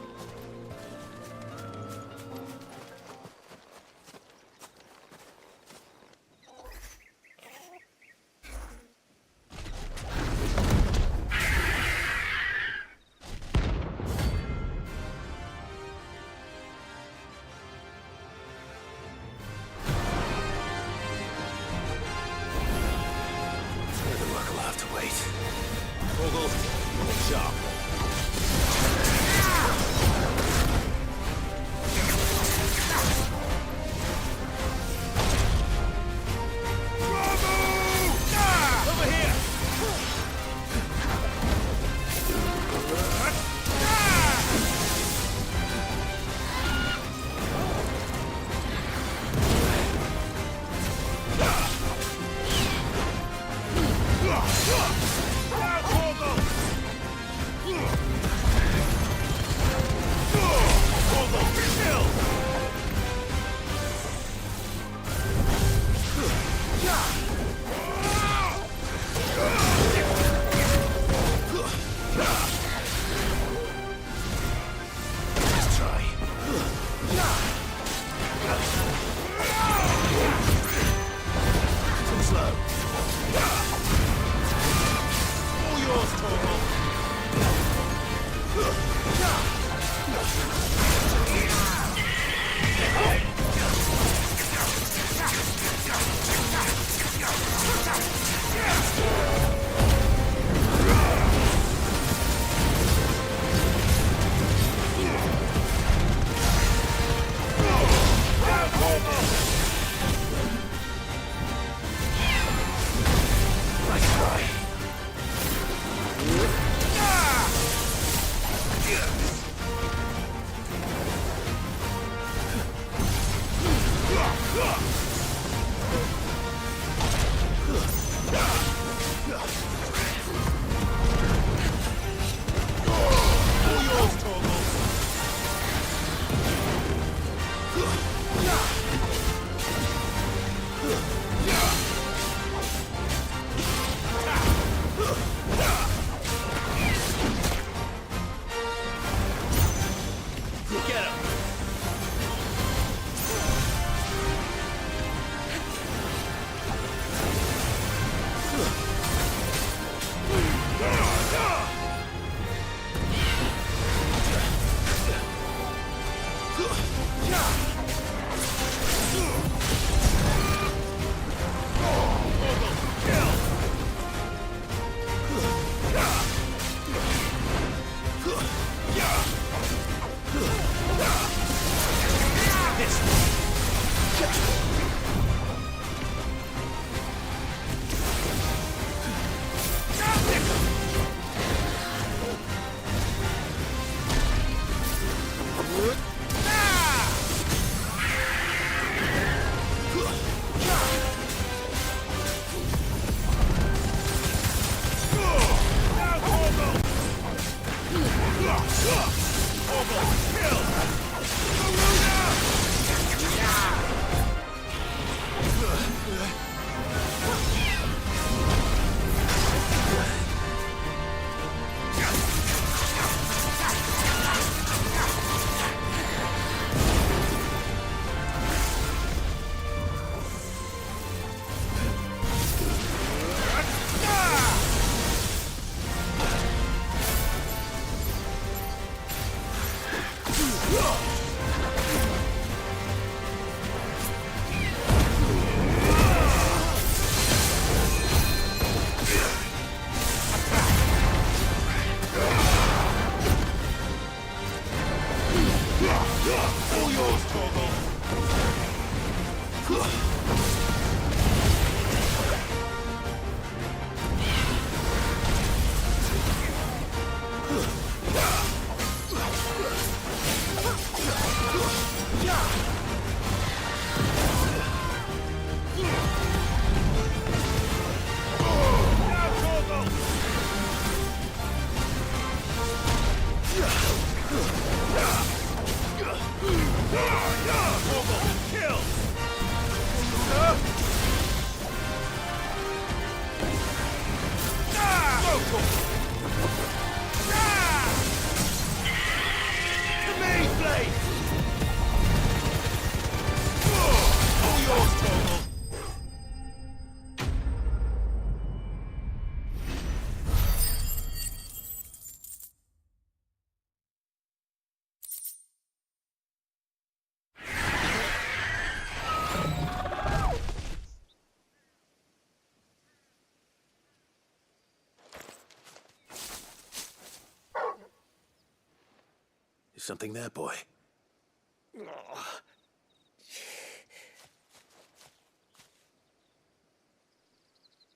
S5: Is something there, boy?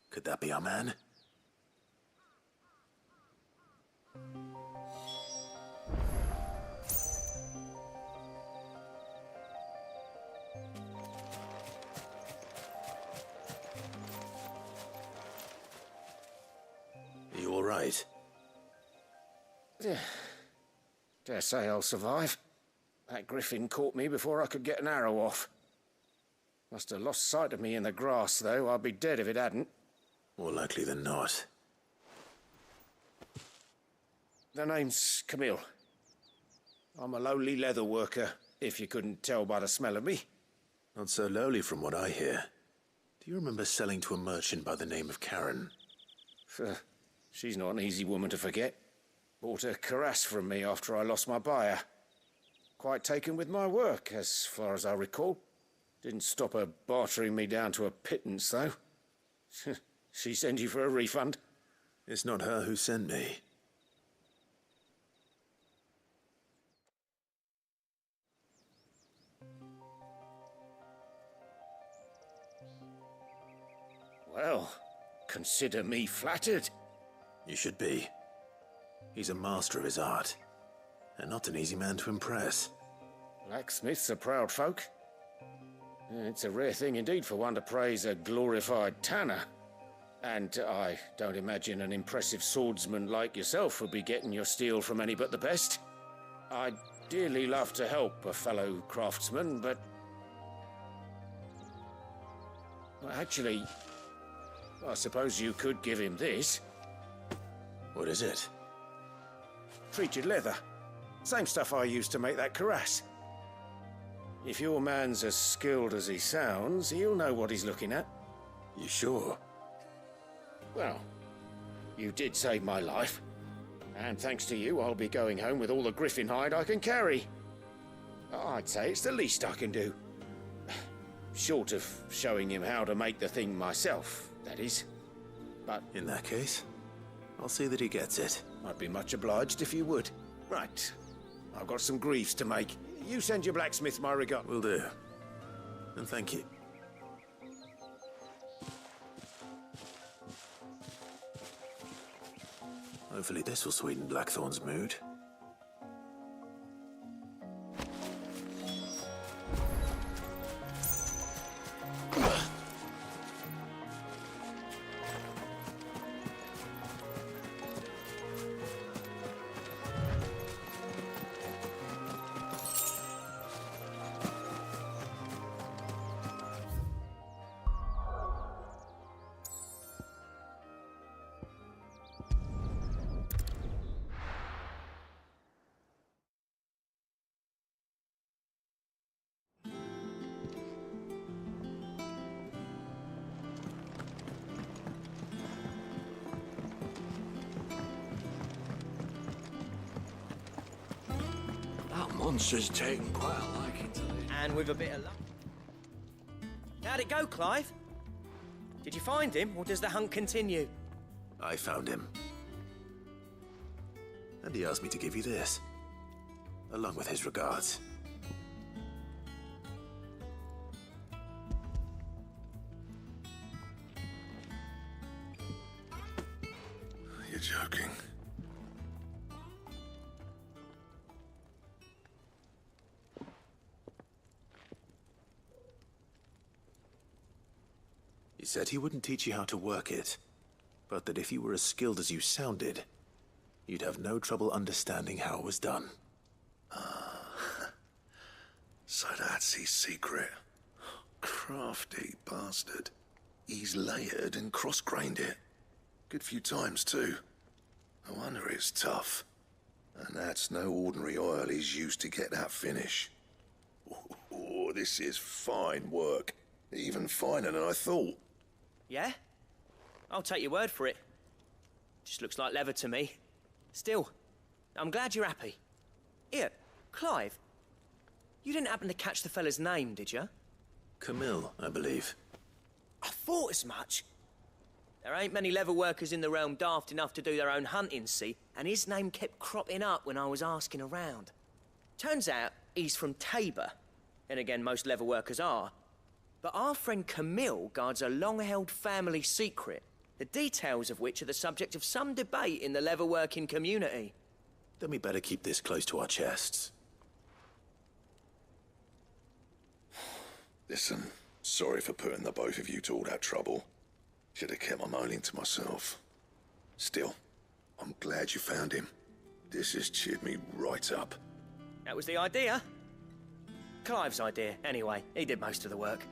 S5: Could that be our man? Are you all right?
S19: Dare say I'll survive. That griffin caught me before I could get an arrow off. Must have lost sight of me in the grass, though. I'd be dead if it hadn't.
S5: More likely than not.
S19: The name's Camille. I'm a lowly leather worker, if you couldn't tell by the smell of me.
S5: Not so lowly from what I hear. Do you remember selling to a merchant by the name of Karen?
S19: She's not an easy woman to forget. Bought a cuirass from me after I lost my buyer. Quite taken with my work, as far as I recall. Didn't stop her bartering me down to a pittance, though. She sent you for a refund?
S5: It's not her who sent me.
S19: Well, consider me flattered.
S5: You should be. He's a master of his art, and not an easy man to impress.
S19: Blacksmiths are proud folk. It's a rare thing indeed for one to praise a glorified tanner. And I don't imagine an impressive swordsman like yourself would be getting your steel from any but the best. I'd dearly love to help a fellow craftsman, but... well, actually, I suppose you could give him this.
S5: What is it?
S19: Treated leather. Same stuff I used to make that cuirass. If your man's as skilled as he sounds, he'll know what he's looking at.
S5: You sure?
S19: Well, you did save my life. And thanks to you, I'll be going home with all the griffin hide I can carry. I'd say it's the least I can do. Short of showing him how to make the thing myself, that is. But...
S5: in that case, I'll see that he gets it.
S19: I'd be much obliged if you would. Right. I've got some greaves to make. You send your blacksmith my regard.
S5: Will do. And thank you. Hopefully this will sweeten Blackthorn's mood.
S20: monster's taken quite a liking to Lady.
S6: And with a bit of luck. How'd it go, Clive? Did you find him, or does the hunt continue?
S5: I found him. And he asked me to give you this, along with his regards.
S4: You're joking.
S5: He said he wouldn't teach you how to work it, but that if you were as skilled as you sounded, you'd have no trouble understanding how it was done.
S4: So that's his secret. Crafty bastard. He's layered and cross-grained it. Good few times, too. No wonder it's tough. And that's no ordinary oil he's used to get that finish. Oh, this is fine work. Even finer than I thought.
S6: Yeah? I'll take your word for it. Just looks like leather to me. Still, I'm glad you're happy. Here, Clive, you didn't happen to catch the fella's name, did you?
S5: Camille, I believe.
S6: I thought as much. There ain't many leather workers in the realm daft enough to do their own hunting, see, and his name kept cropping up when I was asking around. Turns out he's from Tabor, and again, most leather workers are. But our friend Camille guards a long-held family secret, the details of which are the subject of some debate in the leather-working community.
S5: Then we better keep this close to our chests.
S4: Listen, sorry for putting the both of you to all that trouble. Should have kept my moaning to myself. Still, I'm glad you found him. This has cheered me right up.
S6: That was the idea. Clive's idea, anyway. He did most of the work.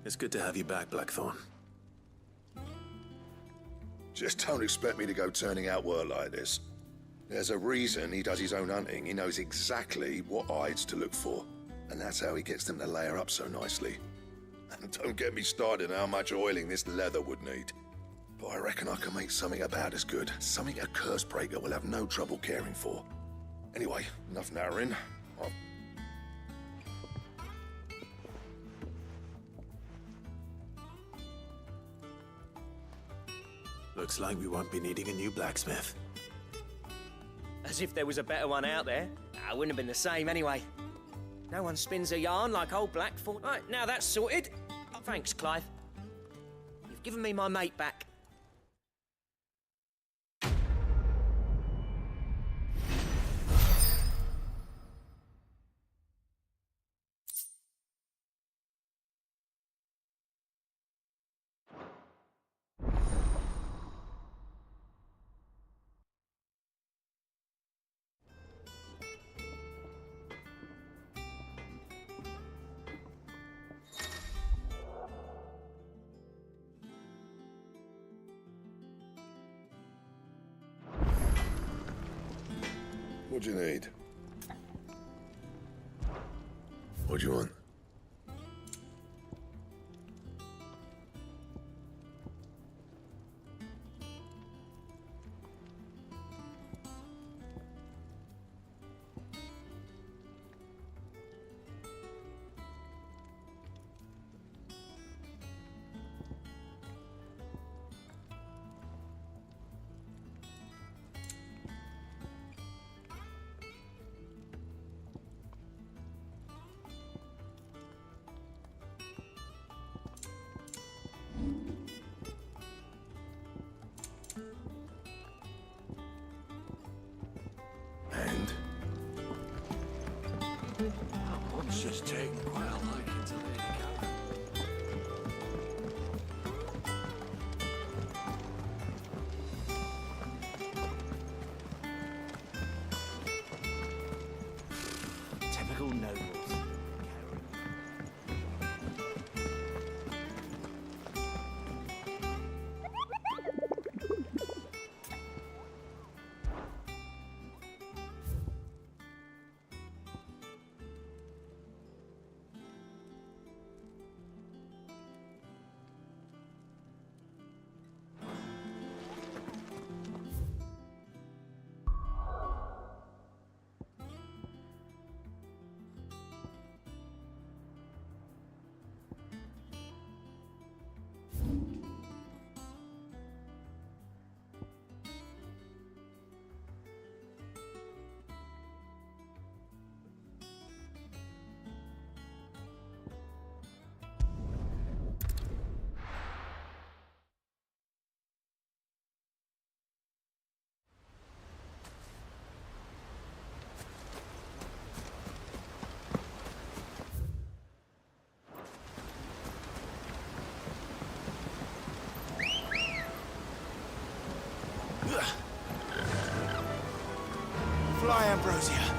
S5: It's good to have you back, Blackthorn.
S4: Just don't expect me to go turning out work like this. There's a reason he does his own hunting. He knows exactly what hides to look for. And that's how he gets them to layer up so nicely. And don't get me started on how much oiling this leather would need. But I reckon I can make something about as good. Something a curse breaker will have no trouble caring for. Anyway, enough narrowing.
S5: Looks like we won't be needing a new blacksmith.
S6: As if there was a better one out there. I wouldn't have been the same anyway. No one spins a yarn like old Blackthorn. Right, now that's sorted. Oh, thanks, Clive. You've given me my mate back.
S4: What do you need? What do you want?
S20: Monster's taken quite a liking to Lady Garuda.
S17: Typical nobles.
S9: fly, Ambrosia.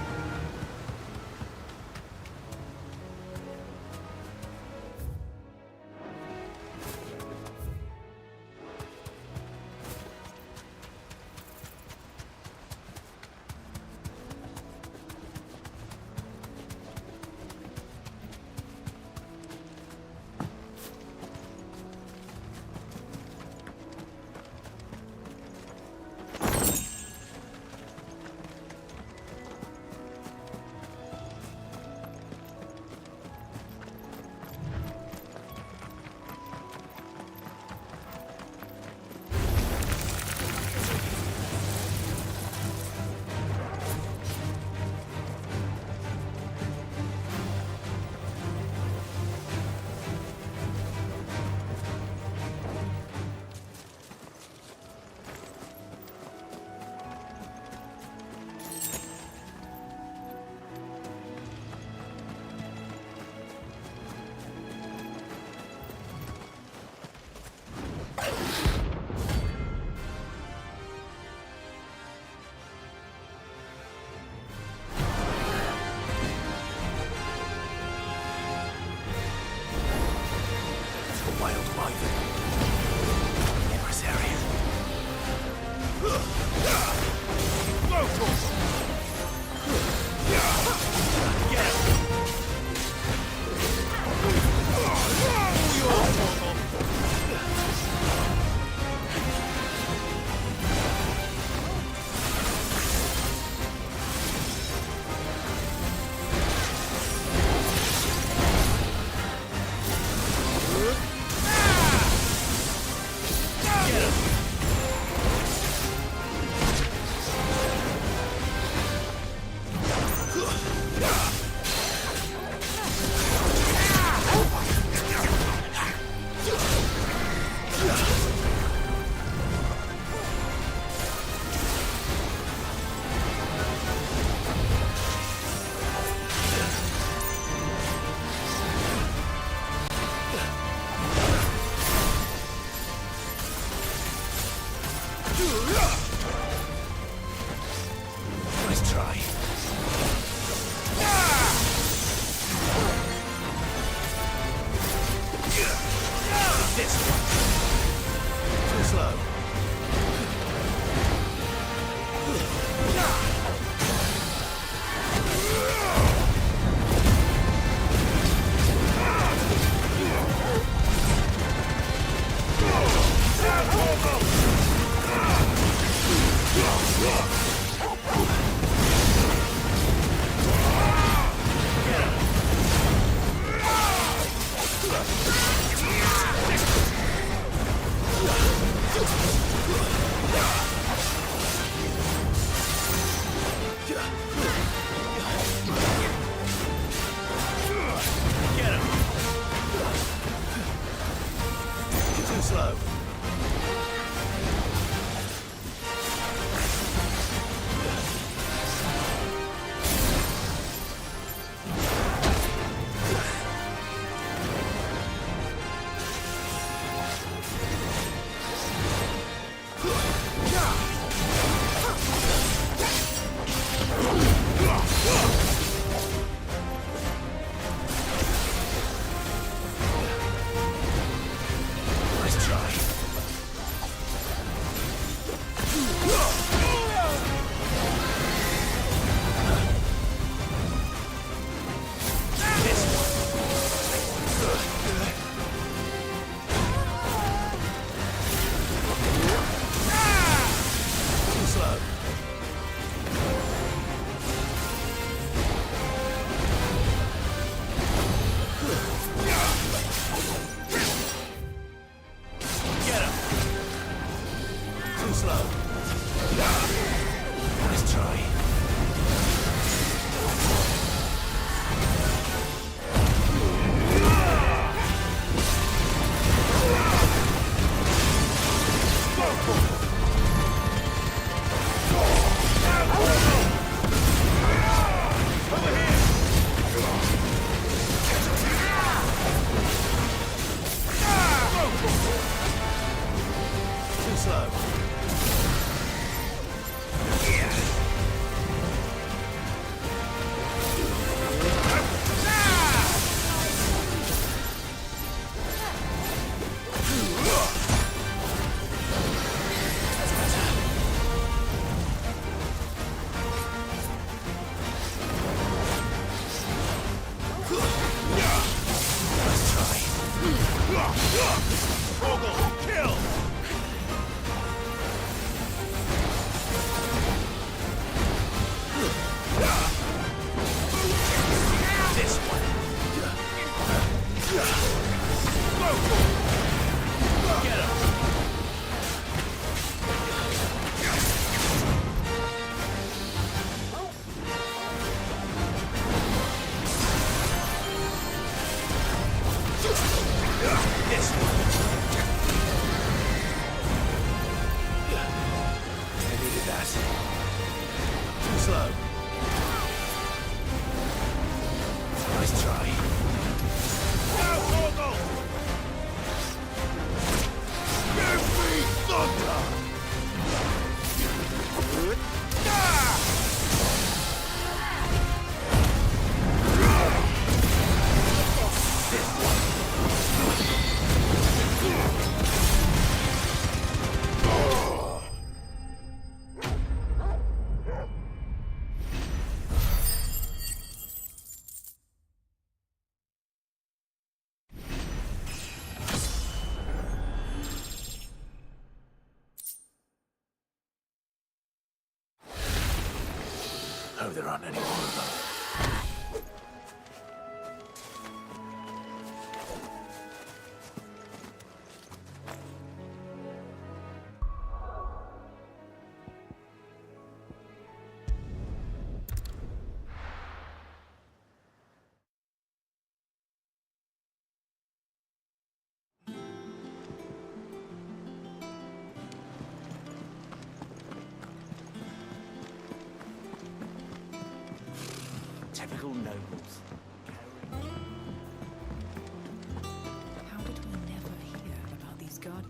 S5: slow. Nice try.
S14: Now, Torgal! Give me thunder!
S5: Hope there aren't any more of them.
S2: Typical nobles.
S3: How did we never hear about these gods?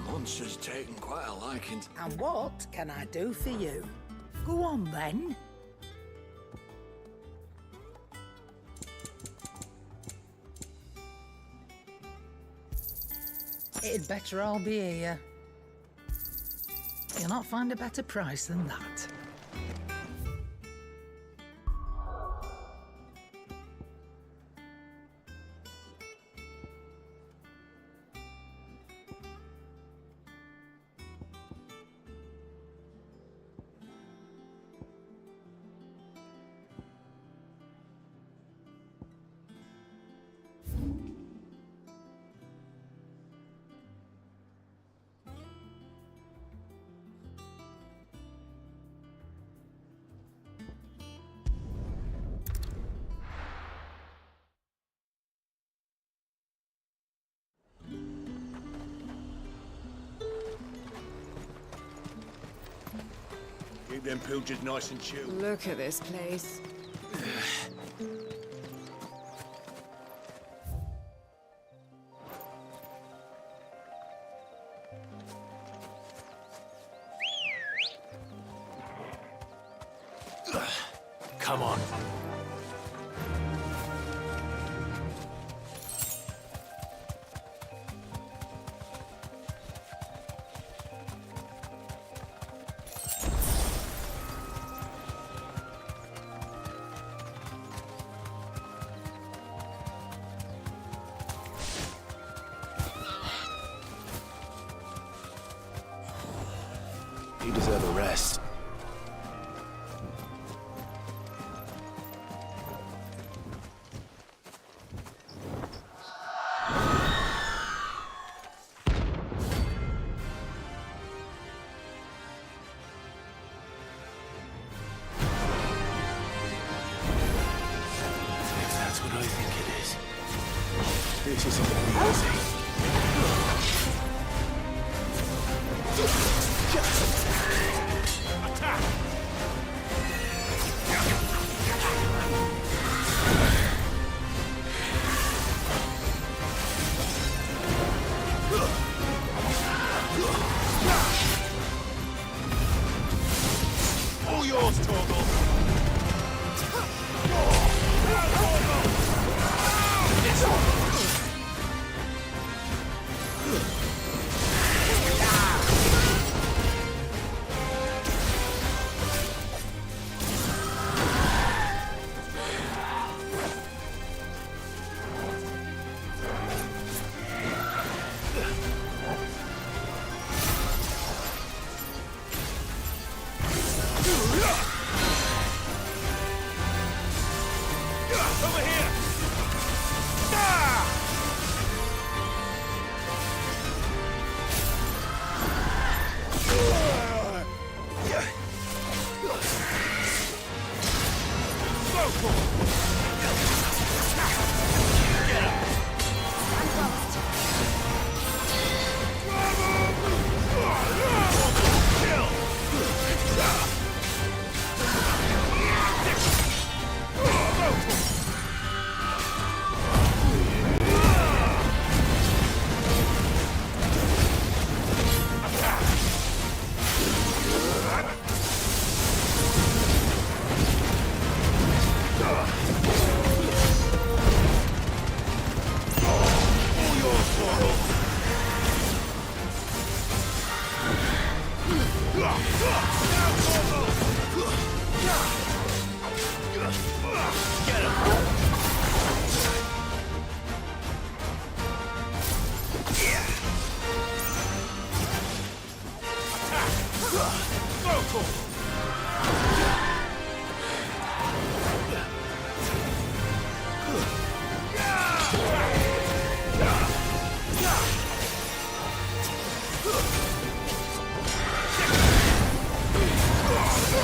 S20: Monster's taken quite a liking.
S21: And what can I do for you? Go on then. It'd better all be here. You'll not find a better price than that.
S10: Keep them pilgers nice and chill.
S13: Look at this place.
S5: Come on. You deserve a rest. That's what I think it is. This isn't gonna be easy.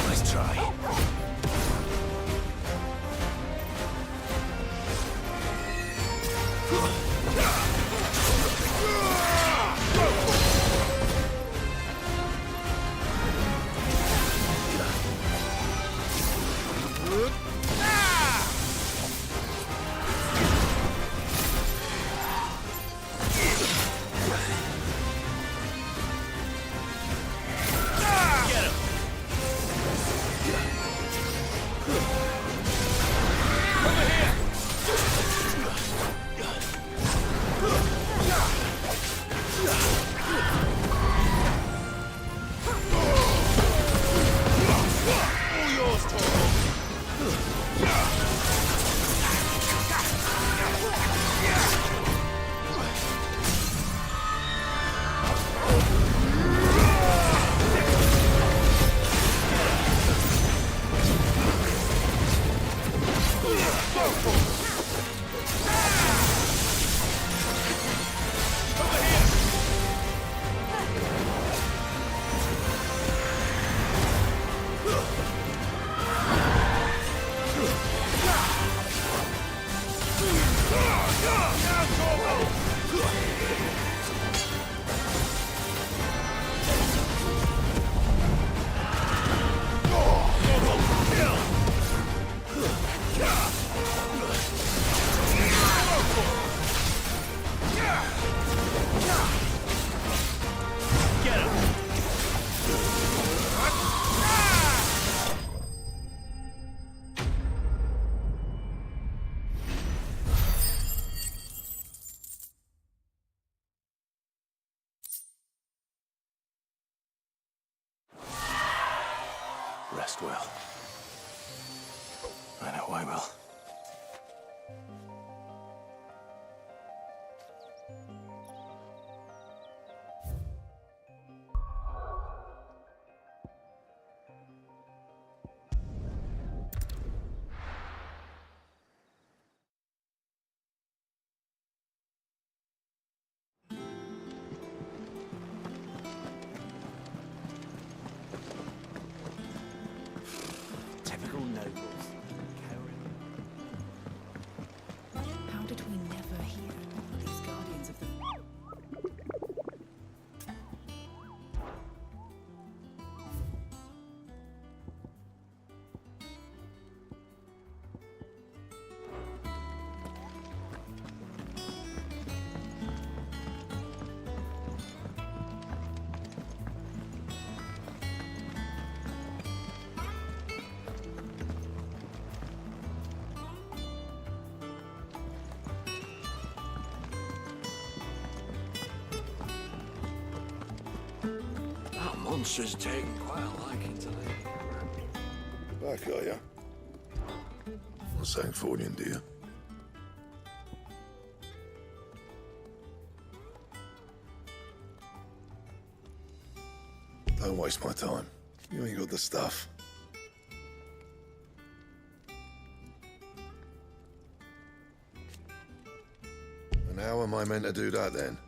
S5: Nice try. Rest well. I know I will.
S23: Typical nobles.
S3: How did we never hear of these guardians of the...
S20: That monster's taken quite a liking to Lady.
S4: Back, are ya? Not saying Fordian, do you? Don't waste my time. You ain't got the stuff. And how am I meant to do that then?